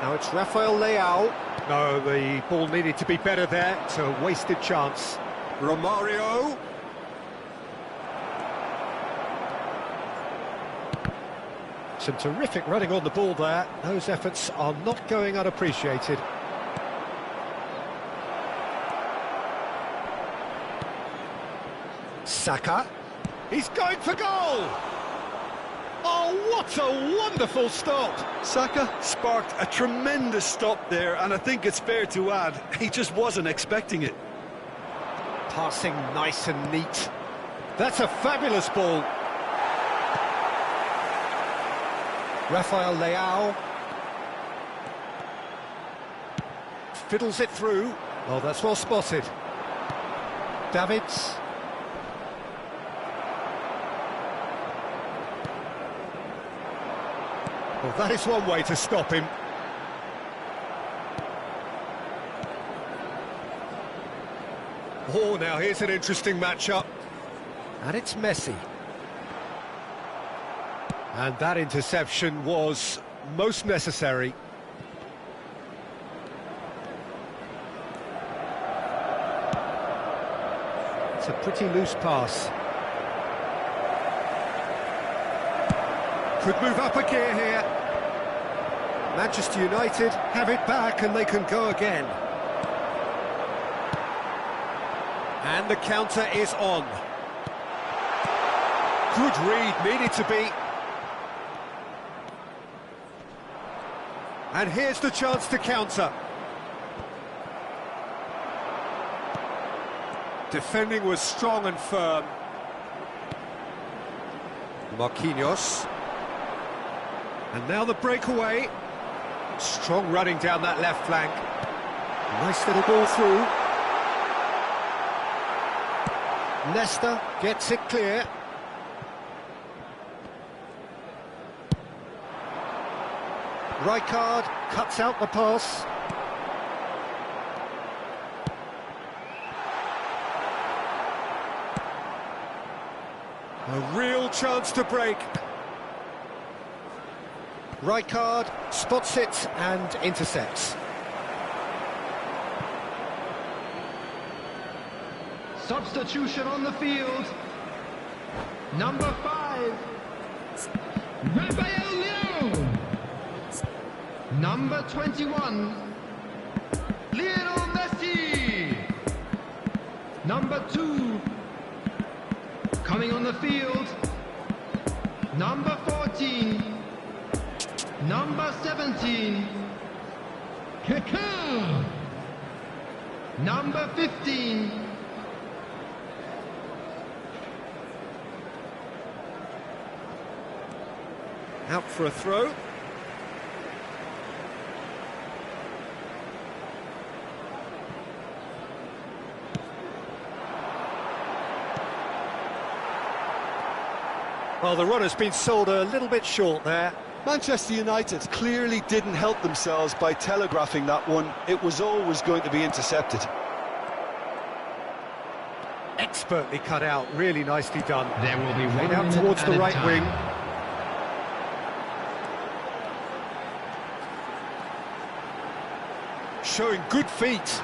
Now it's Rafael Leao. No, the ball needed to be better there. It's a wasted chance. Romario. Some terrific running on the ball there. Those efforts are not going unappreciated. Saka. He's going for goal! Oh, what a wonderful stop! Saka sparked a tremendous stop there, and I think it's fair to add, he just wasn't expecting it. Passing nice and neat. That's a fabulous ball. Rafael Leao. Fiddles it through. Oh, that's well spotted. Davids. Well, that is one way to stop him. Oh, now here's an interesting matchup. And it's Messi. And that interception was most necessary. It's a pretty loose pass. Could move up a gear here. Manchester United have it back and they can go again. And the counter is on. Good read, needed to be. And here's the chance to counter. Defending was strong and firm. Marquinhos. And now the breakaway. Strong running down that left flank. Nice little ball through. Nesta gets it clear. Rijkaard cuts out the pass. A real chance to break. Rijkaard spots it and intercepts. Substitution on the field. Number 5, Rafael Leao. Number 21, Lionel Messi. Number 2, coming on the field, number 14, number 17, Kaká. Number 15, Out for a throw. Well, the runner's been sold a little bit short there. Manchester United clearly didn't help themselves by telegraphing that one. It was always going to be intercepted. Expertly cut out, really nicely done. There will be Played 1 out minute towards at the a right time. wing. Showing good feet.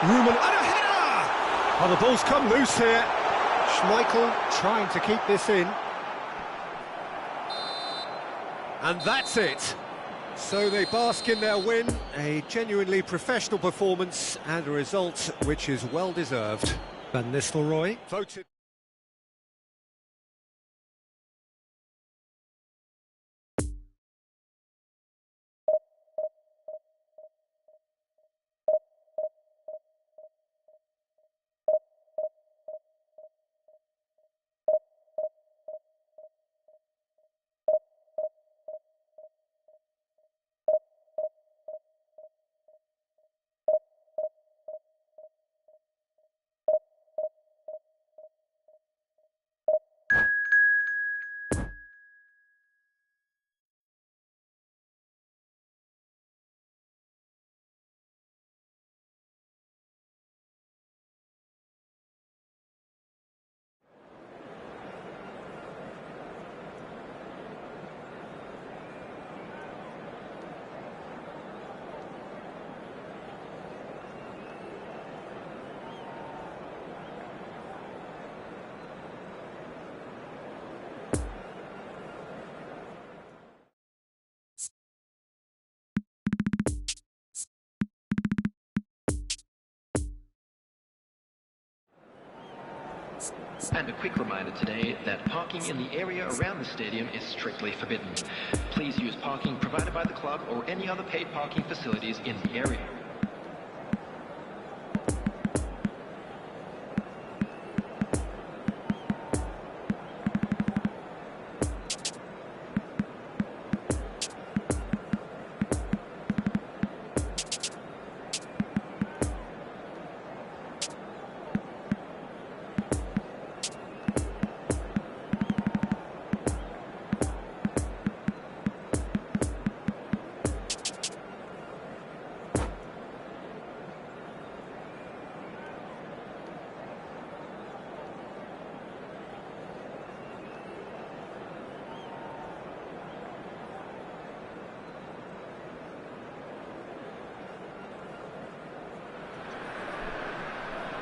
Rumen, and a header! Oh, the ball's come loose here. Schmeichel trying to keep this in. And that's it. So they bask in their win, a genuinely professional performance and a result which is well deserved. Van Nistelrooy voted. And a quick reminder today that parking in the area around the stadium is strictly forbidden. Please use parking provided by the club or any other paid parking facilities in the area.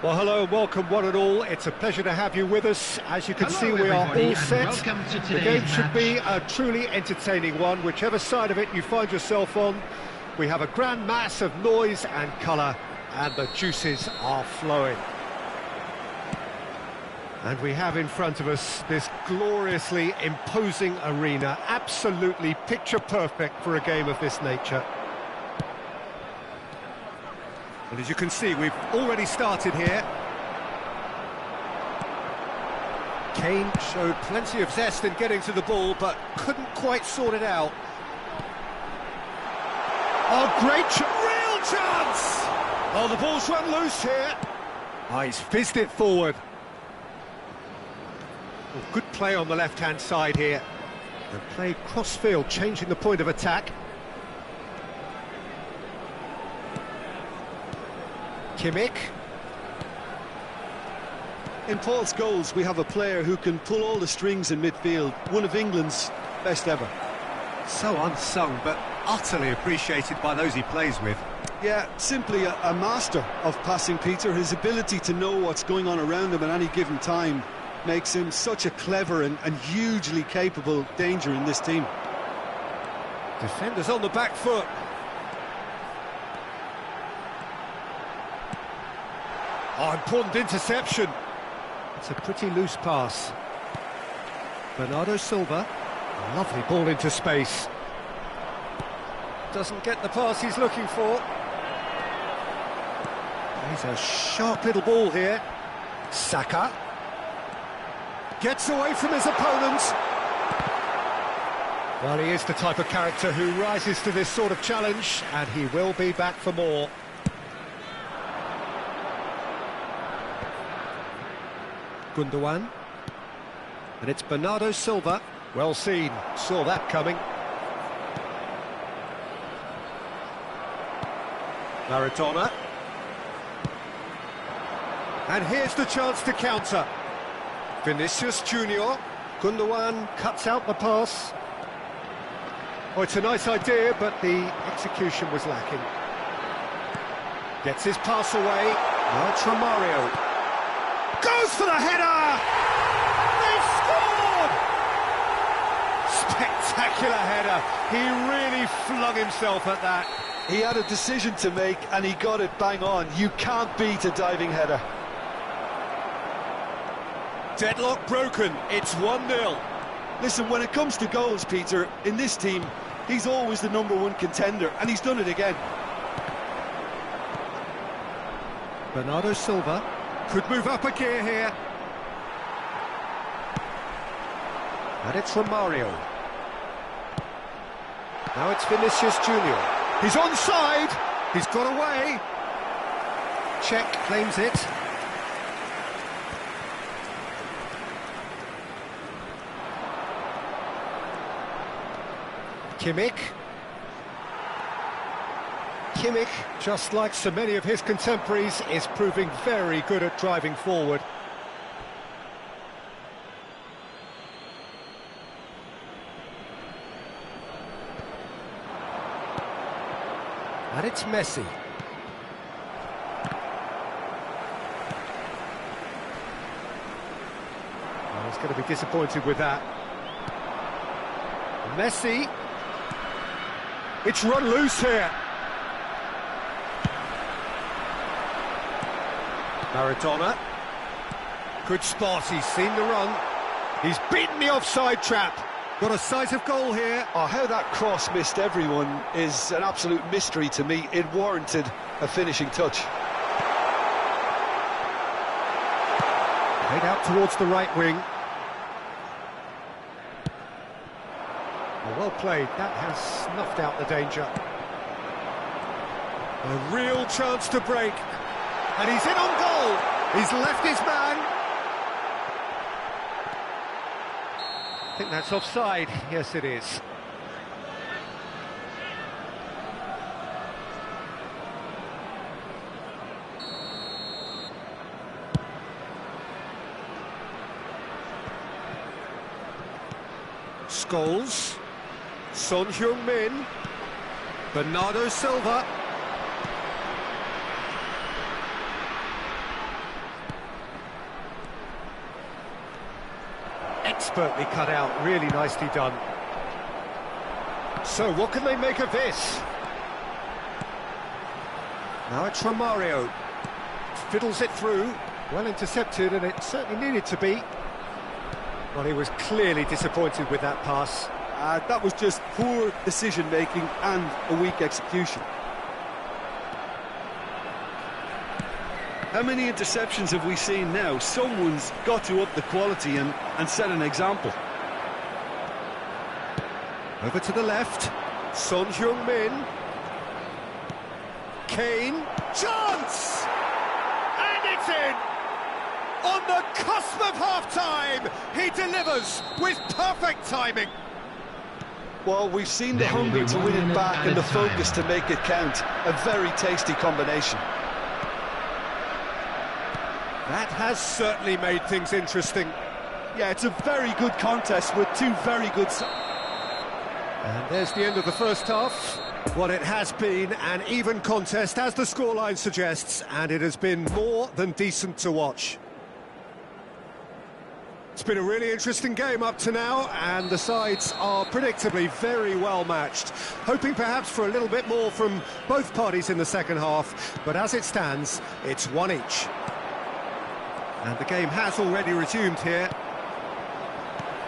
Well, hello and welcome one and all. It's a pleasure to have you with us. As you can see, we are all set. The game should be a truly entertaining one, whichever side of it you find yourself on. We have a grand mass of noise and colour, and the juices are flowing. And we have in front of us this gloriously imposing arena, absolutely picture perfect for a game of this nature. And as you can see, we've already started here. Kane showed plenty of zest in getting to the ball, but couldn't quite sort it out. Oh, great real chance! Oh, the ball's run loose here. Oh, he's fizzed it forward. Oh, good play on the left-hand side here. And play cross-field, changing the point of attack. Kimmich. In Paul's goals, we have a player who can pull all the strings in midfield, one of England's best ever. So unsung, but utterly appreciated by those he plays with. Yeah, simply a master of passing, Peter. His ability to know what's going on around him at any given time makes him such a clever and hugely capable danger in this team. Defenders on the back foot. Oh, important interception. It's a pretty loose pass. Bernardo Silva. A lovely ball into space. Doesn't get the pass he's looking for. He's a sharp little ball here. Saka. Gets away from his opponent. Well, he is the type of character who rises to this sort of challenge, and he will be back for more. Gundogan, and it's Bernardo Silva. Well seen, saw that coming. Maradona, and here's the chance to counter. Vinicius Junior. Gundogan cuts out the pass. Oh, it's a nice idea, but the execution was lacking. Gets his pass away. Now it's Romario. Goes for the header! They've scored! Spectacular header. He really flung himself at that. He had a decision to make and he got it bang on. You can't beat a diving header. Deadlock broken. It's 1-0. Listen, when it comes to goals, Peter, in this team, he's always the #1 contender, and he's done it again. Bernardo Silva. Could move up a gear here. And it's Romario. Now it's Vinicius Junior. He's onside. He's got away. Czech claims it. Kimmich. Kimmich, just like so many of his contemporaries, is proving very good at driving forward. And it's Messi. Well, he's going to be disappointed with that. Messi. It's run loose here. Maradona. Good spot, he's seen the run. He's beaten the offside trap. Got a sight of goal here. Oh, how that cross missed everyone is an absolute mystery to me. It warranted a finishing touch. Played out towards the right wing. Well played, that has snuffed out the danger. A real chance to break. And he's in on goal. He's left his man. I think that's offside. Yes, it is. Scholes, Son Heung-min, Bernardo Silva. Expertly cut out, really nicely done. So what can they make of this? Now it's Romario. Fiddles it through, well intercepted, and it certainly needed to be. Well, he was clearly disappointed with that pass. That was just poor decision-making and a weak execution. How many interceptions have we seen now? Someone's got to up the quality and set an example. Over to the left, Son Heung-min. Kane, chance! And it's in! On the cusp of half-time, he delivers with perfect timing. Well, we've seen the hunger to win it back and the focus to make it count. A very tasty combination. That has certainly made things interesting. Yeah, it's a very good contest with two very good... And there's the end of the first half. Well, it has been an even contest, as the scoreline suggests, and it has been more than decent to watch. It's been a really interesting game up to now, and the sides are predictably very well matched. Hoping perhaps for a little bit more from both parties in the second half, but as it stands, it's one each. And the game has already resumed here.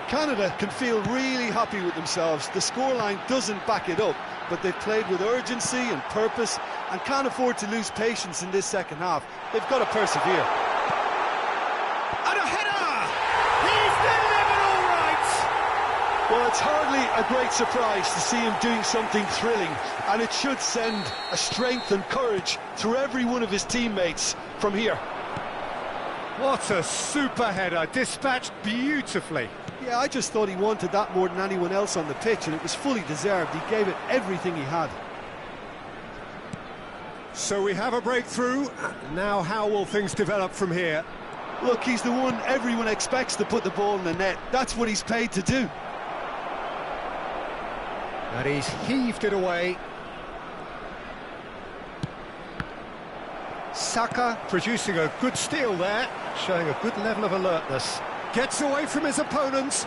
Canada can feel really happy with themselves. The scoreline doesn't back it up, but they've played with urgency and purpose and can't afford to lose patience in this second half. They've got to persevere. And a header! He's delivered all right! Well, it's hardly a great surprise to see him doing something thrilling, and it should send a strength and courage through every one of his teammates from here. What a super header, dispatched beautifully. Yeah, I just thought he wanted that more than anyone else on the pitch, and it was fully deserved. He gave it everything he had. So we have a breakthrough. Now how will things develop from here? Look, he's the one everyone expects to put the ball in the net. That's what he's paid to do. And he's heaved it away. Saka producing a good steal there, showing a good level of alertness. Gets away from his opponent.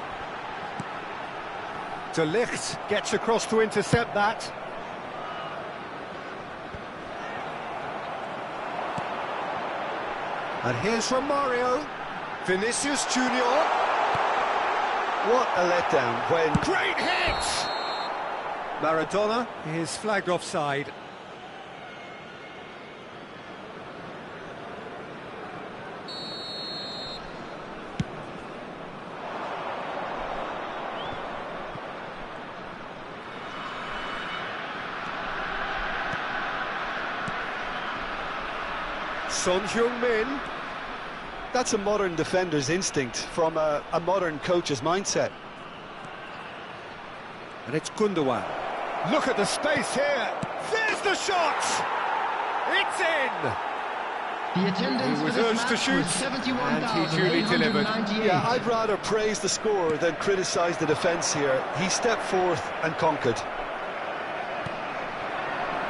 De Ligt gets across to intercept that. And here's Romario. Vinicius Junior. What a letdown when... Great hit! Maradona is flagged offside. Son Heung-min. That's a modern defender's instinct from a modern coach's mindset. And it's Gundogan. Look at the space here. There's the shot. It's in. The attendance he was for this urged to match shoot, was and he duly delivered. 71,898. Yeah, I'd rather praise the scorer than criticise the defence here. He stepped forth and conquered.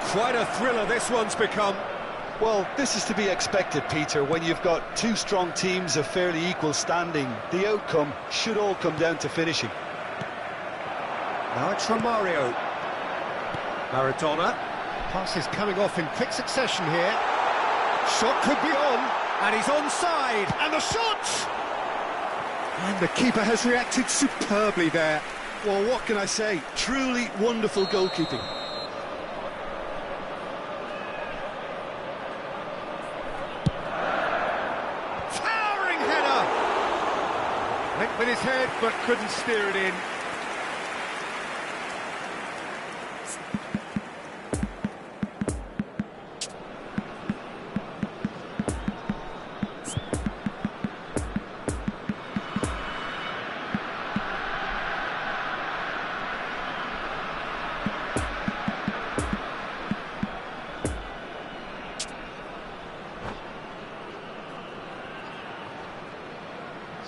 Quite a thriller this one's become. Well, this is to be expected, Peter, when you've got two strong teams of fairly equal standing. The outcome should all come down to finishing. Now it's Romario. Maradona. Pass is coming off in quick succession here. Shot could be on, And he's onside, and the shot! And the keeper has reacted superbly there. Well, what can I say? Truly wonderful goalkeeping. Towering header! Went with his head, but couldn't steer it in.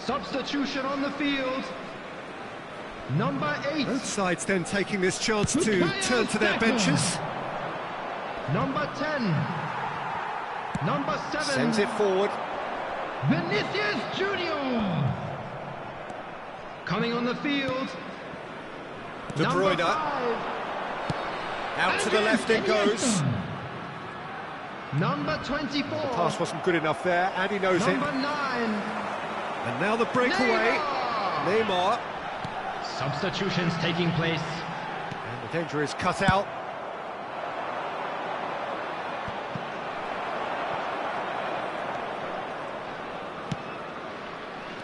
Substitution on the field. Number 8. Both sides then taking this chance to turn to their benches. Number 10. Number 7. Sends it forward. Vinicius Junior. Coming on the field. De Bruyne. Out to the left it goes. Number 24. The pass wasn't good enough there, and he knows it. Number 9. And now the breakaway. Neymar. Substitutions taking place. And the danger is cut out.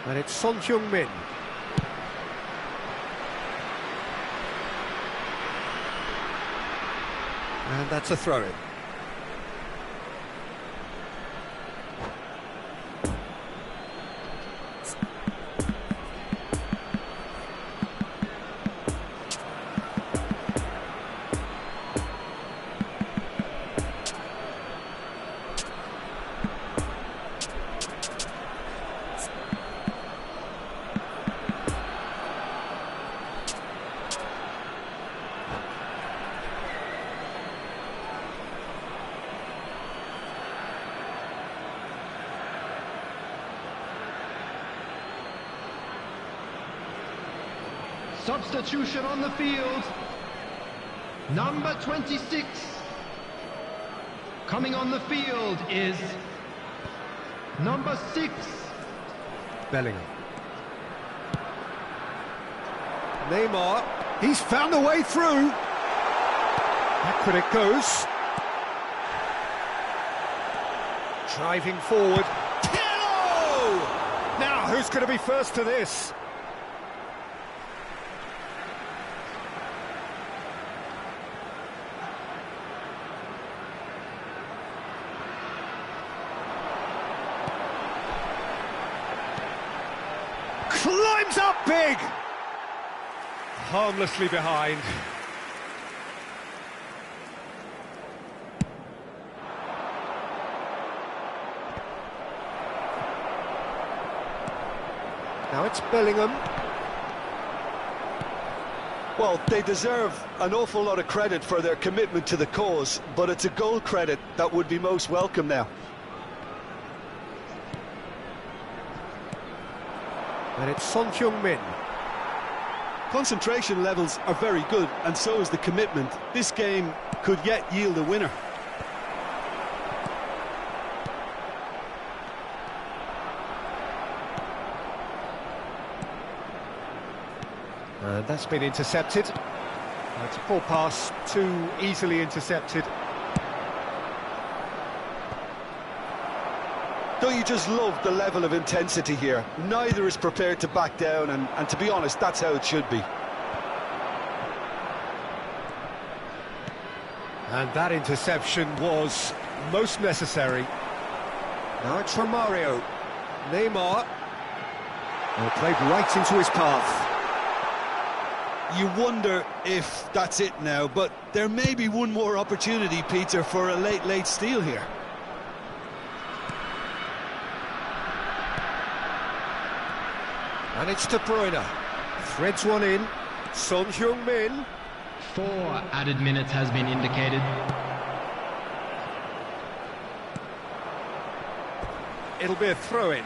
And it's Son Heung-min. And that's a throw-in. Substitution on the field. Number 26. Coming on the field is number 6. Bellingham. Neymar. He's found a way through. Backward it goes. Driving forward. Pirlo! Now, who's going to be first to this? Climbs up big! Harmlessly behind. Now it's Bellingham. Well, they deserve an awful lot of credit for their commitment to the cause, but it's a goal credit that would be most welcome now. And it's Son Heung-min. Concentration levels are very good, and so is the commitment. This game could yet yield a winner. And that's been intercepted. It's a poor pass, too easily intercepted. Don't you just love the level of intensity here? Neither is prepared to back down, and to be honest, that's how it should be. And that interception was most necessary. Now it's Romario. Neymar. And played right into his path. You wonder if that's it now, but there may be one more opportunity, Peter, for a late steal here. And it's De Bruyne. Threads one in. Son Heung-min. 4 added minutes has been indicated. It'll be a throw-in.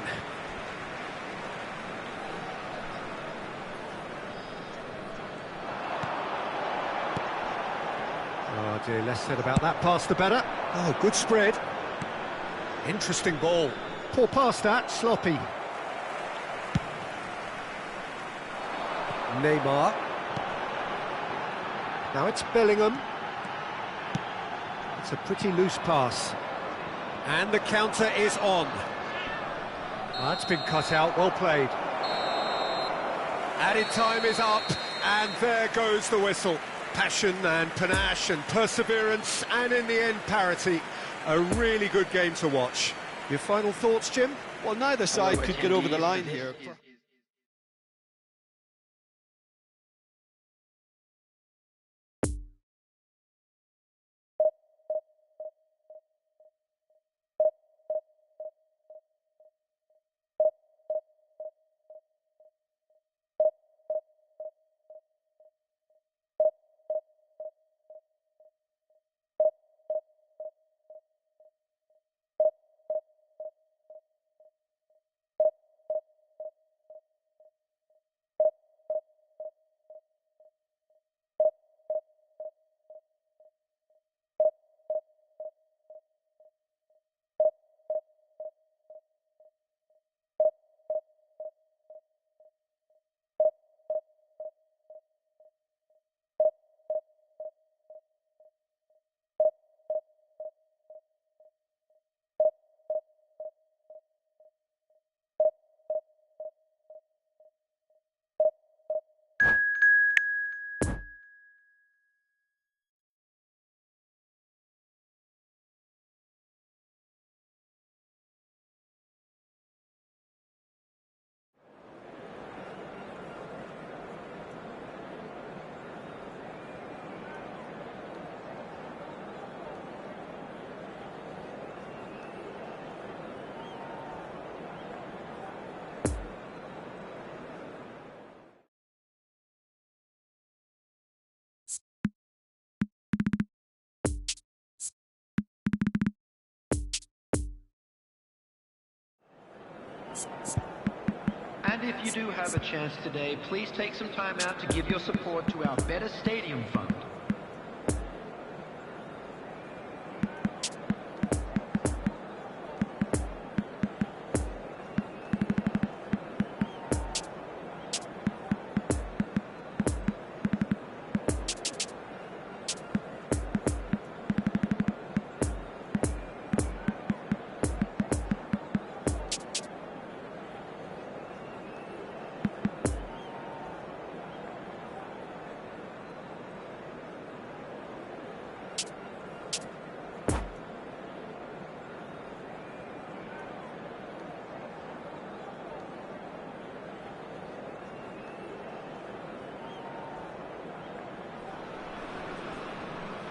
Oh dear, less said about that pass the better. Oh, good spread. Interesting ball. Poor pass that, sloppy. Neymar. Now it's Bellingham. It's a pretty loose pass. And the counter is on. That's been cut out, well played. Added time is up, and there goes the whistle. Passion and panache and perseverance, and in the end, parity. A really good game to watch. Your final thoughts, Jim? Well, neither side could get over the line here. And if you do have a chance today, please take some time out to give your support to our Better Stadium Fund.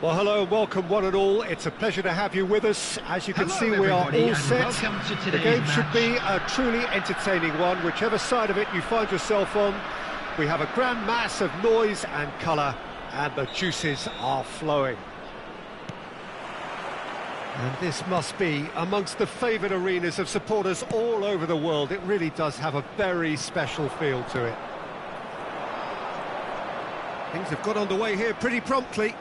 Well, hello and welcome one and all. It's a pleasure to have you with us. As you can see, we are all set. The game should be a truly entertaining one, whichever side of it you find yourself on. We have a grand mass of noise and colour, and the juices are flowing. And this must be amongst the favoured arenas of supporters all over the world. It really does have a very special feel to it. Things have got underway here pretty promptly.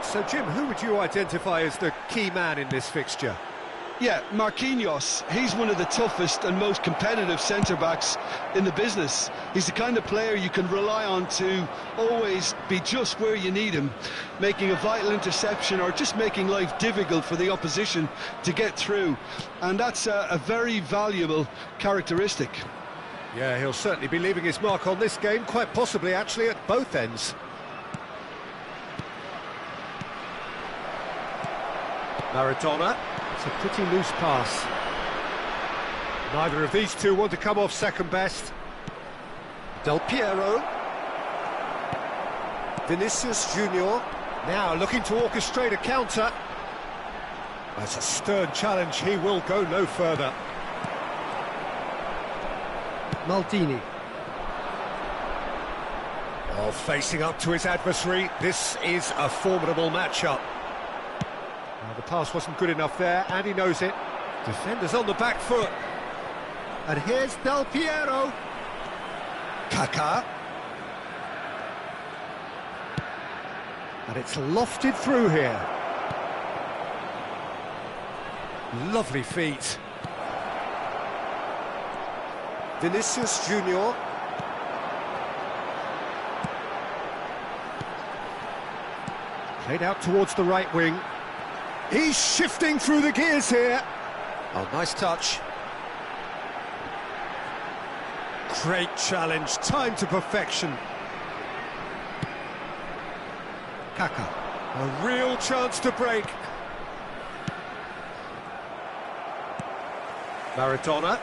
So, Jim, who would you identify as the key man in this fixture? Yeah, Marquinhos. He's one of the toughest and most competitive centre-backs in the business. He's the kind of player you can rely on to always be just where you need him, making a vital interception or just making life difficult for the opposition to get through. And that's a very valuable characteristic. Yeah, he'll certainly be leaving his mark on this game, quite possibly actually at both ends. Maradona. It's a pretty loose pass. Neither of these two want to come off second best. Del Piero. Vinicius Junior. Now looking to orchestrate a counter. That's a stern challenge. He will go no further. Maldini. Oh, facing up to his adversary. This is a formidable matchup. The pass wasn't good enough there, and he knows it. Defenders on the back foot. And here's Del Piero. Kaká. And it's lofted through here. Lovely feet. Vinicius Junior. Played out towards the right wing. He's shifting through the gears here. Oh, nice touch. Great challenge, time to perfection. Kaka, a real chance to break. Maradona.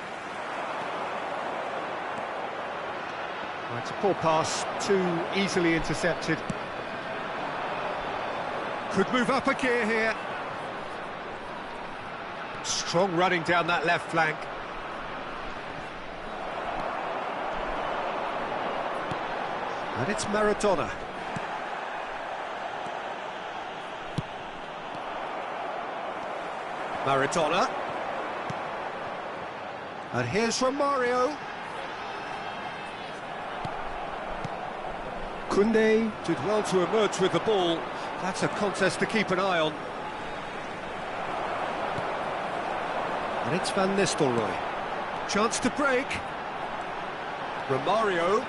Right, it's a poor pass, too easily intercepted. Could move up a gear here. Strong running down that left flank. And it's Maradona. Maradona. And here's Romario. Koundé did well to emerge with the ball. That's a contest to keep an eye on. And it's Van Nistelrooy. Chance to break. Romario.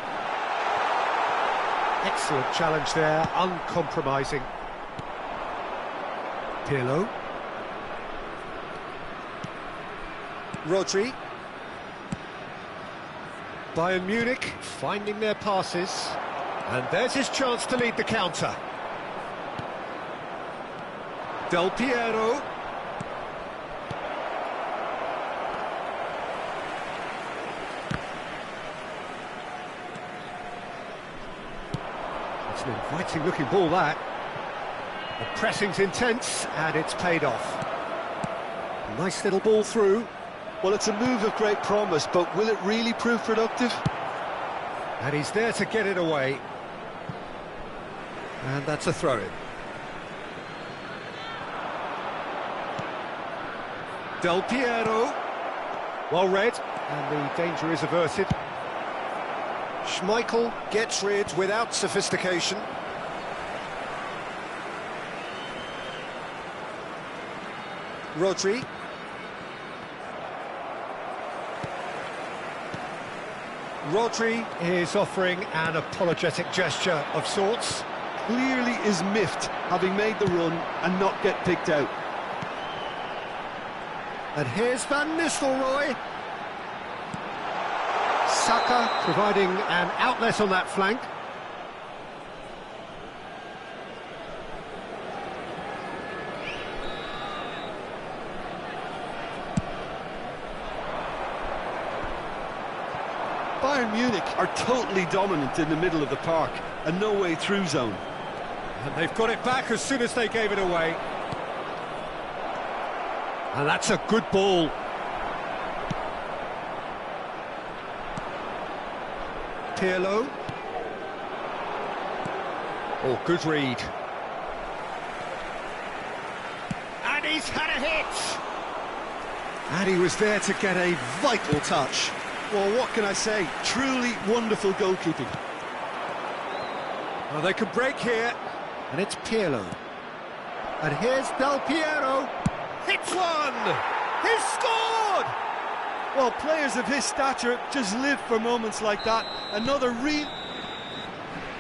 Excellent challenge there, uncompromising. Pirlo. Rodri. Bayern Munich finding their passes. And there's his chance to lead the counter. Del Piero. It's an inviting looking ball, that. The pressing's intense and it's paid off. Nice little ball through. Well, it's a move of great promise, but will it really prove productive? And he's there to get it away. And that's a throw-in. Del Piero. Well read, and the danger is averted. Schmeichel gets rid without sophistication. Rodri. Rodri is offering an apologetic gesture of sorts. Clearly is miffed, having made the run and not get picked out. And here's Van Nistelrooy. Saka providing an outlet on that flank. Bayern Munich are totally dominant in the middle of the park, a no-way through zone. And they've got it back as soon as they gave it away. And that's a good ball. Pirlo. Oh, good read. And he's had a hit! And he was there to get a vital touch. Well, what can I say? Truly wonderful goalkeeping. Well, they can break here. And it's Pirlo. And here's Del Piero. Hits one! He's scored! Well, players of his stature just live for moments like that. Another real...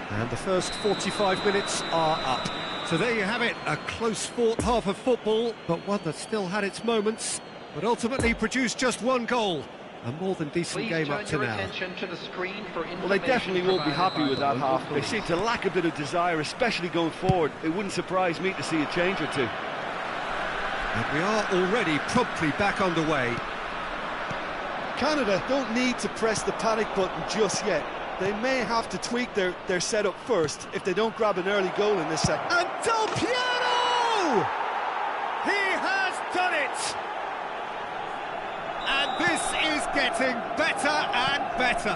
And the first 45 minutes are up. So there you have it, a close-fought half of football, but one that still had its moments, but ultimately produced just one goal. A more than decent game up to now. Well, they definitely won't be happy with that half. They seem to lack a bit of desire, especially going forward. It wouldn't surprise me to see a change or two. And we are already promptly back underway. Canada don't need to press the panic button just yet. They may have to tweak their setup first if they don't grab an early goal in this second. And Del Piero! He has done it! And this is getting better and better.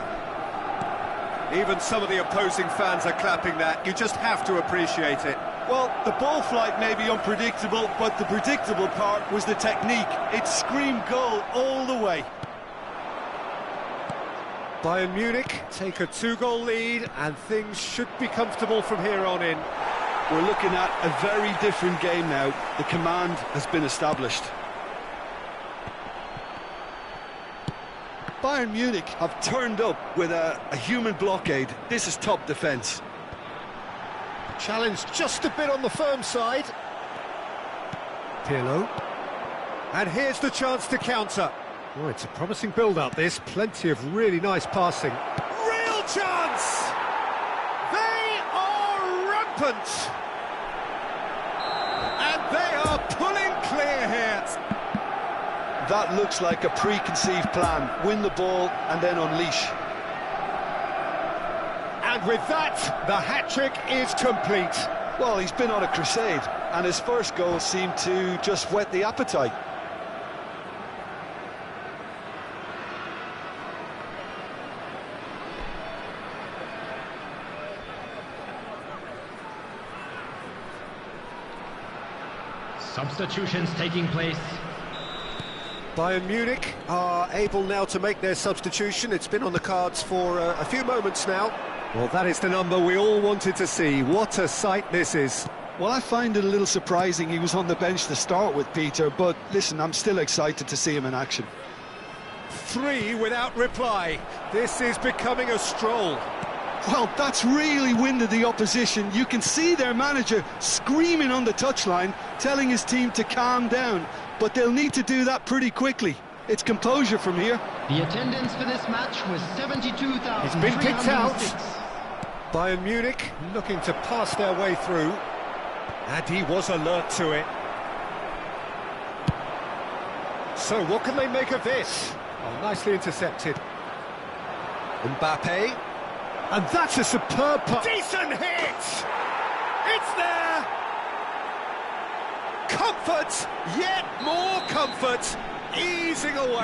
Even some of the opposing fans are clapping that. You just have to appreciate it. Well, the ball flight may be unpredictable, but the predictable part was the technique. It screamed goal all the way. Bayern Munich take a 2-goal lead, and things should be comfortable from here on in. We're looking at a very different game now. The command has been established. Bayern Munich have turned up with a human blockade. This is top defence. Challenged just a bit on the firm side. Pirlo. And here's the chance to counter. Oh, it's a promising build-up, this. Plenty of really nice passing. Real chance! They are rampant! And they are pulling clear here. That looks like a preconceived plan. Win the ball and then unleash. And with that, the hat-trick is complete. Well, he's been on a crusade, and his first goal seemed to just whet the appetite. Substitutions taking place. Bayern Munich are able now to make their substitution. It's been on the cards for a few moments now. Well, that is the number we all wanted to see. What a sight this is. Well, I find it a little surprising he was on the bench to start with, Peter, but listen, I'm still excited to see him in action. 3 without reply. This is becoming a stroll. Well, that's really winded the opposition. You can see their manager screaming on the touchline, telling his team to calm down. But they'll need to do that pretty quickly. It's composure from here. The attendance for this match was 72,000. It's been picked out. Bayern Munich looking to pass their way through. And he was alert to it. So what can they make of this? Oh, nicely intercepted. Mbappe. And that's a superb pass. Decent hit! It's there! Comfort! Yet more comfort! Easing away.